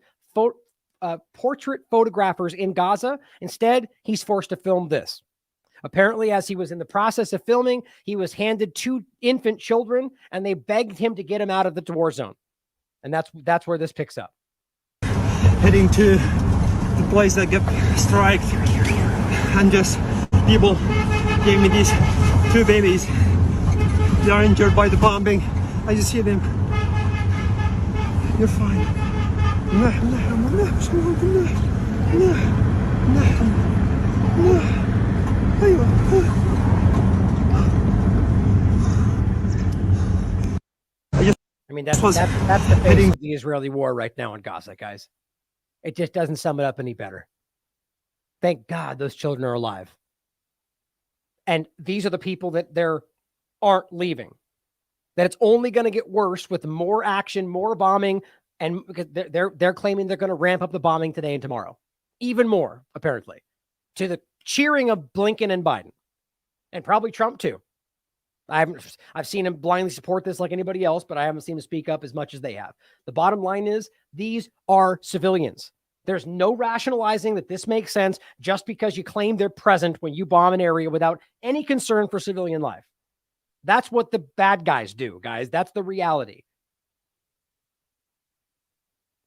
portrait photographers in Gaza. Instead, he's forced to film this. Apparently, as he was in the process of filming, he was handed 2 infant children, and they begged him to get him out of the war zone. And that's where this picks up. Heading to the place that got strike, and just people gave me these 2 babies. They are injured by the bombing. I just see them. You're fine. I mean, that's the face of the Israeli war right now in Gaza, guys. It just doesn't sum it up any better. Thank God those children are alive. And these are the people that aren't leaving. That it's only going to get worse with more action, more bombing, and because they're claiming they're going to ramp up the bombing today and tomorrow. Even more, apparently. To the cheering of Blinken and Biden. And probably Trump too. I've seen him blindly support this like anybody else, but I haven't seen him speak up as much as they have. The bottom line is these are civilians. There's no rationalizing that this makes sense just because you claim they're present when you bomb an area without any concern for civilian life. That's what the bad guys do, guys. That's the reality.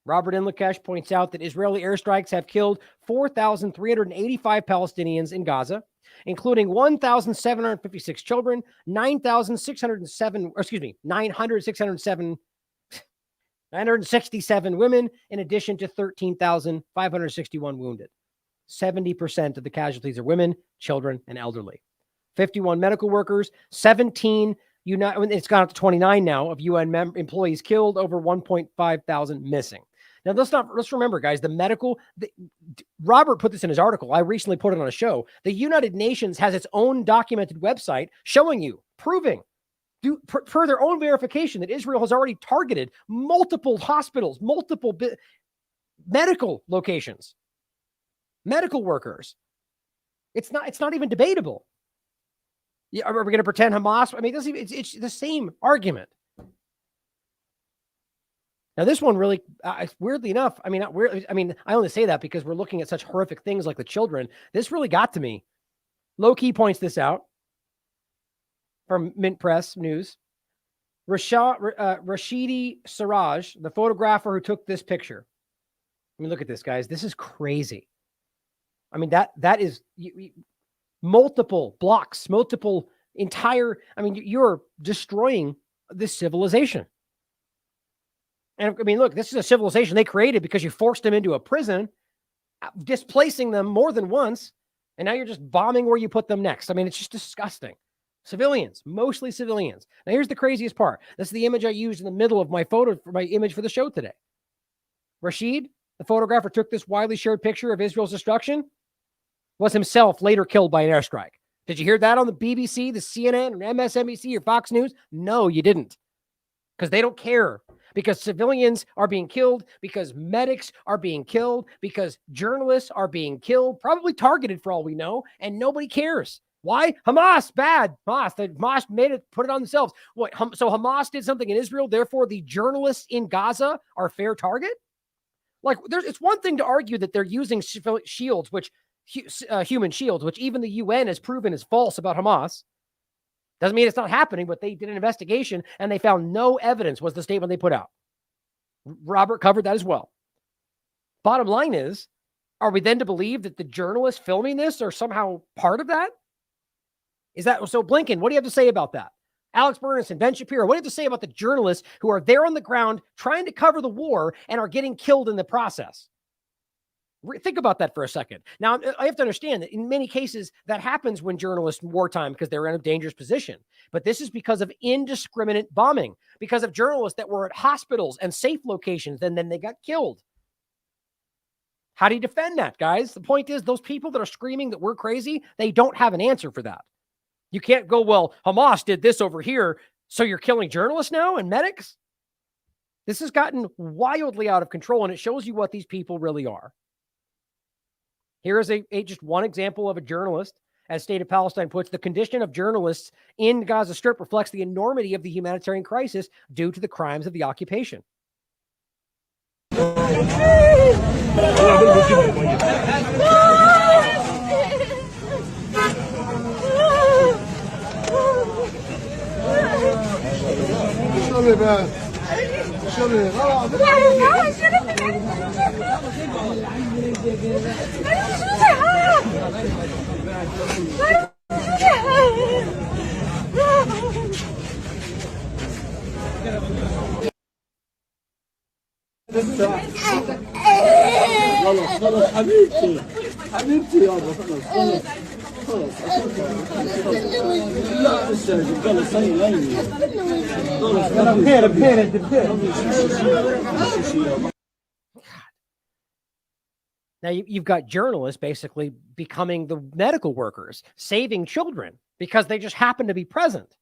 Robert Inlakesh points out that Israeli airstrikes have killed 4,385 Palestinians in Gaza, including 1,756 children, 967 women, in addition to 13,561 wounded. 70% of the casualties are women, children, and elderly. 51 medical workers, 17 it's gone up to 29 now of UN employees killed, over 1.5 thousand missing. Now, let's remember, guys, Robert put this in his article. I recently put it on a show. The United Nations has its own documented website showing you, proving, per their own verification, that Israel has already targeted multiple hospitals, multiple medical locations, medical workers. It's not even debatable. Are we going to pretend Hamas? I mean, it's the same argument. Now, this one really, weirdly enough, I only say that because we're looking at such horrific things like the children. This really got to me. Low Key points this out from Mint Press News. Rashidi Siraj, the photographer who took this picture. I mean, look at this, guys. This is crazy. I mean, that is multiple blocks, you're destroying this civilization. And I mean, look, this is a civilization they created because you forced them into a prison, displacing them more than once. And now you're just bombing where you put them next. I mean, it's just disgusting. Civilians, mostly civilians. Now, here's the craziest part. This is the image I used in the middle of my image for the show today. Rashid, the photographer, took this widely shared picture of Israel's destruction, was himself later killed by an airstrike. Did you hear that on the BBC, the CNN, or MSNBC, or Fox News? No, you didn't. Because they don't care. Because civilians are being killed, because medics are being killed, because journalists are being killed, probably targeted for all we know, and nobody cares. Why? Hamas, bad. Hamas made it, put it on themselves. What? So Hamas did something in Israel, therefore the journalists in Gaza are a fair target? Like, it's one thing to argue that they're using shields, human shields, which even the UN has proven is false about Hamas. Doesn't mean it's not happening, but they did an investigation and they found no evidence, was the statement they put out. Robert covered that as well. Bottom line is, are we then to believe that the journalists filming this are somehow part of that? Is that so? Blinken, what do you have to say about that? Alex Bernstein, Ben Shapiro, what do you have to say about the journalists who are there on the ground trying to cover the war and are getting killed in the process? Think about that for a second. Now, I have to understand that in many cases that happens when journalists in wartime because they're in a dangerous position. But this is because of indiscriminate bombing, because of journalists that were at hospitals and safe locations, and then they got killed. How do you defend that, guys? The point is, those people that are screaming that we're crazy, they don't have an answer for that. You can't go, well, Hamas did this over here. So you're killing journalists now and medics? This has gotten wildly out of control, and it shows you what these people really are. Here is just one example of a journalist. As State of Palestine puts, the condition of journalists in Gaza Strip reflects the enormity of the humanitarian crisis due to the crimes of the occupation. خلاص حبيبتي حبيبتي يابا خلاص خلاص لا استاذ خلاص هيني خلاص بخير بخير انت بخير. Now you've got journalists basically becoming the medical workers, saving children because they just happen to be present.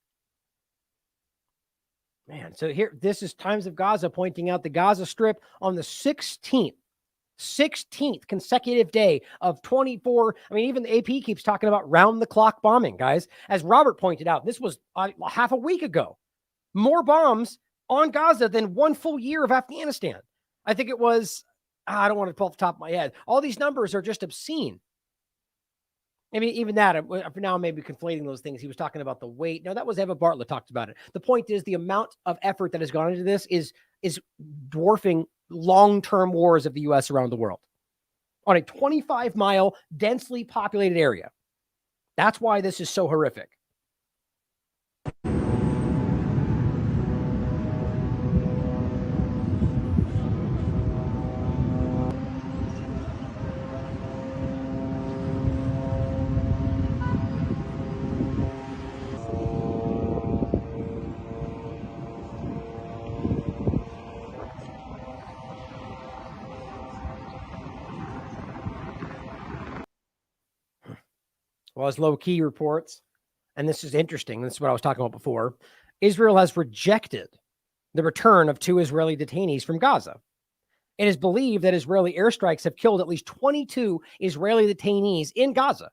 Man, so here, this is Times of Gaza pointing out the Gaza Strip on the 16th consecutive day of 24. I mean, even the AP keeps talking about round-the-clock bombing, guys. As Robert pointed out, this was half a week ago. More bombs on Gaza than one full year of Afghanistan. I think it was, I don't want to pull off the top of my head. All these numbers are just obscene. I mean, even that, for now, maybe conflating those things. He was talking about the weight. No, that was Eva Bartlett talked about it. The point is the amount of effort that has gone into this is dwarfing long-term wars of the U.S. around the world on a 25-mile, densely populated area. That's why this is so horrific. Well, as low-key reports, and this is interesting, this is what I was talking about before, Israel has rejected the return of 2 Israeli detainees from Gaza. It is believed that Israeli airstrikes have killed at least 22 Israeli detainees in Gaza.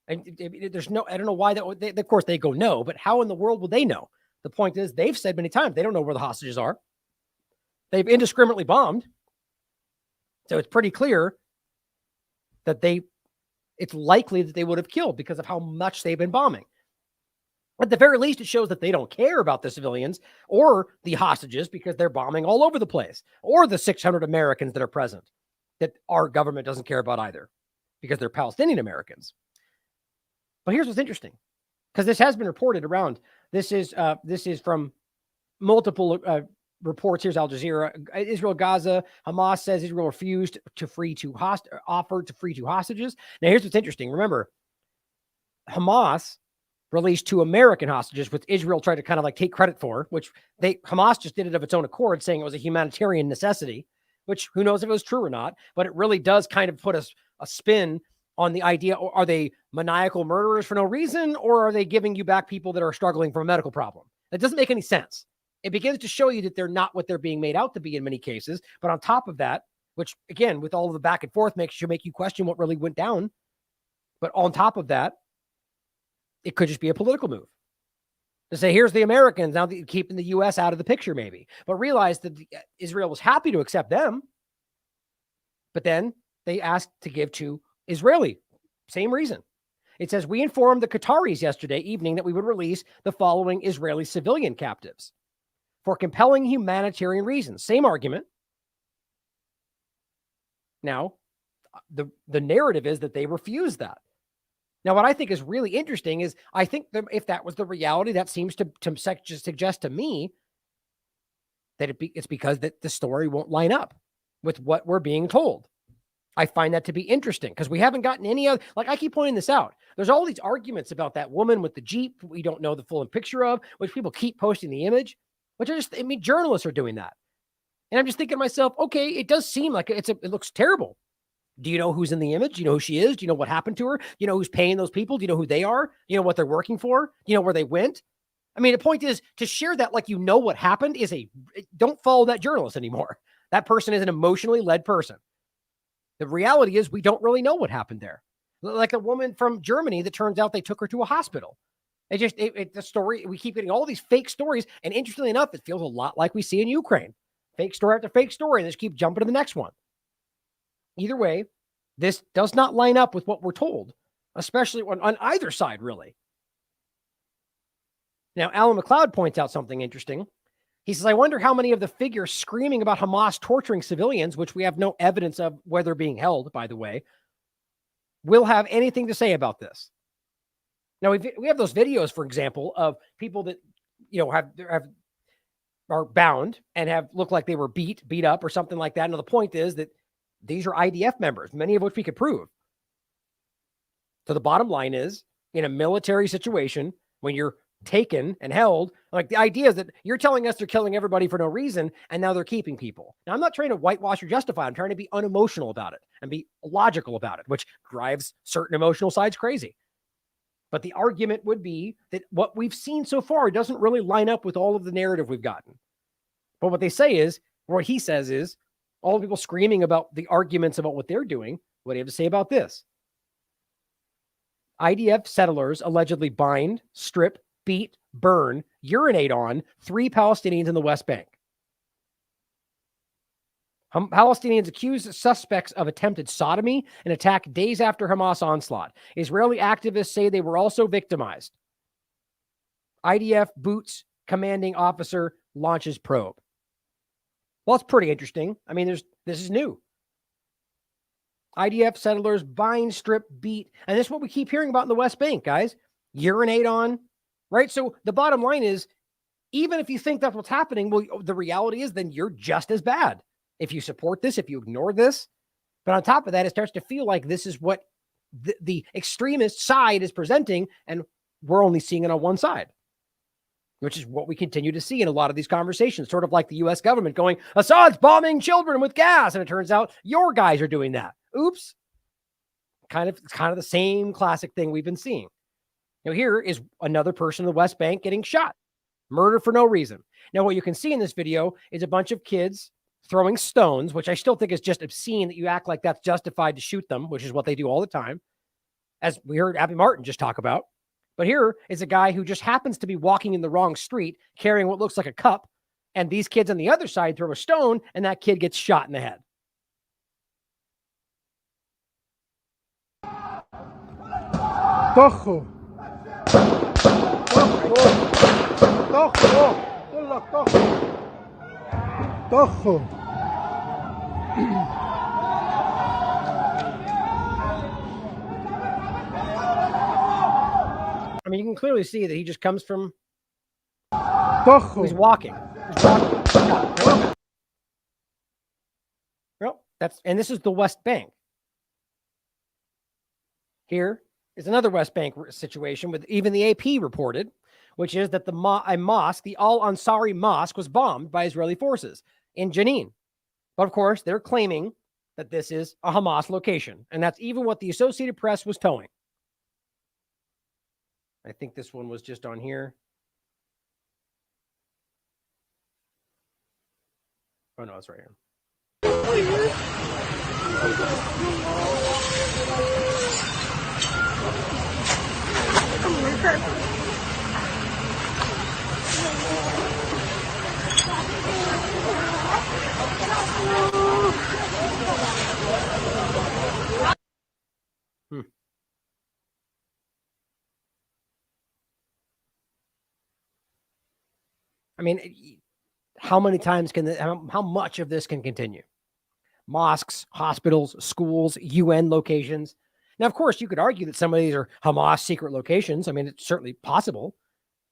And there's no, I don't know why that, of course they go no, but how in the world will they know? The point is, they've said many times, they don't know where the hostages are. They've indiscriminately bombed. So it's pretty clear that it's likely that they would have killed because of how much they've been bombing. At the very least, it shows that they don't care about the civilians or the hostages because they're bombing all over the place, or the 600 Americans that are present that our government doesn't care about either because they're Palestinian Americans. But here's what's interesting, because this has been reported around. This is from multiple reports. Here's Al Jazeera. Israel, Gaza. Hamas says Israel refused to offered to free 2 hostages. Now, here's what's interesting. Remember, Hamas released 2 American hostages, which Israel tried to kind of like take credit for, which Hamas just did it of its own accord, saying it was a humanitarian necessity, which who knows if it was true or not, but it really does kind of put a spin on the idea. Are they maniacal murderers for no reason, or are they giving you back people that are struggling from a medical problem? It doesn't make any sense. It begins to show you that they're not what they're being made out to be in many cases. But on top of that, which again, with all of the back and forth, make you question what really went down. But on top of that, it could just be a political move to say, here's the Americans, now keeping the U.S. out of the picture, maybe. But realize that Israel was happy to accept them. But then they asked to give to Israeli. Same reason. It says, we informed the Qataris yesterday evening that we would release the following Israeli civilian captives for compelling humanitarian reasons. Same argument. Now, the narrative is that they refused that. Now, what I think is really interesting is I think that if that was the reality, that seems to suggest to me that it's because that the story won't line up with what we're being told. I find that to be interesting because we haven't gotten any other, like I keep pointing this out. There's all these arguments about that woman with the Jeep we don't know the full picture of, which people keep posting the image, which journalists are doing that. And I'm just thinking to myself, okay, it does seem like it looks terrible. Do you know who's in the image? Do you know who she is? Do you know what happened to her? Do you know who's paying those people? Do you know who they are? Do you know what they're working for? Do you know where they went? I mean, the point is to share that like you know what happened don't follow that journalist anymore. That person is an emotionally led person. The reality is we don't really know what happened there. Like a woman from Germany that turns out they took her to a hospital. The story, we keep getting all these fake stories. And interestingly enough, it feels a lot like we see in Ukraine. Fake story after fake story. And just keep jumping to the next one. Either way, this does not line up with what we're told, especially on either side, really. Now, Alan McLeod points out something interesting. He says, I wonder how many of the figures screaming about Hamas torturing civilians, which we have no evidence of where they're being held, by the way, will have anything to say about this. Now, we have those videos, for example, of people that, are bound and have looked like they were beat up or something like that. Now, the point is that these are IDF members, many of which we could prove. So the bottom line is, in a military situation, when you're taken and held, like the idea is that you're telling us they're killing everybody for no reason, and now they're keeping people. Now, I'm not trying to whitewash or justify. I'm trying to be unemotional about it and be logical about it, which drives certain emotional sides crazy. But the argument would be that what we've seen so far doesn't really line up with all of the narrative we've gotten. But what they say is, or what he says is, all the people screaming about the arguments about what they're doing, what do you have to say about this? IDF settlers allegedly bind, strip, beat, burn, urinate on 3 Palestinians in the West Bank. Palestinians accuse suspects of attempted sodomy and attack days after Hamas onslaught. Israeli activists say they were also victimized. IDF boots commanding officer launches probe. Well, it's pretty interesting. I mean, this is new. IDF settlers bind, strip, beat. And this is what we keep hearing about in the West Bank, guys. Urinate on, right? So the bottom line is, even if you think that's what's happening, well, the reality is then you're just as bad. If you support this, if you ignore this. But on top of that, it starts to feel like this is what the extremist side is presenting, and we're only seeing it on one side, which is what we continue to see in a lot of these conversations, sort of like the U.S. government going, Assad's bombing children with gas, and it turns out your guys are doing that. Oops. It's kind of the same classic thing we've been seeing. Now, here is another person in the West Bank getting shot. Murder for no reason. Now, what you can see in this video is a bunch of kids throwing stones, which I still think is just obscene that you act like that's justified to shoot them, which is what they do all the time, as we heard Abby Martin just talk about. But here is a guy who just happens to be walking in the wrong street, carrying what looks like a cup, and these kids on the other side throw a stone, and that kid gets shot in the head. طخوا طخوا I mean, you can clearly see that he just comes from... طخوا He's walking. Well, and this is the West Bank. Here is another West Bank situation with even the AP reported, which is that a mosque, the Al-Ansari Mosque, was bombed by Israeli forces in Jenin. But of course, they're claiming that this is a Hamas location. And that's even what the Associated Press was towing. I think this one was just on here. Oh, no, it's right here. I mean, how many times how much of this can continue? Mosques, hospitals, schools, UN locations. Now, of course, you could argue that some of these are Hamas secret locations. I mean, it's certainly possible,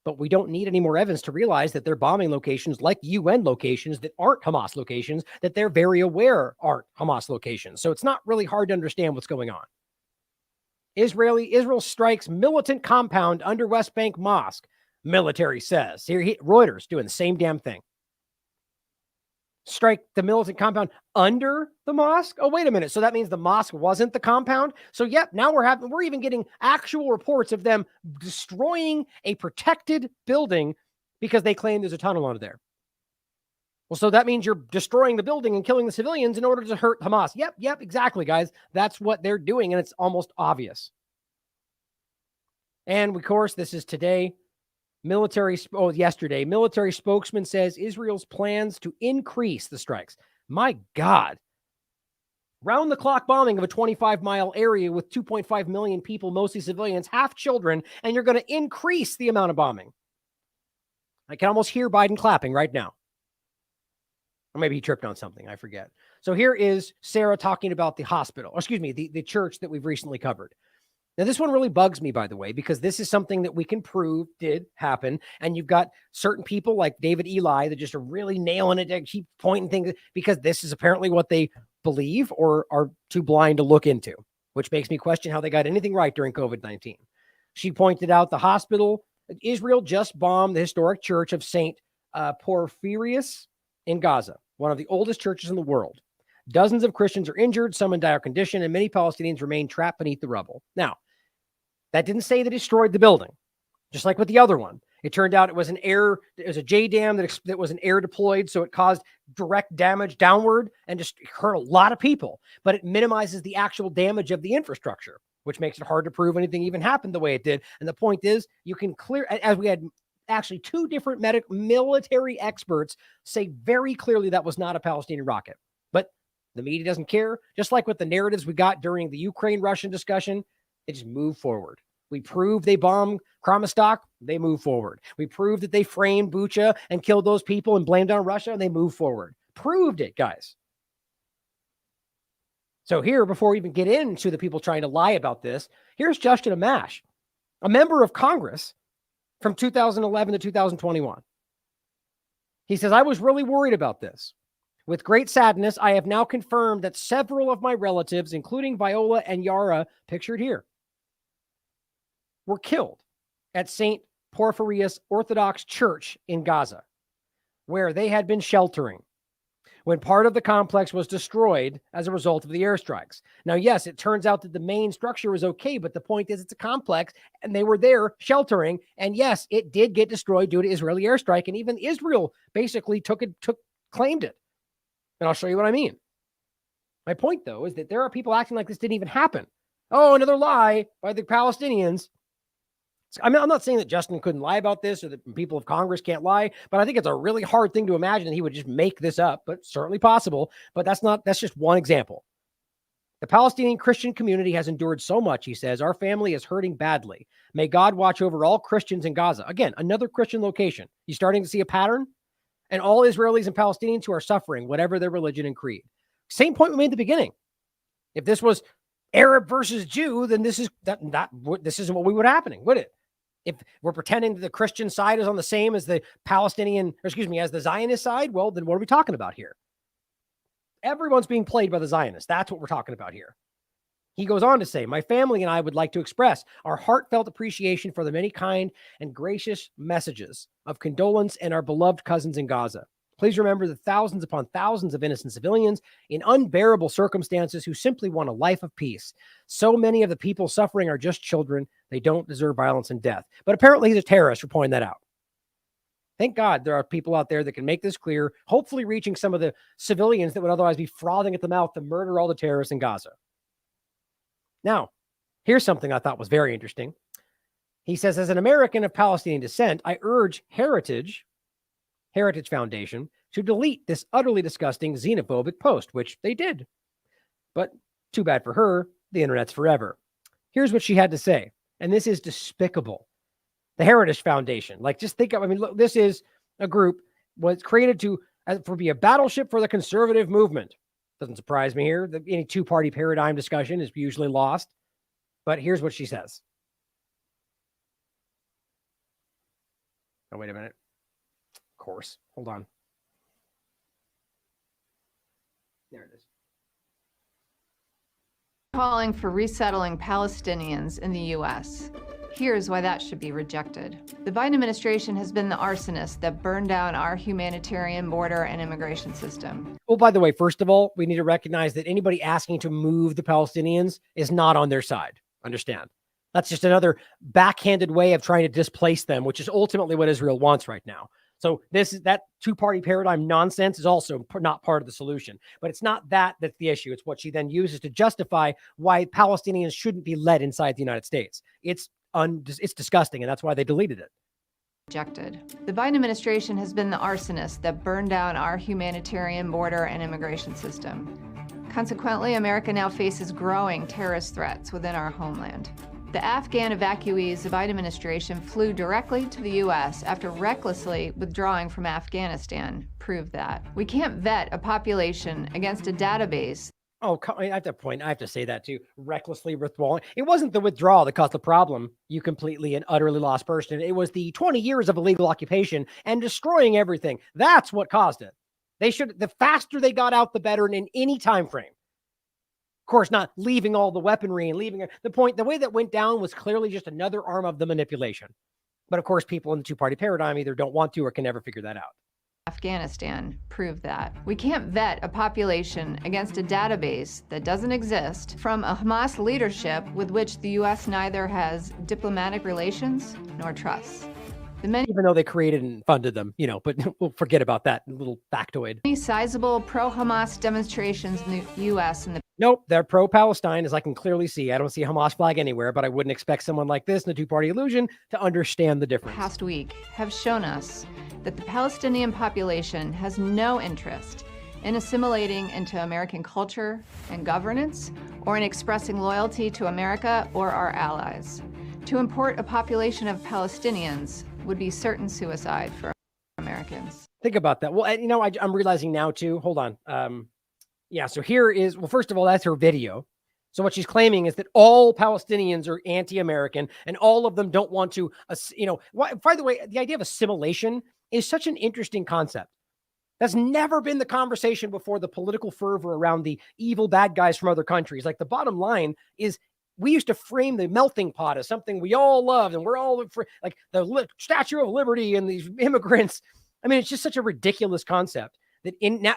but we don't need any more evidence to realize that they're bombing locations like UN locations that aren't Hamas locations, that they're very aware aren't Hamas locations. So it's not really hard to understand what's going on. Israel strikes militant compound under West Bank mosque, military says. Here, Reuters doing the same damn thing. strike the militant compound under the mosque. Oh, wait a minute. So that means the mosque wasn't the compound. So yep, now we're even getting actual reports of them destroying a protected building because they claim there's a tunnel under there. Well, so that means you're destroying the building and killing the civilians in order to hurt Hamas. Yep, exactly, guys. That's what they're doing, and it's almost obvious. And of course, this is today. Yesterday, military spokesman says Israel's plans to increase the strikes. My God. Round-the-clock bombing of a 25-mile area with 2.5 million people, mostly civilians, half children, and you're going to increase the amount of bombing. I can almost hear Biden clapping right now. Or maybe he tripped on something. I forget. So here is Sarah talking about the hospital, or excuse me, the church that we've recently covered. Now, this one really bugs me, by the way, because this is something that we can prove did happen. And you've got certain people like David Eli that just are really nailing it. They keep pointing things because this is apparently what they believe or are too blind to look into, which makes me question how they got anything right during COVID-19. She pointed out the hospital. Israel just bombed the historic church of St. Porphyrius in Gaza, one of the oldest churches in the world. Dozens of Christians are injured, some in dire condition, and many Palestinians remain trapped beneath the rubble. Now, that didn't say they destroyed the building, just like with the other one. It turned out it was a J dam that was an air deployed, so it caused direct damage downward and just hurt a lot of people. But it minimizes the actual damage of the infrastructure, which makes it hard to prove anything even happened the way it did. And the point is, you can clear, as we had actually two different military experts say very clearly that was not a Palestinian rocket. But the media doesn't care. Just like with the narratives we got during the Ukraine-Russian discussion, they just move forward. We proved they bombed Kramatorsk, they move forward. We proved that they framed Bucha and killed those people and blamed on Russia, and they move forward. Proved it, guys. So here, before we even get into the people trying to lie about this, here's Justin Amash, a member of Congress from 2011 to 2021. He says, I was really worried about this. With great sadness, I have now confirmed that several of my relatives, including Viola and Yara, pictured here, were killed at St. Porphyrius Orthodox Church in Gaza, where they had been sheltering when part of the complex was destroyed as a result of the airstrikes. Now, yes, it turns out that the main structure was okay, but the point is it's a complex and they were there sheltering. And yes, it did get destroyed due to Israeli airstrike. And even Israel basically claimed it. And I'll show you what I mean. My point, though, is that there are people acting like this didn't even happen. Oh, another lie by the Palestinians. I mean, I'm not saying that Justin couldn't lie about this or that people of Congress can't lie, but I think it's a really hard thing to imagine that he would just make this up, but certainly possible. But that's just one example. The Palestinian Christian community has endured so much, he says. Our family is hurting badly. May God watch over all Christians in Gaza. Again, another Christian location. You starting to see a pattern? And all Israelis and Palestinians who are suffering, whatever their religion and creed. Same point we made at the beginning. If this was Arab versus Jew, then this isn't what would happening, would it? If we're pretending that the Christian side is on the same as the as the Zionist side, well, then what are we talking about here? Everyone's being played by the Zionists. That's what we're talking about here. He goes on to say, my family and I would like to express our heartfelt appreciation for the many kind and gracious messages of condolence and our beloved cousins in Gaza. Please remember the thousands upon thousands of innocent civilians in unbearable circumstances who simply want a life of peace. So many of the people suffering are just children. They don't deserve violence and death. But apparently he's a terrorist for pointing that out. Thank God there are people out there that can make this clear, hopefully reaching some of the civilians that would otherwise be frothing at the mouth to murder all the terrorists in Gaza. Now, here's something I thought was very interesting. He says, as an American of Palestinian descent, I urge Heritage Foundation to delete this utterly disgusting xenophobic post, which they did. But too bad for her, the internet's forever. Here's what she had to say, and this is despicable. The Heritage Foundation, just think of, look, this is a group was created to be a battleship for the conservative movement. Doesn't surprise me here. Any two-party paradigm discussion is usually lost. But here's what she says. Oh, wait a minute. Of course. Hold on. There it is. Calling for resettling Palestinians in the U.S. Here's why that should be rejected. The Biden administration has been the arsonist that burned down our humanitarian border and immigration system. Well, by the way, first of all, we need to recognize that anybody asking to move the Palestinians is not on their side. Understand? That's just another backhanded way of trying to displace them, which is ultimately what Israel wants right now. So that two-party paradigm nonsense is also not part of the solution. But it's not that's the issue. It's what she then uses to justify why Palestinians shouldn't be let inside the United States. It's disgusting, and that's why they deleted it. Rejected. The Biden administration has been the arsonist that burned down our humanitarian border and immigration system. Consequently, America now faces growing terrorist threats within our homeland. The Afghan evacuees the Biden administration flew directly to the U.S. after recklessly withdrawing from Afghanistan proved that. We can't vet a population against a database. Oh, I have to say that too. Recklessly withdrawing. It wasn't the withdrawal that caused the problem, you completely and utterly lost person. It was the 20 years of illegal occupation and destroying everything. That's what caused it. The faster they got out, the better, and in any time frame. Of course, not leaving all the weaponry and leaving the way that went down was clearly just another arm of the manipulation. But of course, people in the two-party paradigm either don't want to or can never figure that out. Afghanistan proved that. We can't vet a population against a database that doesn't exist from a Hamas leadership with which the U.S. neither has diplomatic relations nor trust. Even though they created and funded them, but we'll forget about that little factoid. Many sizable pro-Hamas demonstrations in the U.S. and the Nope, they're pro-Palestine, as I can clearly see. I don't see a Hamas flag anywhere, but I wouldn't expect someone like this in the two-party illusion to understand the difference. Past week have shown us that the Palestinian population has no interest in assimilating into American culture and governance or in expressing loyalty to America or our allies. To import a population of Palestinians would be certain suicide for Americans. Think about that. Well, I'm realizing now too. Hold on. So here is, first of all, that's her video. So what she's claiming is that all Palestinians are anti-American and all of them don't want to, by the way, the idea of assimilation is such an interesting concept. That's never been the conversation before, the political fervor around the evil bad guys from other countries. Like, the bottom line is, we used to frame the melting pot as something we all loved, and we're all for, like, the Statue of Liberty and these immigrants. I mean, it's just such a ridiculous concept that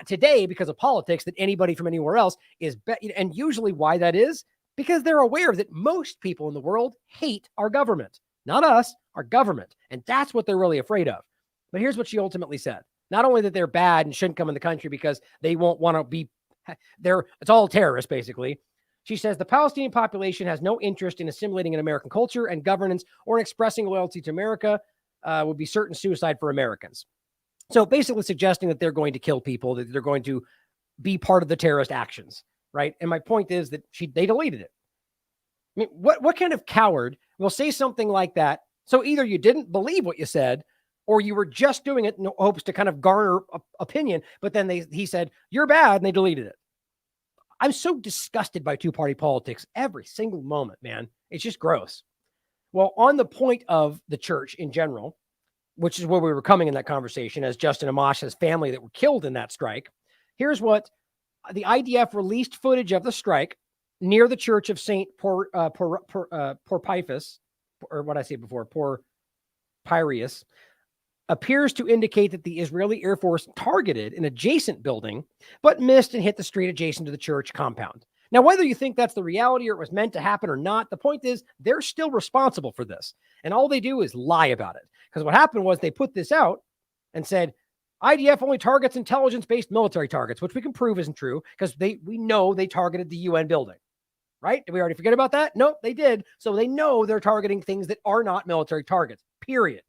today, because of politics, that anybody from anywhere else is, and usually why that is, because they're aware that most people in the world hate our government, not us, our government. And that's what they're really afraid of. But here's what she ultimately said. Not only that they're bad and shouldn't come in the country because they won't want to be, it's all terrorists, basically. She says the Palestinian population has no interest in assimilating in American culture and governance or in expressing loyalty to America, would be certain suicide for Americans. So basically suggesting that they're going to kill people, that they're going to be part of the terrorist actions, right? And my point is that they deleted it. I mean, what kind of coward will say something like that? So either you didn't believe what you said, or you were just doing it in hopes to kind of garner opinion, but then he said, you're bad, and they deleted it. I'm so disgusted by two-party politics every single moment, man. It's just gross. Well, on the point of the church in general, which is where we were coming in that conversation, as Justin Amash's family that were killed in that strike, here's what the IDF released footage of the strike near the church of St. Porphyrius, or what I say before, Porphyrius, appears to indicate that the Israeli Air Force targeted an adjacent building, but missed and hit the street adjacent to the church compound. Now, whether you think that's the reality or it was meant to happen or not, the point is they're still responsible for this. And all they do is lie about it. Because what happened was they put this out and said, IDF only targets intelligence-based military targets, which we can prove isn't true because we know they targeted the UN building, right? Did we already forget about that? Nope, they did. So they know they're targeting things that are not military targets, period.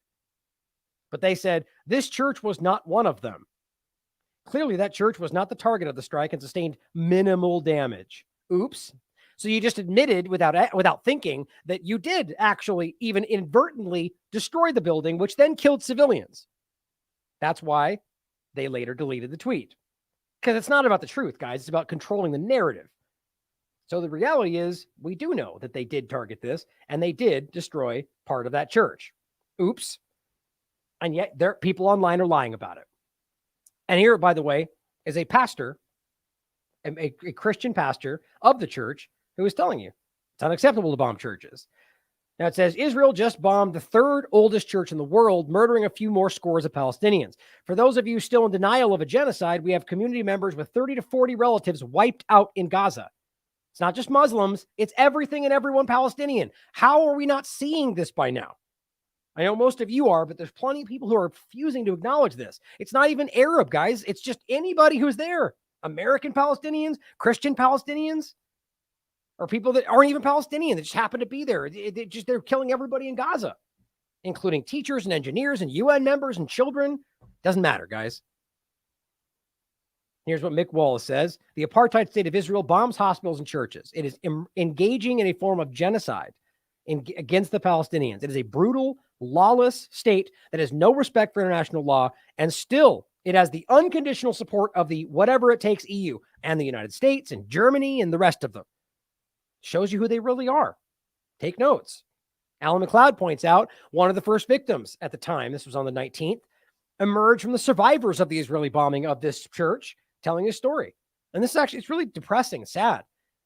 But they said this church was not one of them. Clearly, that church was not the target of the strike and sustained minimal damage. Oops. So you just admitted without thinking that you did actually even inadvertently destroy the building, which then killed civilians. That's why they later deleted the tweet. Because it's not about the truth, guys. It's about controlling the narrative. So the reality is we do know that they did target this and they did destroy part of that church. Oops. And yet people online are lying about it. And here, by the way, is a pastor, a Christian pastor of the church, who is telling you it's unacceptable to bomb churches. Now it says Israel just bombed the third oldest church in the world, murdering a few more scores of Palestinians. For those of you still in denial of a genocide, we have community members with 30 to 40 relatives wiped out in Gaza. It's not just Muslims, it's everything and everyone Palestinian. How are we not seeing this by now? I know most of you are, but there's plenty of people who are refusing to acknowledge this. It's not even Arab, guys. It's just anybody who's there. American Palestinians, Christian Palestinians, or people that aren't even Palestinian that just happen to be there. They're killing everybody in Gaza, including teachers and engineers and UN members and children. Doesn't matter, guys. Here's what Mick Wallace says. The apartheid state of Israel bombs hospitals and churches. It is engaging in a form of genocide against the Palestinians. It is a brutal, lawless state that has no respect for international law, and still it has the unconditional support of the whatever it takes EU and the United States and Germany and the rest of them. Shows you who they really are. Take notes. Alan McLeod points out one of the first victims at the time, this was on the 19th, emerged from the survivors of the Israeli bombing of this church, telling his story. And this is actually, it's really depressing and sad,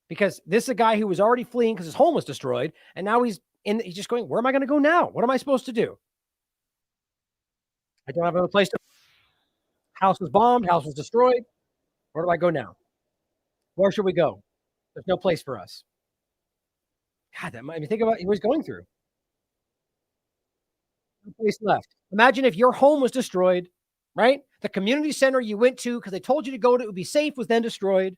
because this is a guy who was already fleeing because his home was destroyed, and now he's just going, where am I going to go now? What am I supposed to do? I don't have a place to. House was bombed, house was destroyed. Where do I go now? Where should we go? There's no place for us. God, that might me think about what he was going through. No place left. Imagine if your home was destroyed, right? The community center you went to because they told you to go to, it would be safe, was then destroyed.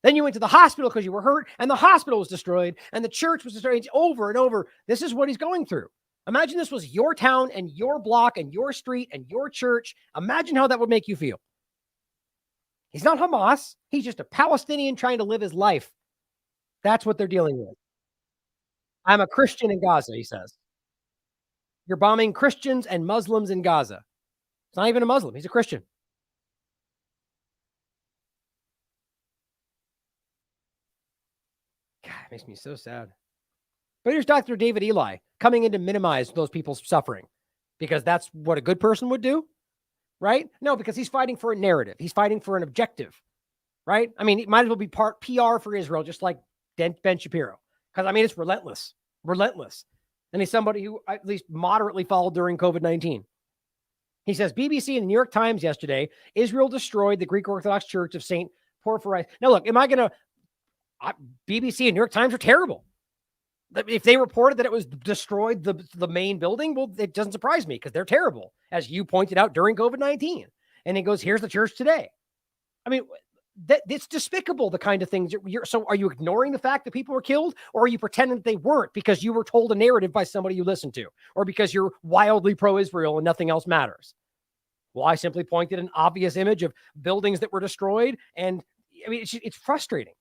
Then you went to the hospital because you were hurt, and the hospital was destroyed, and the church was destroyed. It's over and over. This is what he's going through. Imagine this was your town and your block and your street and your church. Imagine how that would make you feel. He's not Hamas. He's just a Palestinian trying to live his life. That's what they're dealing with. I'm a Christian in Gaza, he says. You're bombing Christians and Muslims in Gaza. He's not even a Muslim. He's a Christian. God, it makes me so sad. But here's Dr. David Eli coming in to minimize those people's suffering, because that's what a good person would do, right? No, because he's fighting for a narrative. He's fighting for an objective, right? I mean, it might as well be part PR for Israel, just like Ben Shapiro. Because, I mean, it's relentless. And he's somebody who at least moderately followed during COVID-19. He says, BBC and the New York Times yesterday, Israel destroyed the Greek Orthodox Church of St. Porphyry. Now, look, am I going to... BBC and New York Times are terrible. If they reported that it was destroyed, the main building, well, it doesn't surprise me because they're terrible, as you pointed out during COVID-19. And he goes, here's the church today. I mean... It's despicable, the kind of things so are you ignoring the fact that people were killed, or are you pretending that they weren't because you were told a narrative by somebody you listened to, or because you're wildly pro-Israel and nothing else matters? Well, I simply pointed an obvious image of buildings that were destroyed. And I mean, it's frustrating.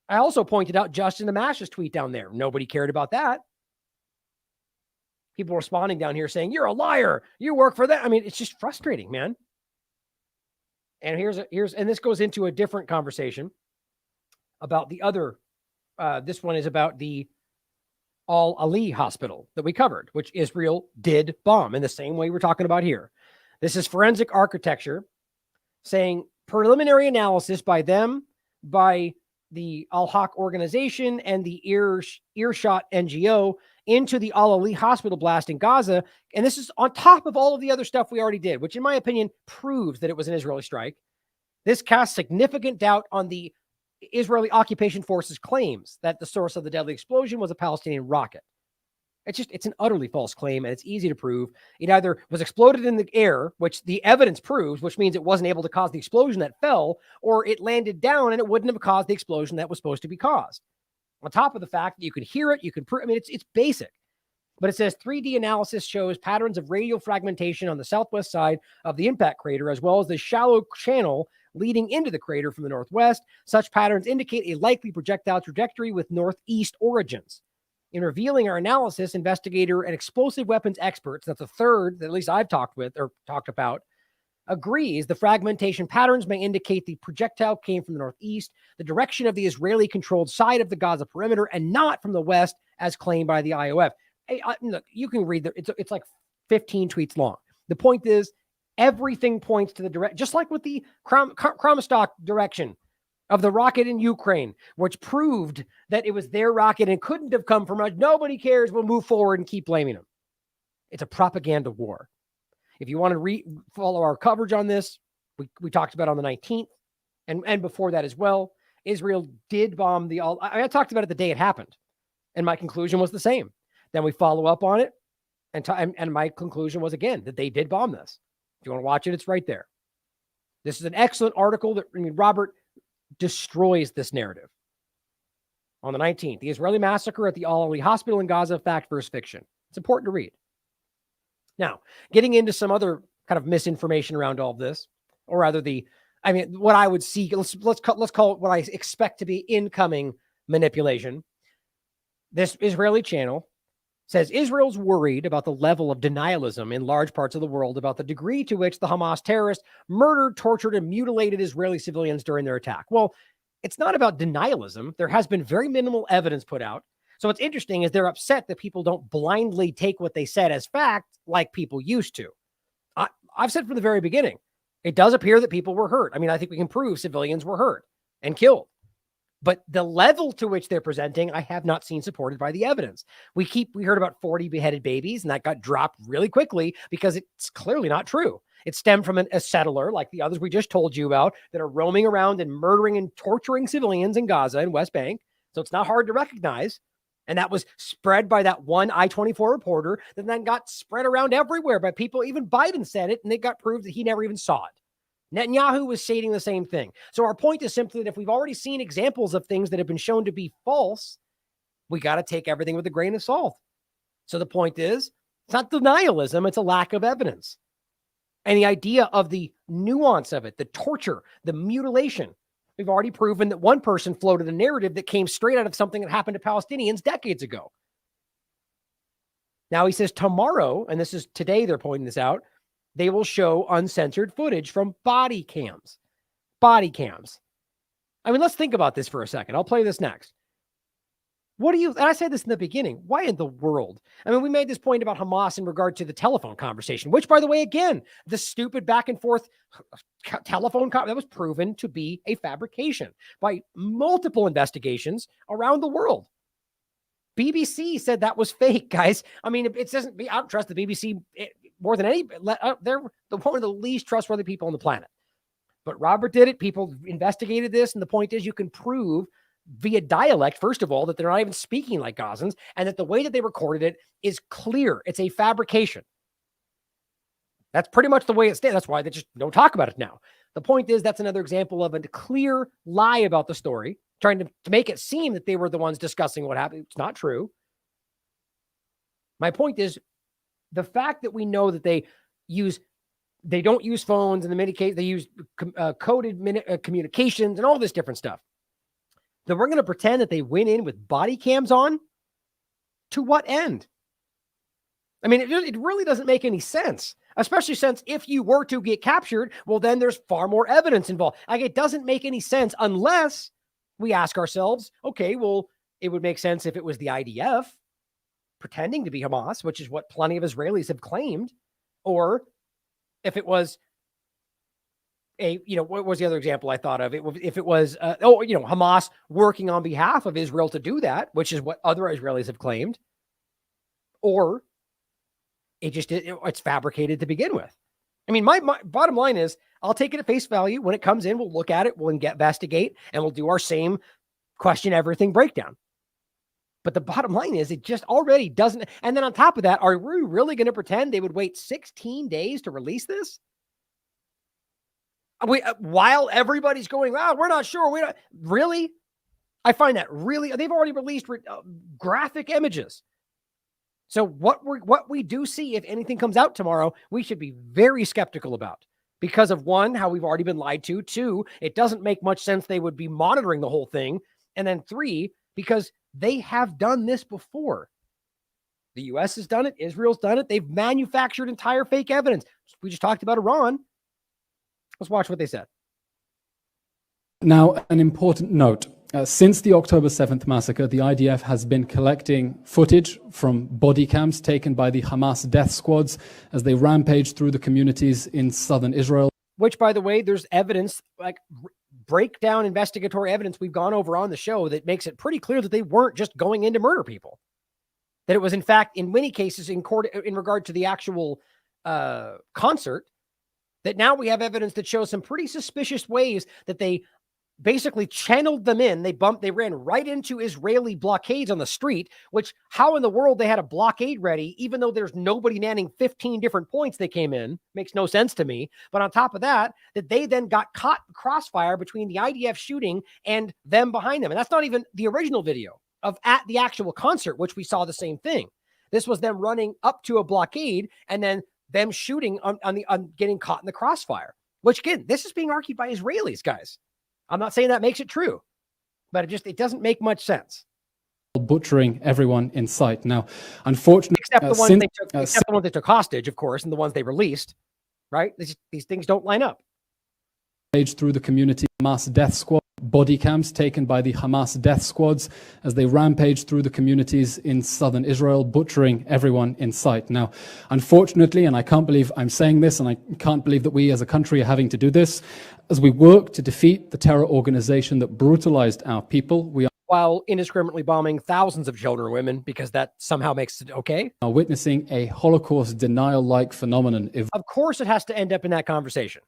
I also pointed out Justin Amash's tweet down there. Nobody cared about that. People responding down here saying, you're a liar. You work for that. I mean, it's just frustrating, man. And and this goes into a different conversation about the other. This one is about the Al-Ali hospital that we covered, which Israel did bomb in the same way we're talking about here. This is forensic architecture saying preliminary analysis by the Al-Haq organization and the Earshot NGO into the Al-Ali hospital blast in Gaza. And this is on top of all of the other stuff we already did, which in my opinion proves that it was an Israeli strike. This casts significant doubt on the Israeli occupation forces' claims that the source of the deadly explosion was a Palestinian rocket. It's an utterly false claim, and it's easy to prove. It either was exploded in the air, which the evidence proves, which means it wasn't able to cause the explosion that fell, or it landed down and it wouldn't have caused the explosion that was supposed to be caused. On top of the fact that you could hear it, you could prove, I mean, it's basic. But it says 3D analysis shows patterns of radial fragmentation on the southwest side of the impact crater, as well as the shallow channel leading into the crater from the northwest. Such patterns indicate a likely projectile trajectory with northeast origins. In revealing our analysis, investigator and explosive weapons experts, that's a third that at least I've talked about, agrees the fragmentation patterns may indicate the projectile came from the northeast, the direction of the Israeli-controlled side of the Gaza perimeter, and not from the west, as claimed by the IOF. Hey, look, you can read it's like 15 tweets long. The point is, everything points to the direct, just like with the Kromstock direction. of the rocket in Ukraine, which proved that it was their rocket and couldn't have come from us. Nobody cares. We'll move forward and keep blaming them. It's a propaganda war. If you want to follow our coverage on this, we talked about on the 19th and before that as well. Israel did bomb I talked about it the day it happened, and my conclusion was the same. Then we follow up on it, and my conclusion was again that they did bomb this. If you want to watch it, it's right there. This is an excellent article Robert destroys this narrative. On the 19th, the Israeli massacre at the Al-Ali hospital in Gaza, fact versus fiction. It's important to read. Now, getting into some other kind of misinformation around all of this, or rather what I would see, let's call it what I expect to be incoming manipulation. This Israeli channel says Israel's worried about the level of denialism in large parts of the world about the degree to which the Hamas terrorists murdered, tortured, and mutilated Israeli civilians during their attack. Well, it's not about denialism. There has been very minimal evidence put out. So what's interesting is they're upset that people don't blindly take what they said as fact like people used to. I've said from the very beginning, it does appear that people were hurt. I mean, I think we can prove civilians were hurt and killed. But the level to which they're presenting, I have not seen supported by the evidence. We heard about 40 beheaded babies, and that got dropped really quickly because it's clearly not true. It stemmed from a settler like the others we just told you about that are roaming around and murdering and torturing civilians in Gaza and West Bank. So it's not hard to recognize. And that was spread by that one I-24 reporter that then got spread around everywhere by people. Even Biden said it, and it got proved that he never even saw it. Netanyahu was stating the same thing. So our point is simply that if we've already seen examples of things that have been shown to be false, we got to take everything with a grain of salt. So the point is, it's not denialism, it's a lack of evidence. And the idea of the nuance of it, the torture, the mutilation, we've already proven that one person floated a narrative that came straight out of something that happened to Palestinians decades ago. Now he says tomorrow, and this is today they're pointing this out, they will show uncensored footage from body cams. Body cams. I mean, let's think about this for a second. I'll play this next. And I said this in the beginning, why in the world? I mean, we made this point about Hamas in regard to the telephone conversation, which, by the way, again, the stupid back and forth telephone that was proven to be a fabrication by multiple investigations around the world. BBC said that was fake, guys. I mean, it doesn't be, I don't trust the BBC more than any. They're one of the least trustworthy people on the planet. But Robert did it. People investigated this. And the point is, you can prove via dialect, first of all, that they're not even speaking like Gazans, and that the way that they recorded it is clear. It's a fabrication. That's pretty much the way it stands. That's why they just don't talk about it now. The point is, that's another example of a clear lie about the story, trying to make it seem that they were the ones discussing what happened. It's not true. My point is, the fact that we know that they don't use phones in the many cases, they use coded communications and all this different stuff. Then we're going to pretend that they went in with body cams on? To what end? I mean, it really doesn't make any sense, especially since if you were to get captured, well, then there's far more evidence involved. Like, it doesn't make any sense unless we ask ourselves, okay, well, it would make sense if it was the IDF pretending to be Hamas, which is what plenty of Israelis have claimed, or if it was what was the other example I thought of? If it was, Hamas working on behalf of Israel to do that, which is what other Israelis have claimed, or it's fabricated to begin with. I mean, my bottom line is, I'll take it at face value. When it comes in, we'll look at it, we'll investigate, and we'll do our same question everything breakdown. But the bottom line is, it just already doesn't. And then on top of that, are we really going to pretend they would wait 16 days to release this? While everybody's going, we're not sure. We don't really. I find that really. They've already released graphic images. So what we do see, if anything comes out tomorrow, we should be very skeptical about, because of one, how we've already been lied to. Two, it doesn't make much sense they would be monitoring the whole thing, and then three, because they have done this before. The U.S. has done it. Israel's done it. They've manufactured entire fake evidence. We just talked about Iran. Let's watch what they said. Now, an important note. Since the October 7th massacre, the IDF has been collecting footage from body cams taken by the Hamas death squads as they rampage through the communities in southern Israel. Which, by the way, there's evidence, like breakdown investigatory evidence we've gone over on the show that makes it pretty clear that they weren't just going in to murder people. That it was, in fact, in many cases in court, in regard to the actual concert, that now we have evidence that shows some pretty suspicious ways that they basically channeled them in. They ran right into Israeli blockades on the street, which how in the world they had a blockade ready, even though there's nobody manning 15 different points they came in, makes no sense to me. But on top of that, that they then got caught crossfire between the IDF shooting and them behind them. And that's not even the original video of at the actual concert, which we saw the same thing. This was them running up to a blockade and then them shooting on getting caught in the crossfire, which again, this is being argued by Israelis, guys. I'm not saying that makes it true, but it doesn't make much sense. Butchering everyone in sight. Now, unfortunately, except the ones they took hostage, of course, and the ones they released, right? These things don't line up. Through the community, Hamas death squad body cams taken by the Hamas death squads as they rampage through the communities in southern Israel, butchering everyone in sight. Now, unfortunately, and I can't believe I'm saying this, and I can't believe that we as a country are having to do this, as we work to defeat the terror organization that brutalized our people, we are while indiscriminately bombing thousands of children and women, because that somehow makes it okay, are witnessing a Holocaust denial-like phenomenon. Of course it has to end up in that conversation,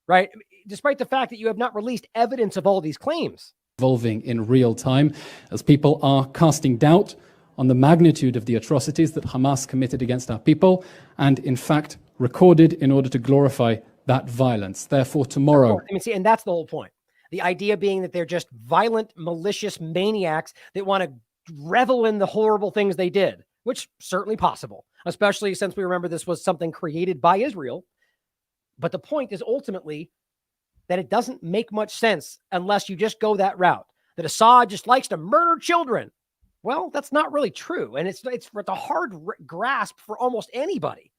right? Despite the fact that you have not released evidence of all these claims. Evolving in real time as people are casting doubt on the magnitude of the atrocities that Hamas committed against our people and, in fact, recorded in order to glorify that violence. Therefore, tomorrow... and that's the whole point. The idea being that they're just violent, malicious maniacs that want to revel in the horrible things they did, which certainly possible, especially since we remember this was something created by Israel. But the point is ultimately that it doesn't make much sense unless you just go that route, that Assad just likes to murder children. Well, that's not really true. And it's a hard grasp for almost anybody.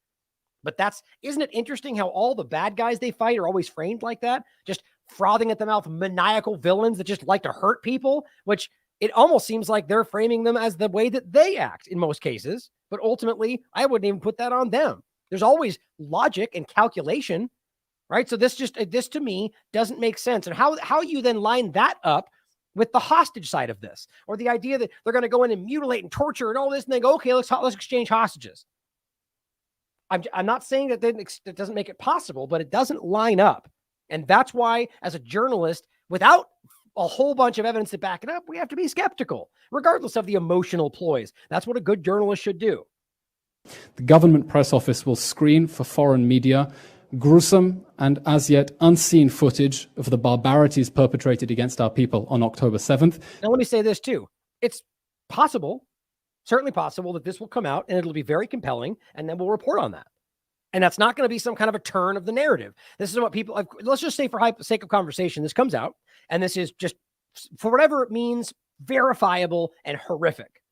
But isn't it interesting how all the bad guys they fight are always framed like that? Just frothing at the mouth, maniacal villains that just like to hurt people, which it almost seems like they're framing them as the way that they act in most cases. But ultimately, I wouldn't even put that on them. There's always logic and calculation, right? So this to me doesn't make sense. And how you then line that up with the hostage side of this, or the idea that they're going to go in and mutilate and torture and all this, and then go, okay, let's exchange hostages. I'm not saying that that doesn't make it possible, but it doesn't line up. And that's why, as a journalist, without a whole bunch of evidence to back it up, we have to be skeptical, regardless of the emotional ploys. That's what a good journalist should do. The government press office will screen for foreign media gruesome and as yet unseen footage of the barbarities perpetrated against our people on October 7th. Now, let me say this too. It's possible, certainly possible, that this will come out and it'll be very compelling, and then we'll report on that. And that's not going to be some kind of a turn of the narrative. This is what people, let's just say for sake of conversation, this comes out, and this is just, for whatever it means, verifiable and horrific.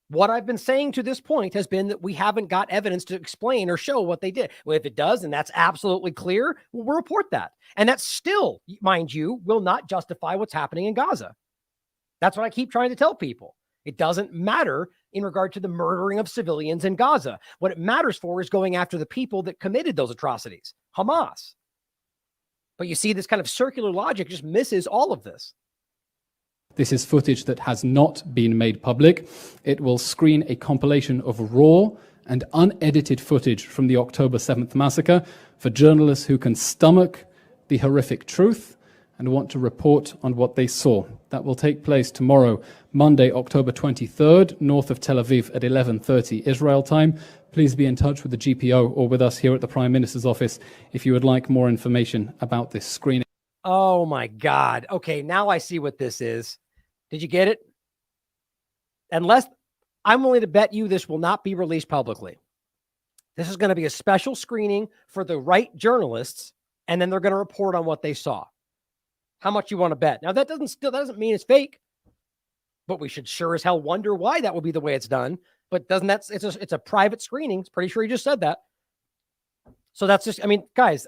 What I've been saying to this point has been that we haven't got evidence to explain or show what they did. Well, if it does, and that's absolutely clear, we'll report that. And that still, mind you, will not justify what's happening in Gaza. That's what I keep trying to tell people. It doesn't matter in regard to the murdering of civilians in Gaza. What it matters for is going after the people that committed those atrocities, Hamas. But you see, this kind of circular logic just misses all of this. This is footage that has not been made public. It will screen a compilation of raw and unedited footage from the October 7th massacre for journalists who can stomach the horrific truth and want to report on what they saw. That will take place tomorrow, Monday, October 23rd, north of Tel Aviv at 11:30 Israel time. Please be in touch with the GPO or with us here at the Prime Minister's office if you would like more information about this screening. Oh my God. Okay, now I see what this is. Did you get it? Unless, I'm willing to bet you this will not be released publicly. This is going to be a special screening for the right journalists, and then they're going to report on what they saw. How much you want to bet? Now, that doesn't mean it's fake, but we should sure as hell wonder why that would be the way it's done. But it's a private screening. It's pretty sure he just said that. So that's just, I mean, guys,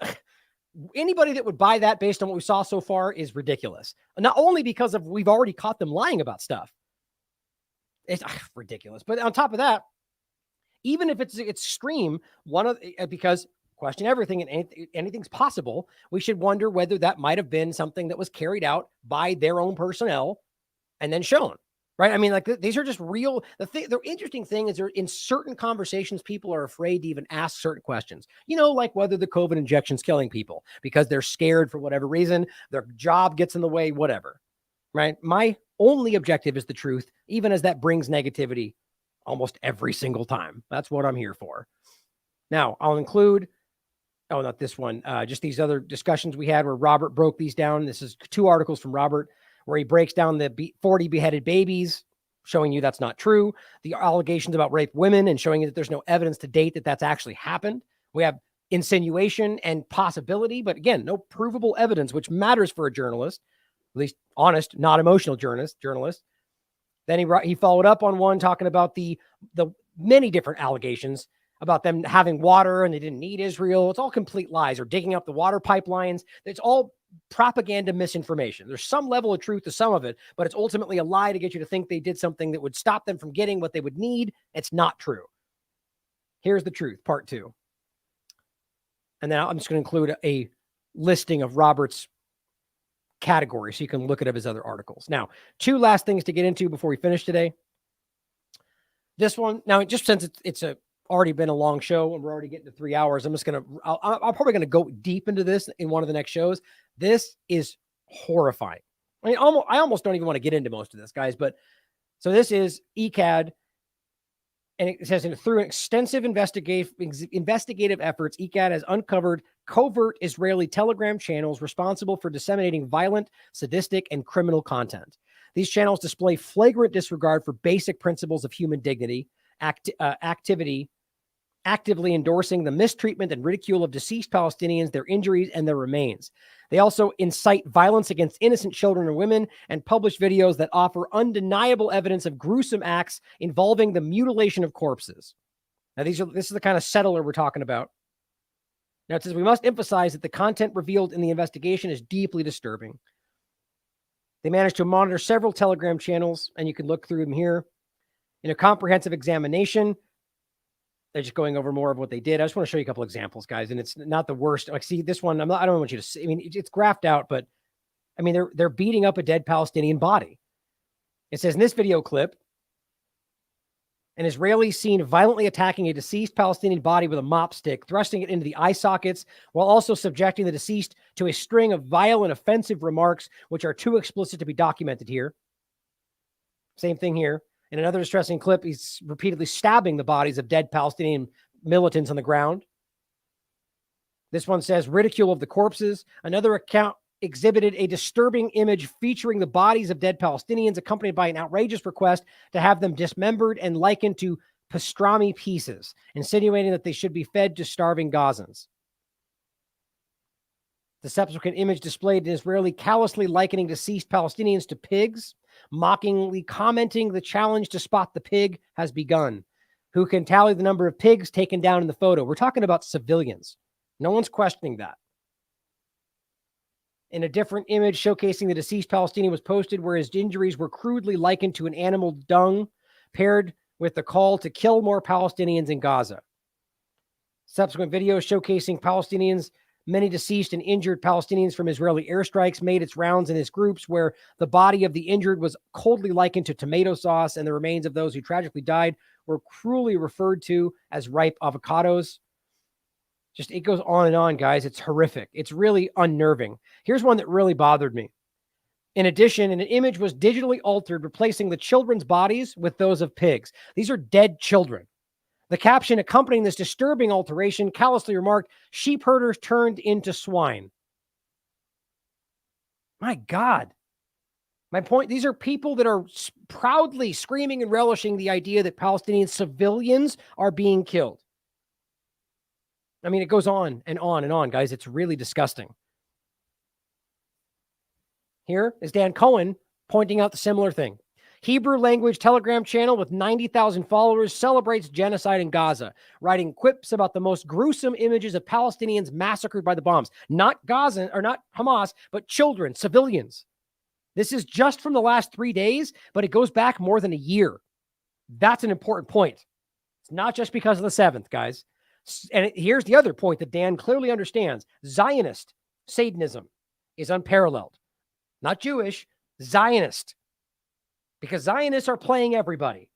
anybody that would buy that based on what we saw so far is ridiculous. Not only because of we've already caught them lying about stuff. It's ridiculous. But on top of that, even if it's extreme, because question everything and anything's possible. We should wonder whether that might have been something that was carried out by their own personnel and then shown, right? I mean, like these are just real. The interesting thing is in certain conversations, people are afraid to even ask certain questions, like whether the COVID injection's killing people because they're scared for whatever reason, their job gets in the way, whatever, right? My only objective is the truth, even as that brings negativity almost every single time. That's what I'm here for. Now, I'll include, not this one, just these other discussions we had where Robert broke these down. This is 2 articles from Robert where he breaks down the 40 beheaded babies, showing you that's not true, the allegations about rape women and showing you that there's no evidence to date that that's actually happened. We have insinuation and possibility, but again, no provable evidence, which matters for a journalist, at least honest, not emotional journalist. Then he followed up on one talking about the many different allegations about them having water and they didn't need Israel. It's all complete lies, or digging up the water pipelines. It's all propaganda misinformation. There's some level of truth to some of it, but it's ultimately a lie to get you to think they did something that would stop them from getting what they would need. It's not true. Here's the truth, part 2. And then I'm just going to include a listing of Robert's categories so you can look at his other articles. Now, 2 last things to get into before we finish today. This one, now, just since it's already been a long show and we're already getting to 3 hours, I'm probably going to go deep into this in one of the next shows. This is horrifying. I mean, I almost don't even want to get into most of this, guys, but so this is ECAD, and it says through extensive investigative efforts, ECAD has uncovered covert Israeli Telegram channels responsible for disseminating violent, sadistic, and criminal content. These channels display flagrant disregard for basic principles of human dignity, actively endorsing the mistreatment and ridicule of deceased Palestinians, their injuries, and their remains. They also incite violence against innocent children and women and publish videos that offer undeniable evidence of gruesome acts involving the mutilation of corpses. Now, this is the kind of settler we're talking about. Now, it says we must emphasize that the content revealed in the investigation is deeply disturbing. They managed to monitor several Telegram channels, and you can look through them here. In a comprehensive examination, they're just going over more of what they did. I just want to show you a couple examples, guys, and it's not the worst. Like, see this one. I don't want you to see. I mean, it's graphed out, but I mean, they're beating up a dead Palestinian body. It says in this video clip, an Israeli seen violently attacking a deceased Palestinian body with a mop stick, thrusting it into the eye sockets, while also subjecting the deceased to a string of vile and offensive remarks, which are too explicit to be documented here. Same thing here. In another distressing clip, he's repeatedly stabbing the bodies of dead Palestinian militants on the ground. This one says ridicule of the corpses. Another account exhibited a disturbing image featuring the bodies of dead Palestinians, accompanied by an outrageous request to have them dismembered and likened to pastrami pieces, insinuating that they should be fed to starving Gazans. The subsequent image displayed an Israeli callously likening deceased Palestinians to pigs, mockingly commenting the challenge to spot the pig has begun. Who can tally the number of pigs taken down in the photo? We're talking about civilians. No one's questioning that. In a different image showcasing the deceased Palestinian was posted where his injuries were crudely likened to an animal dung, paired with the call to kill more Palestinians in Gaza. Subsequent videos showcasing Palestinians, many deceased and injured Palestinians from Israeli airstrikes, made its rounds in his groups where the body of the injured was coldly likened to tomato sauce and the remains of those who tragically died were cruelly referred to as ripe avocados. Just, it goes on and on, guys. It's horrific. It's really unnerving. Here's one that really bothered me. In addition, an image was digitally altered, replacing the children's bodies with those of pigs. These are dead children. The caption accompanying this disturbing alteration callously remarked, "Sheep herders turned into swine." My God. My point, these are people that are proudly screaming and relishing the idea that Palestinian civilians are being killed. I mean, it goes on and on and on, guys. It's really disgusting. Here is Dan Cohen pointing out the similar thing. Hebrew language Telegram channel with 90,000 followers celebrates genocide in Gaza, writing quips about the most gruesome images of Palestinians massacred by the bombs. Not Gaza or not Hamas, but children, civilians. This is just from the last 3 days, but it goes back more than a year. That's an important point. It's not just because of the 7th, guys. And here's the other point that Dan clearly understands. Zionist Satanism is unparalleled. Not Jewish, Zionist. Because Zionists are playing everybody.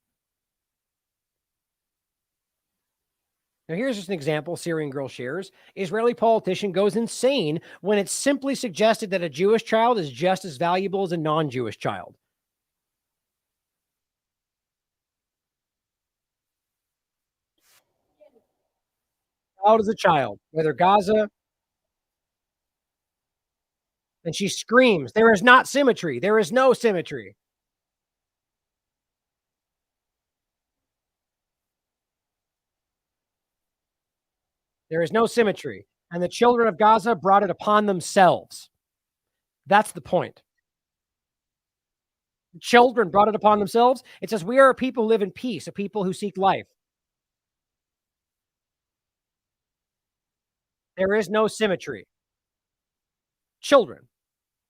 Now, here's just an example Syrian girl shares. Israeli politician goes insane when it's simply suggested that a Jewish child is just as valuable as a non-Jewish child. Child is a child, whether Gaza. And she screams, there is not symmetry. There is no symmetry. There is no symmetry. And the children of Gaza brought it upon themselves. That's the point. The children brought it upon themselves. It says, we are a people who live in peace, a people who seek life. There is no symmetry. Children.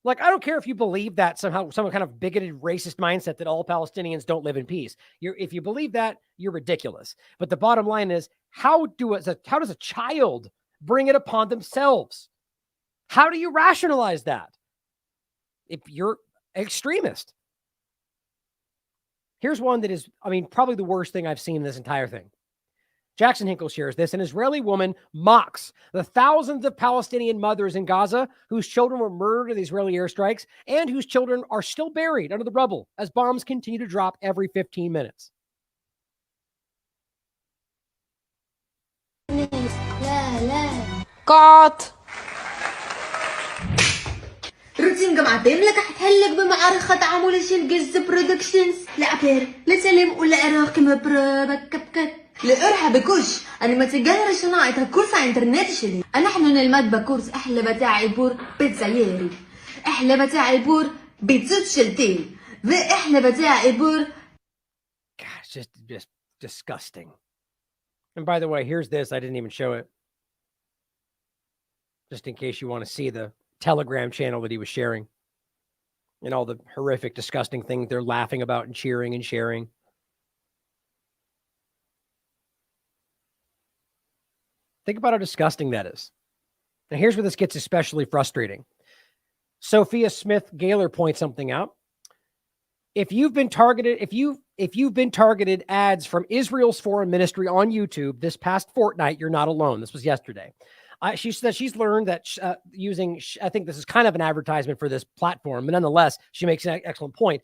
Like, I don't care if you believe that somehow, some kind of bigoted, racist mindset that all Palestinians don't live in peace. If you believe that, you're ridiculous. But the bottom line is, how does a child bring it upon themselves? How do you rationalize that? If you're an extremist. Here's one that is, probably the worst thing I've seen in this entire thing. Jackson Hinkle shares this. An Israeli woman mocks the thousands of Palestinian mothers in Gaza whose children were murdered in the Israeli airstrikes and whose children are still buried under the rubble as bombs continue to drop every 15 minutes. Cut. روتين جمعتين لك حتحلك بمعرخة تعامل شنجز برودكشنز لأبير لسلم ولا أراك مبربكبكت لأرحب بكوش أنا ما تجاهر صناعة كورس على إنترنت شلي أنا حنو المادة كورس أحلى بتاع البور بيتزا ياري أحلى بتاع البور بيتزا شلتين ذا أحلى بتاع البور. Gosh, just disgusting. And by the way, here's this. I didn't even show it. Just in case you want to see the Telegram channel that he was sharing and all the horrific, disgusting things they're laughing about and cheering and sharing. Think about how disgusting that is. Now, here's where this gets especially frustrating. Sophia Smith Gaylor points something out. If you've been targeted ads from Israel's foreign ministry on YouTube this past fortnight, you're not alone. This was yesterday. She says she's learned that using, I think this is kind of an advertisement for this platform, but nonetheless, she makes an excellent point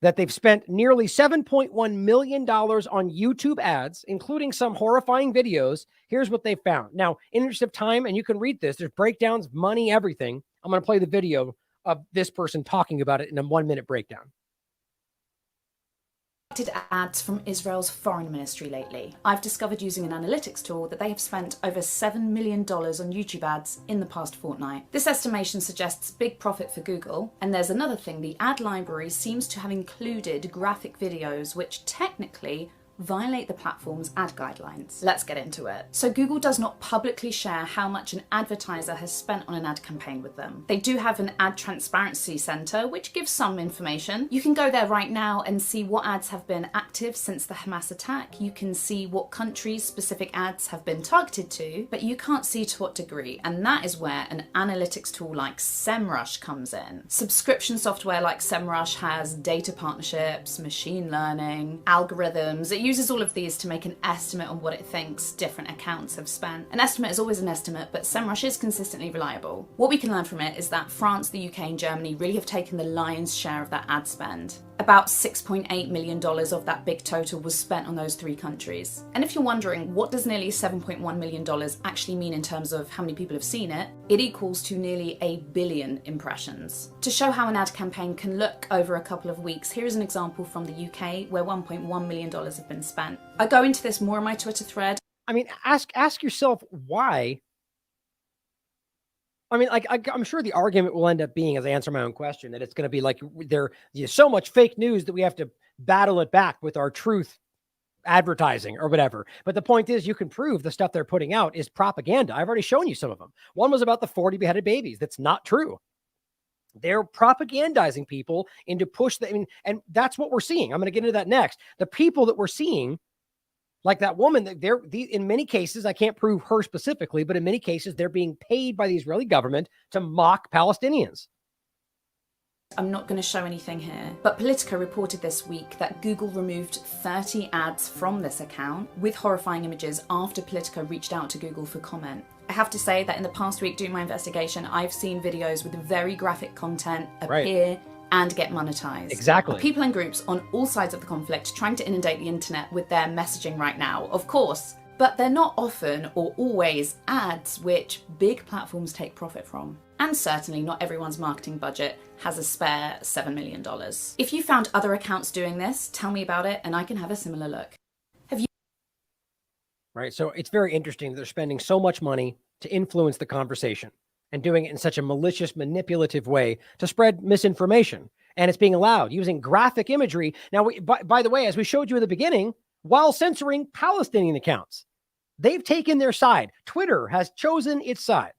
that they've spent nearly $7.1 million on YouTube ads, including some horrifying videos. Here's what they found. Now, in interest of time, and you can read this, there's breakdowns, money, everything. I'm going to play the video of this person talking about it in a 1-minute breakdown. Ads from Israel's foreign ministry lately. I've discovered using an analytics tool that they have spent over $7 million on YouTube ads in the past fortnight. This estimation suggests big profit for Google. And there's another thing, the ad library seems to have included graphic videos which technically violate the platform's ad guidelines. Let's get into it. So Google does not publicly share how much an advertiser has spent on an ad campaign with them. They do have an ad transparency center, which gives some information. You can go there right now and see what ads have been active since the Hamas attack. You can see what countries specific ads have been targeted to, but you can't see to what degree. And that is where an analytics tool like SEMrush comes in. Subscription software like SEMrush has data partnerships, machine learning, algorithms. It uses all of these to make an estimate on what it thinks different accounts have spent. An estimate is always an estimate, but SEMrush is consistently reliable. What we can learn from it is that France, the UK and Germany really have taken the lion's share of that ad spend. About $6.8 million of that big total was spent on those 3 countries. And if you're wondering, what does nearly $7.1 million actually mean in terms of how many people have seen it, it equals to nearly 1 billion impressions. To show how an ad campaign can look over a couple of weeks, here is an example from the UK where $1.1 million have been spent. I go into this more in my Twitter thread. I mean, ask yourself why. I mean, like, I'm sure the argument will end up being, as I answer my own question, that it's going to be like there's so much fake news that we have to battle it back with our truth advertising or whatever. But the point is, you can prove the stuff they're putting out is propaganda. I've already shown you some of them. One was about the 40 beheaded babies. That's not true. They're propagandizing people into push and that's what we're seeing. I'm going to get into that next. The people that we're seeing Like that woman, in many cases, I can't prove her specifically, but in many cases, they're being paid by the Israeli government to mock Palestinians. I'm not going to show anything here, but Politico reported this week that Google removed 30 ads from this account with horrifying images after Politico reached out to Google for comment. I have to say that in the past week doing my investigation, I've seen videos with very graphic content appear and get monetized. Exactly. People and groups on all sides of the conflict trying to inundate the internet with their messaging right now, of course, but they're not often or always ads which big platforms take profit from. And certainly not everyone's marketing budget has a spare $7 million. If you found other accounts doing this, tell me about it and I can have a similar look. Right. So it's very interesting that they're spending so much money to influence the conversation and doing it in such a malicious, manipulative way to spread misinformation. And it's being allowed using graphic imagery. Now, by the way, as we showed you in the beginning, while censoring Palestinian accounts, they've taken their side. Twitter has chosen its side.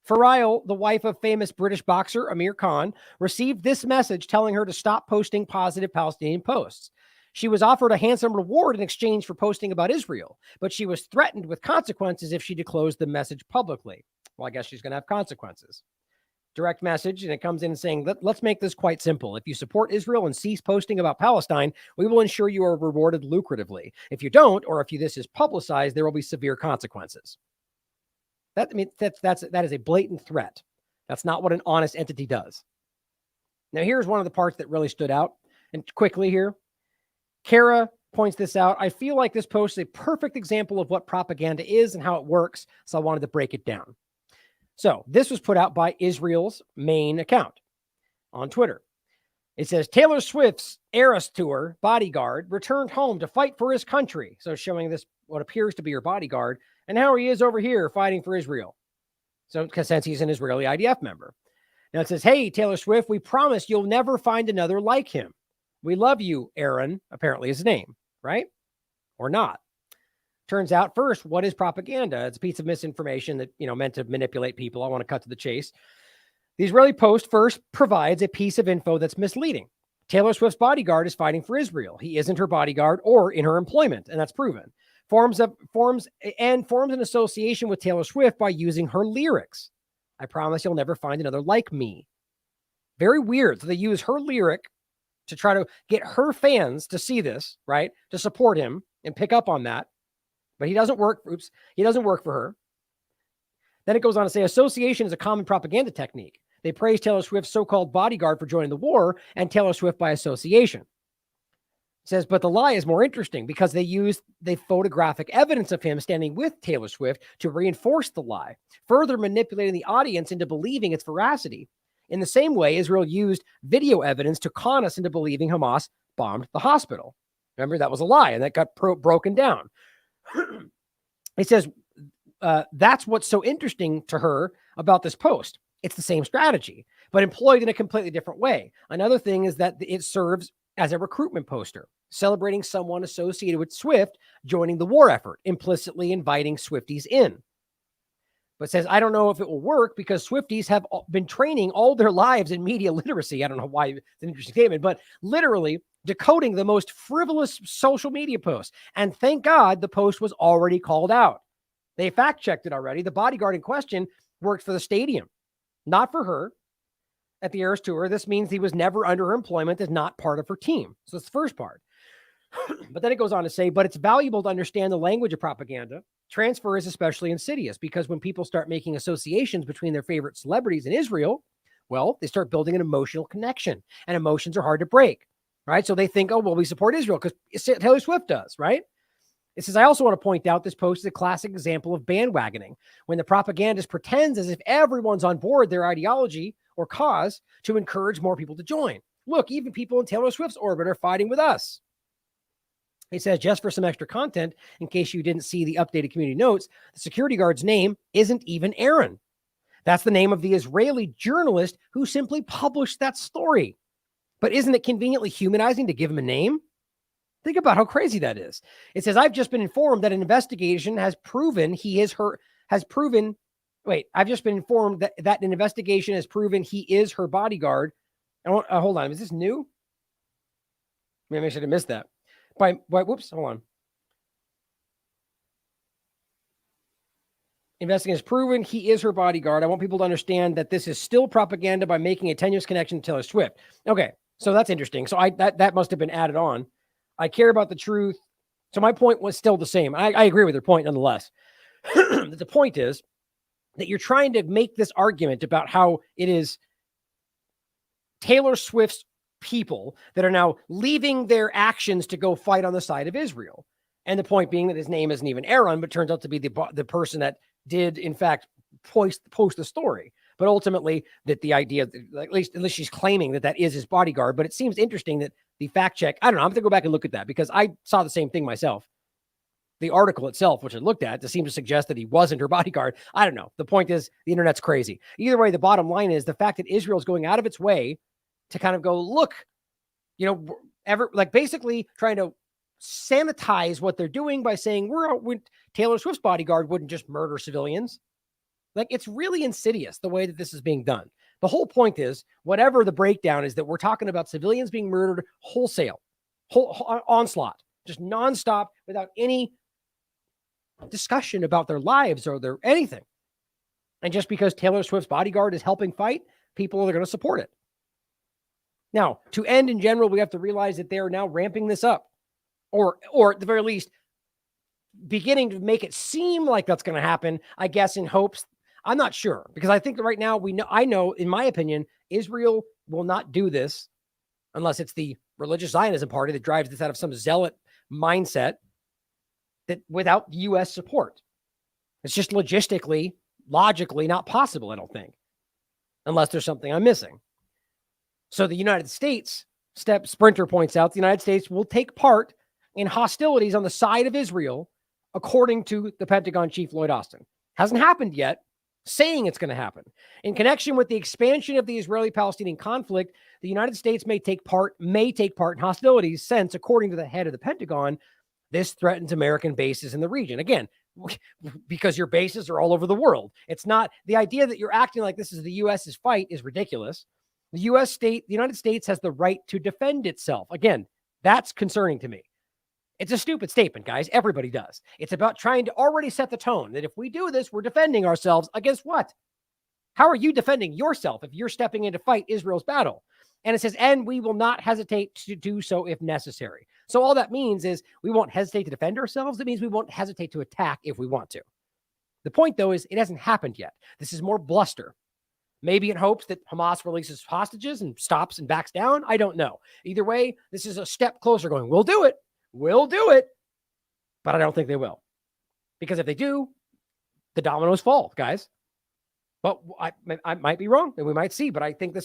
Faryal, the wife of famous British boxer Amir Khan, received this message telling her to stop posting positive Palestinian posts. She was offered a handsome reward in exchange for posting about Israel, but she was threatened with consequences if she disclosed the message publicly. Well, I guess she's going to have consequences. Direct message, and it comes in saying, let's make this quite simple. If you support Israel and cease posting about Palestine, we will ensure you are rewarded lucratively. If you don't, or if this is publicized, there will be severe consequences. That is a blatant threat. That's not what an honest entity does. Now, here's one of the parts that really stood out. And quickly here, Kara points this out. I feel like this post is a perfect example of what propaganda is and how it works, so I wanted to break it down. So this was put out by Israel's main account on Twitter. It says, Taylor Swift's Eras Tour bodyguard returned home to fight for his country. So showing this, what appears to be her bodyguard, and how he is over here fighting for Israel. So since he's an Israeli IDF member. Now it says, hey, Taylor Swift, we promise you'll never find another like him. We love you, Aaron, apparently his name, right? Or not. Turns out, first, what is propaganda? It's a piece of misinformation that, meant to manipulate people. I want to cut to the chase. The Israeli Post first provides a piece of info that's misleading. Taylor Swift's bodyguard is fighting for Israel. He isn't her bodyguard or in her employment, and that's proven. Forms an association with Taylor Swift by using her lyrics. I promise you'll never find another like me. Very weird. So they use her lyric to try to get her fans to see this, right? To support him and pick up on that. But he doesn't work. He doesn't work for her. Then it goes on to say association is a common propaganda technique. They praise Taylor Swift's so-called bodyguard for joining the war and Taylor Swift by association. It says, but the lie is more interesting because they used the photographic evidence of him standing with Taylor Swift to reinforce the lie, further manipulating the audience into believing its veracity. In the same way, Israel used video evidence to con us into believing Hamas bombed the hospital. Remember, that was a lie, and that got broken down. It says, that's what's so interesting to her about this post. It's the same strategy, but employed in a completely different way. Another thing is that it serves as a recruitment poster, celebrating someone associated with Swift joining the war effort, implicitly inviting Swifties in. But says, I don't know if it will work because Swifties have been training all their lives in media literacy. I don't know why it's an interesting statement, but literally decoding the most frivolous social media posts. And thank God the post was already called out. They fact-checked it already. The bodyguard in question worked for the stadium, not for her. At the Eras Tour, this means he was never under her employment as not part of her team. So that's the first part. But then it goes on to say, but it's valuable to understand the language of propaganda. Transfer is especially insidious because when people start making associations between their favorite celebrities in Israel, well, they start building an emotional connection, and emotions are hard to break, right? So they think, oh, well, we support Israel because Taylor Swift does, right? It says, I also want to point out this post is a classic example of bandwagoning, when the propagandist pretends as if everyone's on board their ideology or cause to encourage more people to join. Look, even people in Taylor Swift's orbit are fighting with us. It says, just for some extra content, in case you didn't see the updated community notes, the security guard's name isn't even Aaron. That's the name of the Israeli journalist who simply published that story. But isn't it conveniently humanizing to give him a name? Think about how crazy that is. It says, I've just been informed that an investigation has proven I've just been informed that an investigation has proven he is her bodyguard. Hold on. Is this new? Maybe I should have missed that. Whoops, hold on. Investigation has proven he is her bodyguard. I want people to understand that this is still propaganda by making a tenuous connection to Taylor Swift. Okay, so that's interesting. So that must have been added on. I care about the truth. So my point was still the same. I agree with your point nonetheless. The point is that you're trying to make this argument about how it is Taylor Swift's people that are now leaving their actions to go fight on the side of Israel. And the point being that his name isn't even Aaron, but turns out to be the person that did, in fact, post the story. But ultimately, that the idea, at least she's claiming that is his bodyguard. But it seems interesting that the fact check, I don't know, I'm going to go back and look at that because I saw the same thing myself. The article itself, which I looked at, seemed to suggest that he wasn't her bodyguard. I don't know. The point is, the internet's crazy. Either way, the bottom line is the fact that Israel's going out of its way to kind of go, look, basically trying to sanitize what they're doing by saying Taylor Swift's bodyguard wouldn't just murder civilians. Like, it's really insidious the way that this is being done. The whole point is, whatever the breakdown is, that we're talking about civilians being murdered wholesale, onslaught, just nonstop without any discussion about their lives or their anything. And just because Taylor Swift's bodyguard is helping fight, people are going to support it. Now, to end in general, we have to realize that they are now ramping this up. Or at the very least, beginning to make it seem like that's going to happen, I guess, in hopes. I'm not sure, because I think that right now I know, in my opinion, Israel will not do this unless it's the religious Zionism party that drives this out of some zealot mindset that without U.S. support. It's just logically not possible, I don't think, unless there's something I'm missing. So the United States, Sprinter points out, the United States will take part in hostilities on the side of Israel, according to the Pentagon chief Lloyd Austin. Hasn't happened yet, saying it's going to happen. In connection with the expansion of the Israeli-Palestinian conflict, the United States may take part in hostilities since, according to the head of the Pentagon, this threatens American bases in the region. Again, because your bases are all over the world. It's not the idea that you're acting like this is the U.S.'s fight is ridiculous. The United States has the right to defend itself. Again, that's concerning to me. It's a stupid statement, guys. Everybody does. It's about trying to already set the tone that if we do this, we're defending ourselves against what? How are you defending yourself if you're stepping in to fight Israel's battle? And it says, and we will not hesitate to do so if necessary. So all that means is we won't hesitate to defend ourselves. It means we won't hesitate to attack if we want to. The point, though, is it hasn't happened yet. This is more bluster. Maybe in hopes that Hamas releases hostages and stops and backs down. I don't know. Either way, this is a step closer going, we'll do it. We'll do it. But I don't think they will. Because if they do, the dominoes fall, guys. But I might be wrong, and we might see. But I think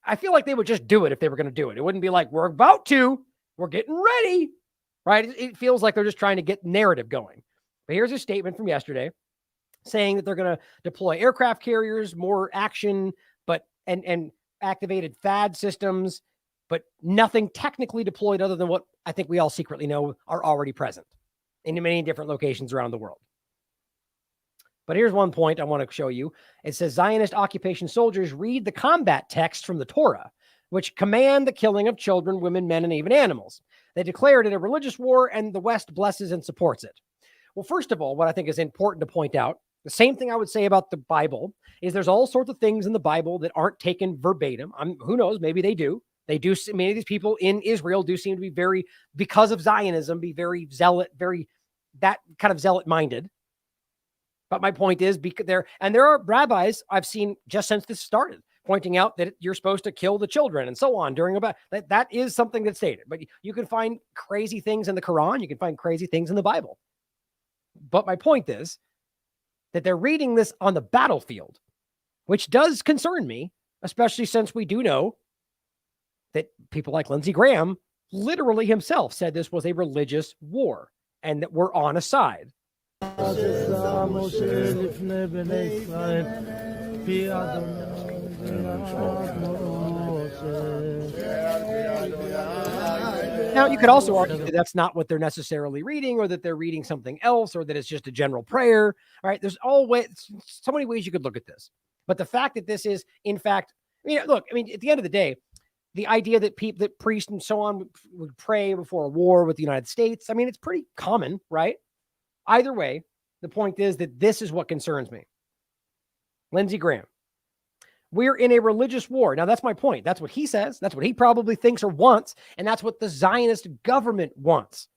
I feel like they would just do it if they were going to do it. It wouldn't be like, we're about to. We're getting ready. Right? It feels like they're just trying to get narrative going. But here's a statement from yesterday saying that they're going to deploy aircraft carriers, more action, and activated THAAD systems, but nothing technically deployed other than what I think we all secretly know are already present in many different locations around the world. But here's one point I want to show you. It says Zionist occupation soldiers read the combat text from the Torah, which command the killing of children, women, men, and even animals. They declared it a religious war, and the West blesses and supports it. Well, first of all, what I think is important to point out, the same thing I would say about the Bible, is there's all sorts of things in the Bible that aren't taken verbatim. Who knows? Maybe they do. They do. Many of these people in Israel do seem to be because of Zionism, be very zealot, that kind of zealot minded. But my point is, there are rabbis I've seen just since this started pointing out that you're supposed to kill the children and so on during a battle. That is something that's stated. But you can find crazy things in the Quran. You can find crazy things in the Bible. But my point is that they're reading this on the battlefield, which does concern me, especially since we do know that people like Lindsey Graham literally himself said this was a religious war and that we're on a side. Now, you could also argue that that's not what they're necessarily reading, or that they're reading something else, or that it's just a general prayer. All right, there's so many ways you could look at this. But the fact that this is, in fact, look, at the end of the day, the idea that priests and so on would pray before a war with the United States, it's pretty common, right? Either way, The point is that this is what concerns me. Lindsey Graham. We're in a religious war. Now, that's my point. That's what he says. That's what he probably thinks or wants. And that's what the Zionist government wants,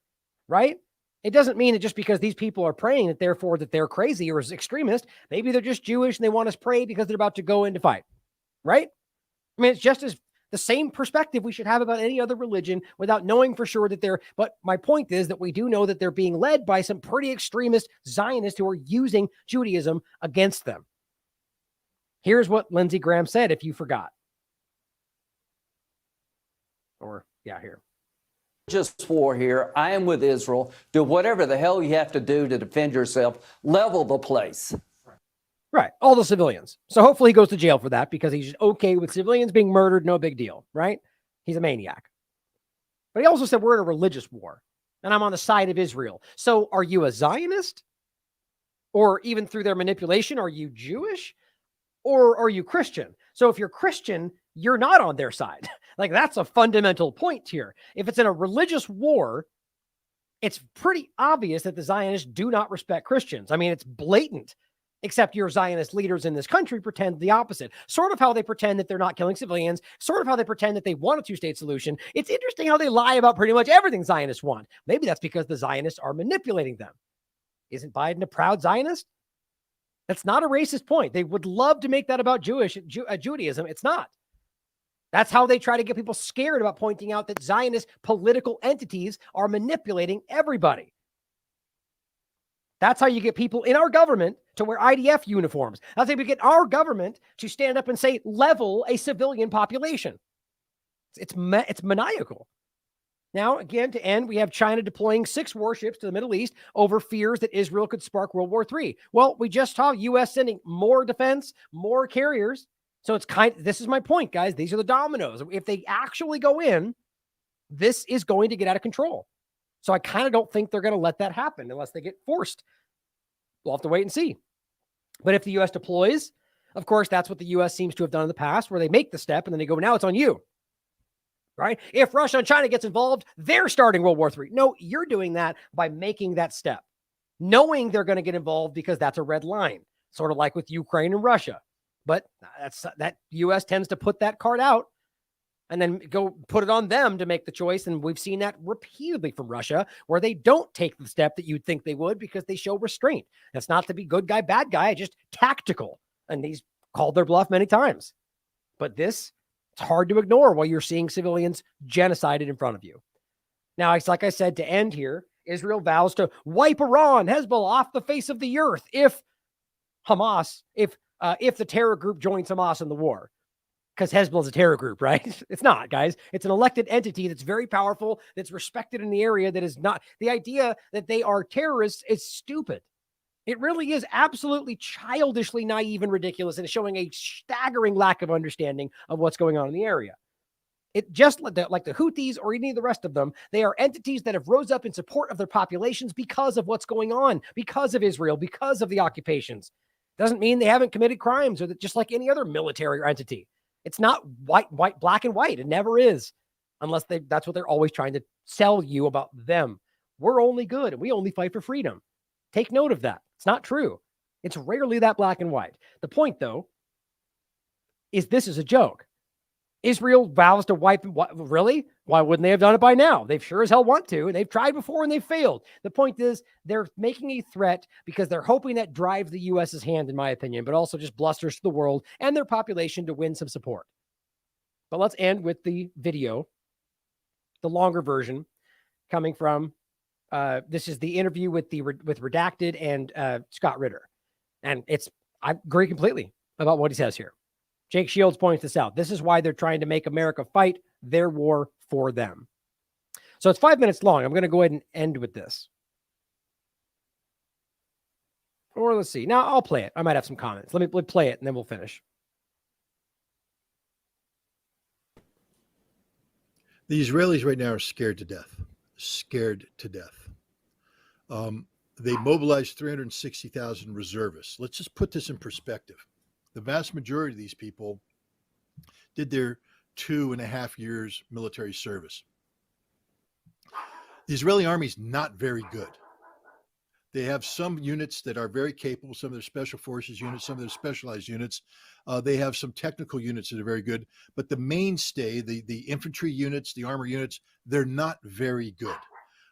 right? It doesn't mean that just because these people are praying that therefore that they're crazy or is extremist. Maybe they're just Jewish and they want us to pray because they're about to go into fight, right? I mean, it's just as the same perspective we should have about any other religion without knowing for sure that they're, but my point is that we do know that they're being led by some pretty extremist Zionists who are using Judaism against them. Here's what Lindsey Graham said, if you forgot. Or, yeah, here. Just war here. I am with Israel. Do whatever the hell you have to do to defend yourself. Level the place. Right. All the civilians. So hopefully he goes to jail for that because he's okay with civilians being murdered. No big deal, right? He's a maniac. But he also said we're in a religious war and I'm on the side of Israel. So are you a Zionist? Or even through their manipulation, are you Jewish? Or are you Christian? So if you're Christian, you're not on their side. Like that's a fundamental point here. If it's in a religious war, it's pretty obvious that the Zionists do not respect Christians. I mean, it's blatant, except your Zionist leaders in this country pretend the opposite. Sort of how they pretend that they're not killing civilians, sort of how they pretend that they want a two-state solution. It's interesting how they lie about pretty much everything Zionists want. Maybe that's because the Zionists are manipulating them. Isn't Biden a proud Zionist? That's not a racist point. They would love to make that about Judaism. It's not. That's how they try to get people scared about pointing out that Zionist political entities are manipulating everybody. That's how you get people in our government to wear IDF uniforms. That's how you get our government to stand up and say, level a civilian population. It's maniacal. Now, again, to end, we have China deploying 6 warships to the Middle East over fears that Israel could spark World War III. Well, we just saw U.S. sending more defense, more carriers. So it's this is my point, guys. These are the dominoes. If they actually go in, this is going to get out of control. So I kind of don't think they're going to let that happen unless they get forced. We'll have to wait and see. But if the U.S. deploys, of course, that's what the U.S. seems to have done in the past, where they make the step and then they go, now it's on you. Right? If Russia and China gets involved, they're starting World War III. No, you're doing that by making that step, knowing they're going to get involved because that's a red line, sort of like with Ukraine and Russia. But that U.S. tends to put that card out and then go put it on them to make the choice. And we've seen that repeatedly from Russia, where they don't take the step that you'd think they would because they show restraint. That's not to be good guy, bad guy, just tactical. And he's called their bluff many times. But this, it's hard to ignore while you're seeing civilians genocided in front of you. Now, it's like I said, to end here, Israel vows to wipe Iran, Hezbollah off the face of the earth if the terror group joins Hamas in the war. Because Hezbollah is a terror group, right? It's not, guys. It's an elected entity that's very powerful, that's respected in the area, that is not. The idea that they are terrorists is stupid. It really is absolutely childishly naive and ridiculous, and is showing a staggering lack of understanding of what's going on in the area. It just like the Houthis or any of the rest of them, they are entities that have rose up in support of their populations because of what's going on, because of Israel, because of the occupations. Doesn't mean they haven't committed crimes, or that just like any other military or entity. It's not white, black and white. It never is, unless that's what they're always trying to sell you about them. We're only good and we only fight for freedom. Take note of that. It's not true. It's rarely that black and white. The point, though, is this is a joke. Israel vows to wipe. Really? Why wouldn't they have done it by now? They sure as hell want to, and they've tried before and they've failed. The point is they're making a threat because they're hoping that drives the U.S.'s hand, in my opinion, but also just blusters to the world and their population to win some support. But let's end with the video, the longer version, coming from this is the interview with Redacted and Scott Ritter, and I agree completely about what he says here. Jake Shields points this out. This is why they're trying to make America fight their war for them. So it's 5 minutes long. I'm going to go ahead and end with this. Or let's see. Now I'll play it. I might have some comments. Let me play it and then we'll finish. The Israelis right now are scared to death. Scared to death. They mobilized 360,000 reservists. Let's just put this in perspective. The vast majority of these people did their 2.5 years military service. The Israeli army is not very good. They have some units that are very capable, some of their special forces units, some of their specialized units. They have some technical units that are very good, but the mainstay, the infantry units, the armor units, they're not very good.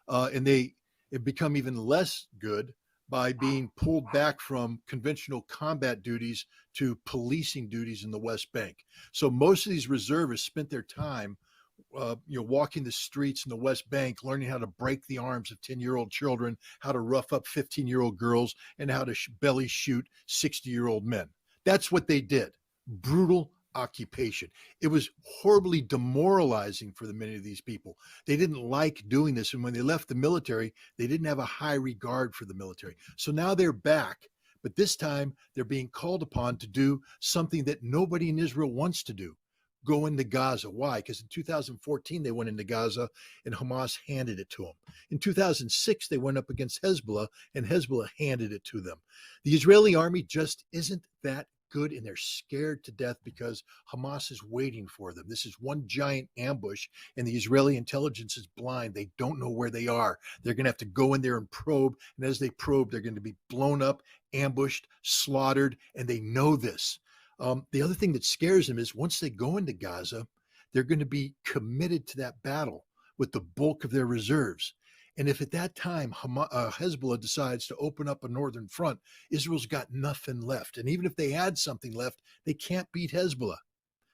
And they have become even less good by being pulled back from conventional combat duties to policing duties in the West Bank. So most of these reservists spent their time walking the streets in the West Bank, learning how to break the arms of 10-year-old children, how to rough up 15-year-old girls, and how to belly shoot 60-year-old men. That's what they did. Brutal occupation. It was horribly demoralizing for many of these people. They didn't like doing this. And when they left the military, they didn't have a high regard for the military. So now they're back. But this time they're being called upon to do something that nobody in Israel wants to do. Go into Gaza. Why? Because in 2014, they went into Gaza and Hamas handed it to them. In 2006, they went up against Hezbollah and Hezbollah handed it to them. The Israeli army just isn't that good, and they're scared to death because Hamas is waiting for them. This is one giant ambush, and the Israeli intelligence is blind. They don't know where they are. They're going to have to go in there and probe, and as they probe, they're going to be blown up, ambushed, slaughtered, and they know this. The other thing that scares them is once they go into Gaza, they're going to be committed to that battle with the bulk of their reserves. And if at that time Hezbollah decides to open up a northern front, Israel's got nothing left. And even if they had something left, they can't beat Hezbollah.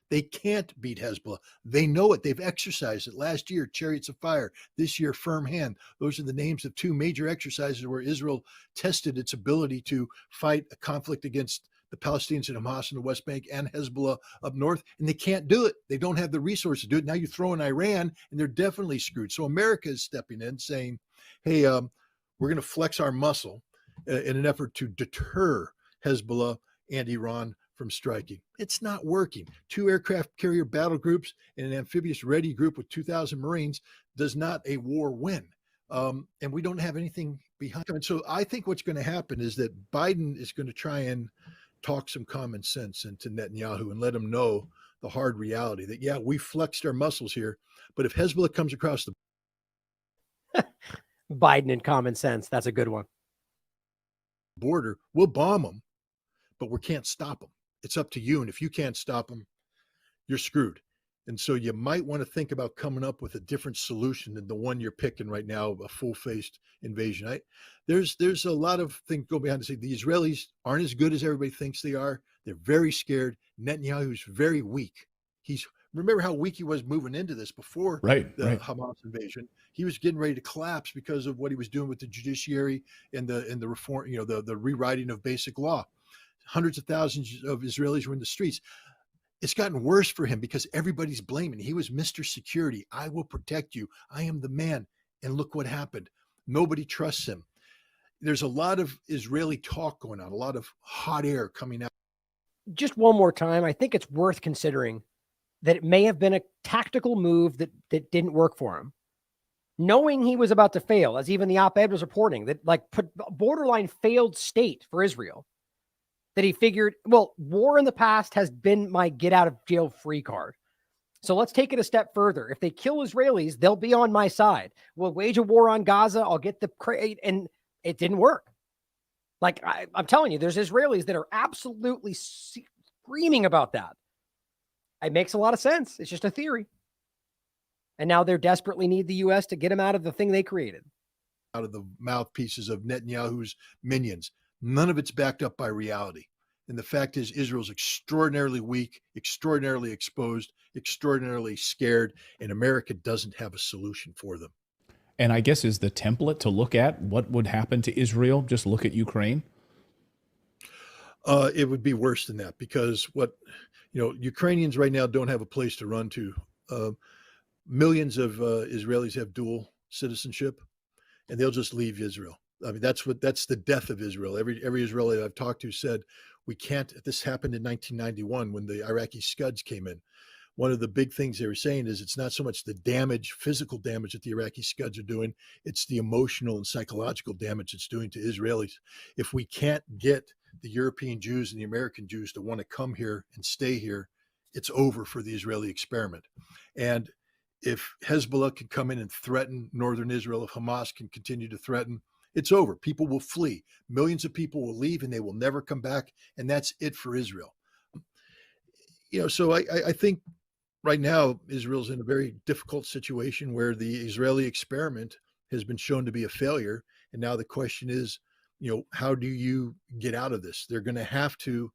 They can't beat Hezbollah. They know it. They've exercised it. Last year, Chariots of Fire. This year, Firm Hand. Those are the names of two major exercises where Israel tested its ability to fight a conflict against the Palestinians and Hamas in the West Bank and Hezbollah up north, and they can't do it. They don't have the resources to do it. Now you throw in Iran, and they're definitely screwed. So America is stepping in saying, hey, we're going to flex our muscle in an effort to deter Hezbollah and Iran from striking. It's not working. 2 aircraft carrier battle groups and an amphibious ready group with 2,000 Marines does not a war win. And we don't have anything behind. And so I think what's going to happen is that Biden is going to try and talk some common sense into Netanyahu and let him know the hard reality that, yeah, we flexed our muscles here, but if Hezbollah comes across the Biden and common sense, that's a good one. Border, we'll bomb them, but we can't stop them. It's up to you. And if you can't stop them, you're screwed. And so you might want to think about coming up with a different solution than the one you're picking right now, a full-faced invasion. There's a lot of things go behind the scenes. The Israelis aren't as good as everybody thinks they are. They're very scared. Netanyahu's very weak. Remember how weak he was moving into this before the Hamas invasion. He was getting ready to collapse because of what he was doing with the judiciary and the reform, the rewriting of basic law. Hundreds of thousands of Israelis were in the streets. It's gotten worse for him because everybody's blaming. He was Mr. Security. I will protect you. I am the man. And look what happened. Nobody trusts him. There's a lot of Israeli talk going on, a lot of hot air coming out. Just one more time, I think it's worth considering that it may have been a tactical move that didn't work for him. Knowing he was about to fail, as even the op-ed was reporting, that put borderline failed state for Israel. That he figured, well, war in the past has been my get out of jail free card. So let's take it a step further. If they kill Israelis, they'll be on my side. We'll wage a war on Gaza. I'll get the crate. And it didn't work. I'm telling you, there's Israelis that are absolutely screaming about that. It makes a lot of sense. It's just a theory. And now they desperately need the U.S. to get them out of the thing they created. Out of the mouthpieces of Netanyahu's minions. None of it's backed up by reality. And the fact is, Israel's extraordinarily weak, extraordinarily exposed, extraordinarily scared, and America doesn't have a solution for them. And I guess is the template to look at what would happen to Israel, just look at Ukraine? It would be worse than that because Ukrainians right now don't have a place to run to. Millions of Israelis have dual citizenship, and they'll just leave Israel. I mean, that's the death of Israel. Every Israeli I've talked to said, we can't, this happened in 1991 when the Iraqi Scuds came in. One of the big things they were saying is it's not so much the damage, physical damage that the Iraqi Scuds are doing, it's the emotional and psychological damage it's doing to Israelis. If we can't get the European Jews and the American Jews to want to come here and stay here, it's over for the Israeli experiment. And if Hezbollah can come in and threaten northern Israel, if Hamas can continue to threaten, It's over. People will flee. Millions of people will leave and they will never come back. And that's it for Israel. So I think right now, Israel's in a very difficult situation where the Israeli experiment has been shown to be a failure. And now the question is, how do you get out of this? They're going to have to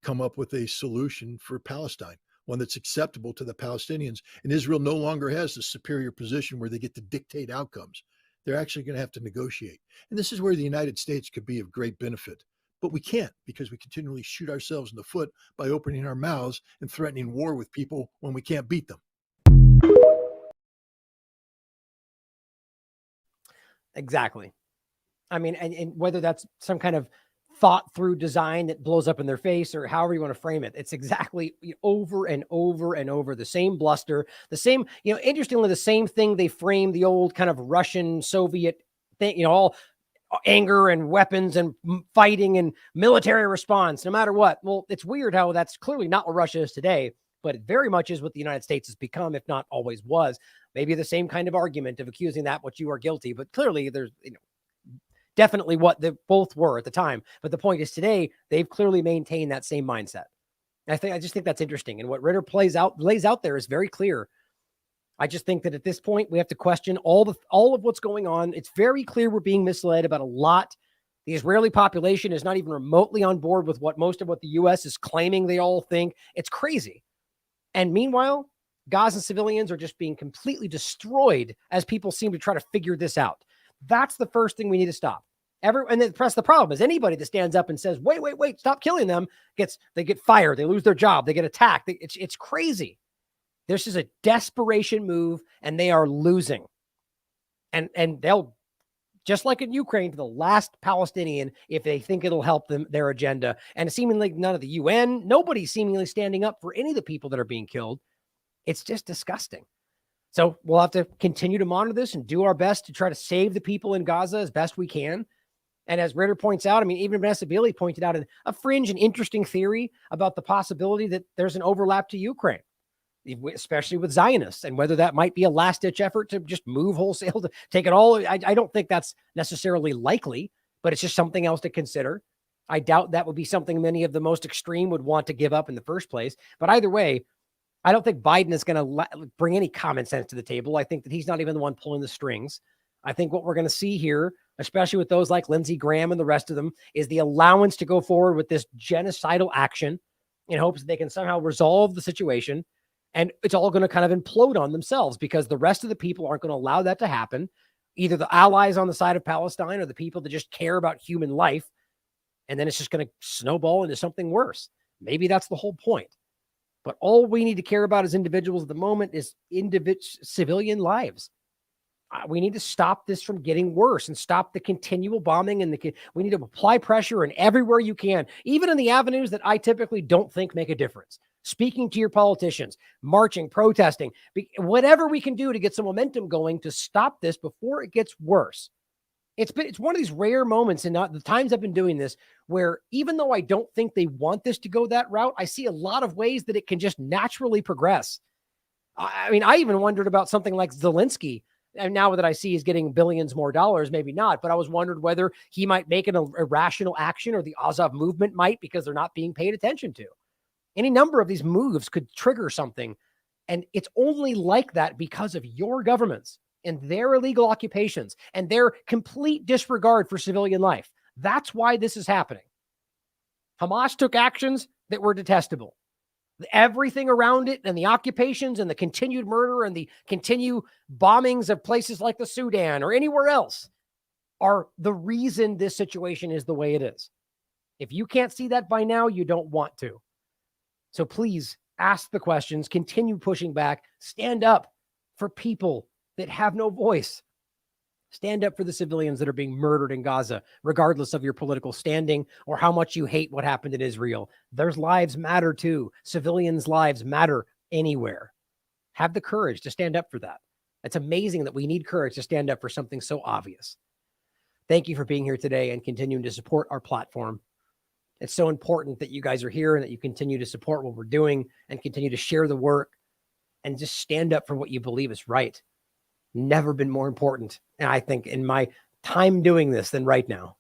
come up with a solution for Palestine, one that's acceptable to the Palestinians. And Israel no longer has the superior position where they get to dictate outcomes. They're actually going to have to negotiate. And this is where the United States could be of great benefit. But we can't, because we continually shoot ourselves in the foot by opening our mouths and threatening war with people when we can't beat them. Exactly. I mean, and whether that's some kind of thought through design that blows up in their face or however you want to frame it, it's exactly over and over and over the same bluster, the same, interestingly, the same thing they framed the old kind of Russian Soviet thing, all anger and weapons and fighting and military response, no matter what. Well, it's weird how that's clearly not what Russia is today, but it very much is what the United States has become, if not always was. Maybe the same kind of argument of accusing that what you are guilty, but clearly there's, definitely what they both were at the time. But the point is today, they've clearly maintained that same mindset. I just think that's interesting. And what Ritter lays out there is very clear. I just think that at this point, we have to question all of what's going on. It's very clear we're being misled about a lot. The Israeli population is not even remotely on board with most of what the U.S. is claiming they all think. It's crazy. And meanwhile, Gaza civilians are just being completely destroyed as people seem to try to figure this out. That's the first thing we need to stop. And the problem is anybody that stands up and says, wait, stop killing them, they get fired, they lose their job, they get attacked. It's crazy. This is a desperation move, and they are losing. And they'll, just like in Ukraine, to the last Palestinian, if they think it'll help them, their agenda. And seemingly none of the UN, nobody seemingly standing up for any of the people that are being killed. It's just disgusting. So we'll have to continue to monitor this and do our best to try to save the people in Gaza as best we can. And as Ritter points out, I mean, even Vanessa Beeley pointed out a fringe and interesting theory about the possibility that there's an overlap to Ukraine, especially with Zionists, and whether that might be a last-ditch effort to just move wholesale, to take it all. I don't think that's necessarily likely, but it's just something else to consider. I doubt that would be something many of the most extreme would want to give up in the first place. But either way, I don't think Biden is going to bring any common sense to the table. I think that he's not even the one pulling the strings. I think what we're going to see here, especially with those like Lindsey Graham and the rest of them, is the allowance to go forward with this genocidal action in hopes that they can somehow resolve the situation. And it's all going to kind of implode on themselves because the rest of the people aren't going to allow that to happen. Either the allies on the side of Palestine or the people that just care about human life. And then it's just going to snowball into something worse. Maybe that's the whole point. But all we need to care about as individuals at the moment is civilian lives. We need to stop this from getting worse and stop the continual bombing. And we need to apply pressure in everywhere you can, even in the avenues that I typically don't think make a difference. Speaking to your politicians, marching, protesting, whatever we can do to get some momentum going to stop this before it gets worse. It's one of these rare moments in the times I've been doing this where even though I don't think they want this to go that route, I see a lot of ways that it can just naturally progress. I mean, I even wondered about something like Zelensky. And now that I see he's getting billions more dollars, maybe not, but I was wondered whether he might make an irrational action or the Azov movement might, because they're not being paid attention to. Any number of these moves could trigger something. And it's only like that because of your governments and their illegal occupations and their complete disregard for civilian life. That's why this is happening. Hamas took actions that were detestable. Everything around it and the occupations and the continued murder and the continued bombings of places like the Sudan or anywhere else are the reason this situation is the way it is. If you can't see that by now, you don't want to. So please ask the questions, continue pushing back, stand up for people that have no voice. Stand up for the civilians that are being murdered in Gaza, regardless of your political standing or how much you hate what happened in Israel. Their lives matter too. Civilians' lives matter anywhere. Have the courage to stand up for that. It's amazing that we need courage to stand up for something so obvious. Thank you for being here today and continuing to support our platform. It's so important that you guys are here and that you continue to support what we're doing and continue to share the work and just stand up for what you believe is right. Never been more important. And I think in my time doing this than right now.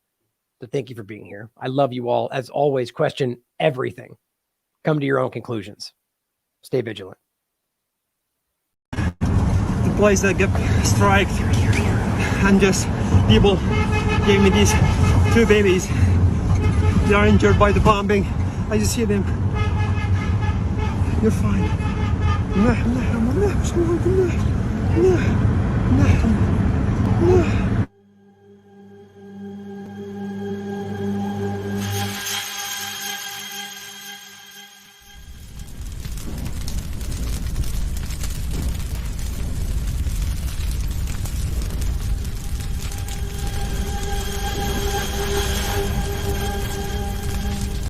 So thank you for being here. I love you all. As always, question everything. Come to your own conclusions. Stay vigilant. The place that got strike, and just people gave me these 2 babies. They are injured by the bombing. I just see them. You're fine. No.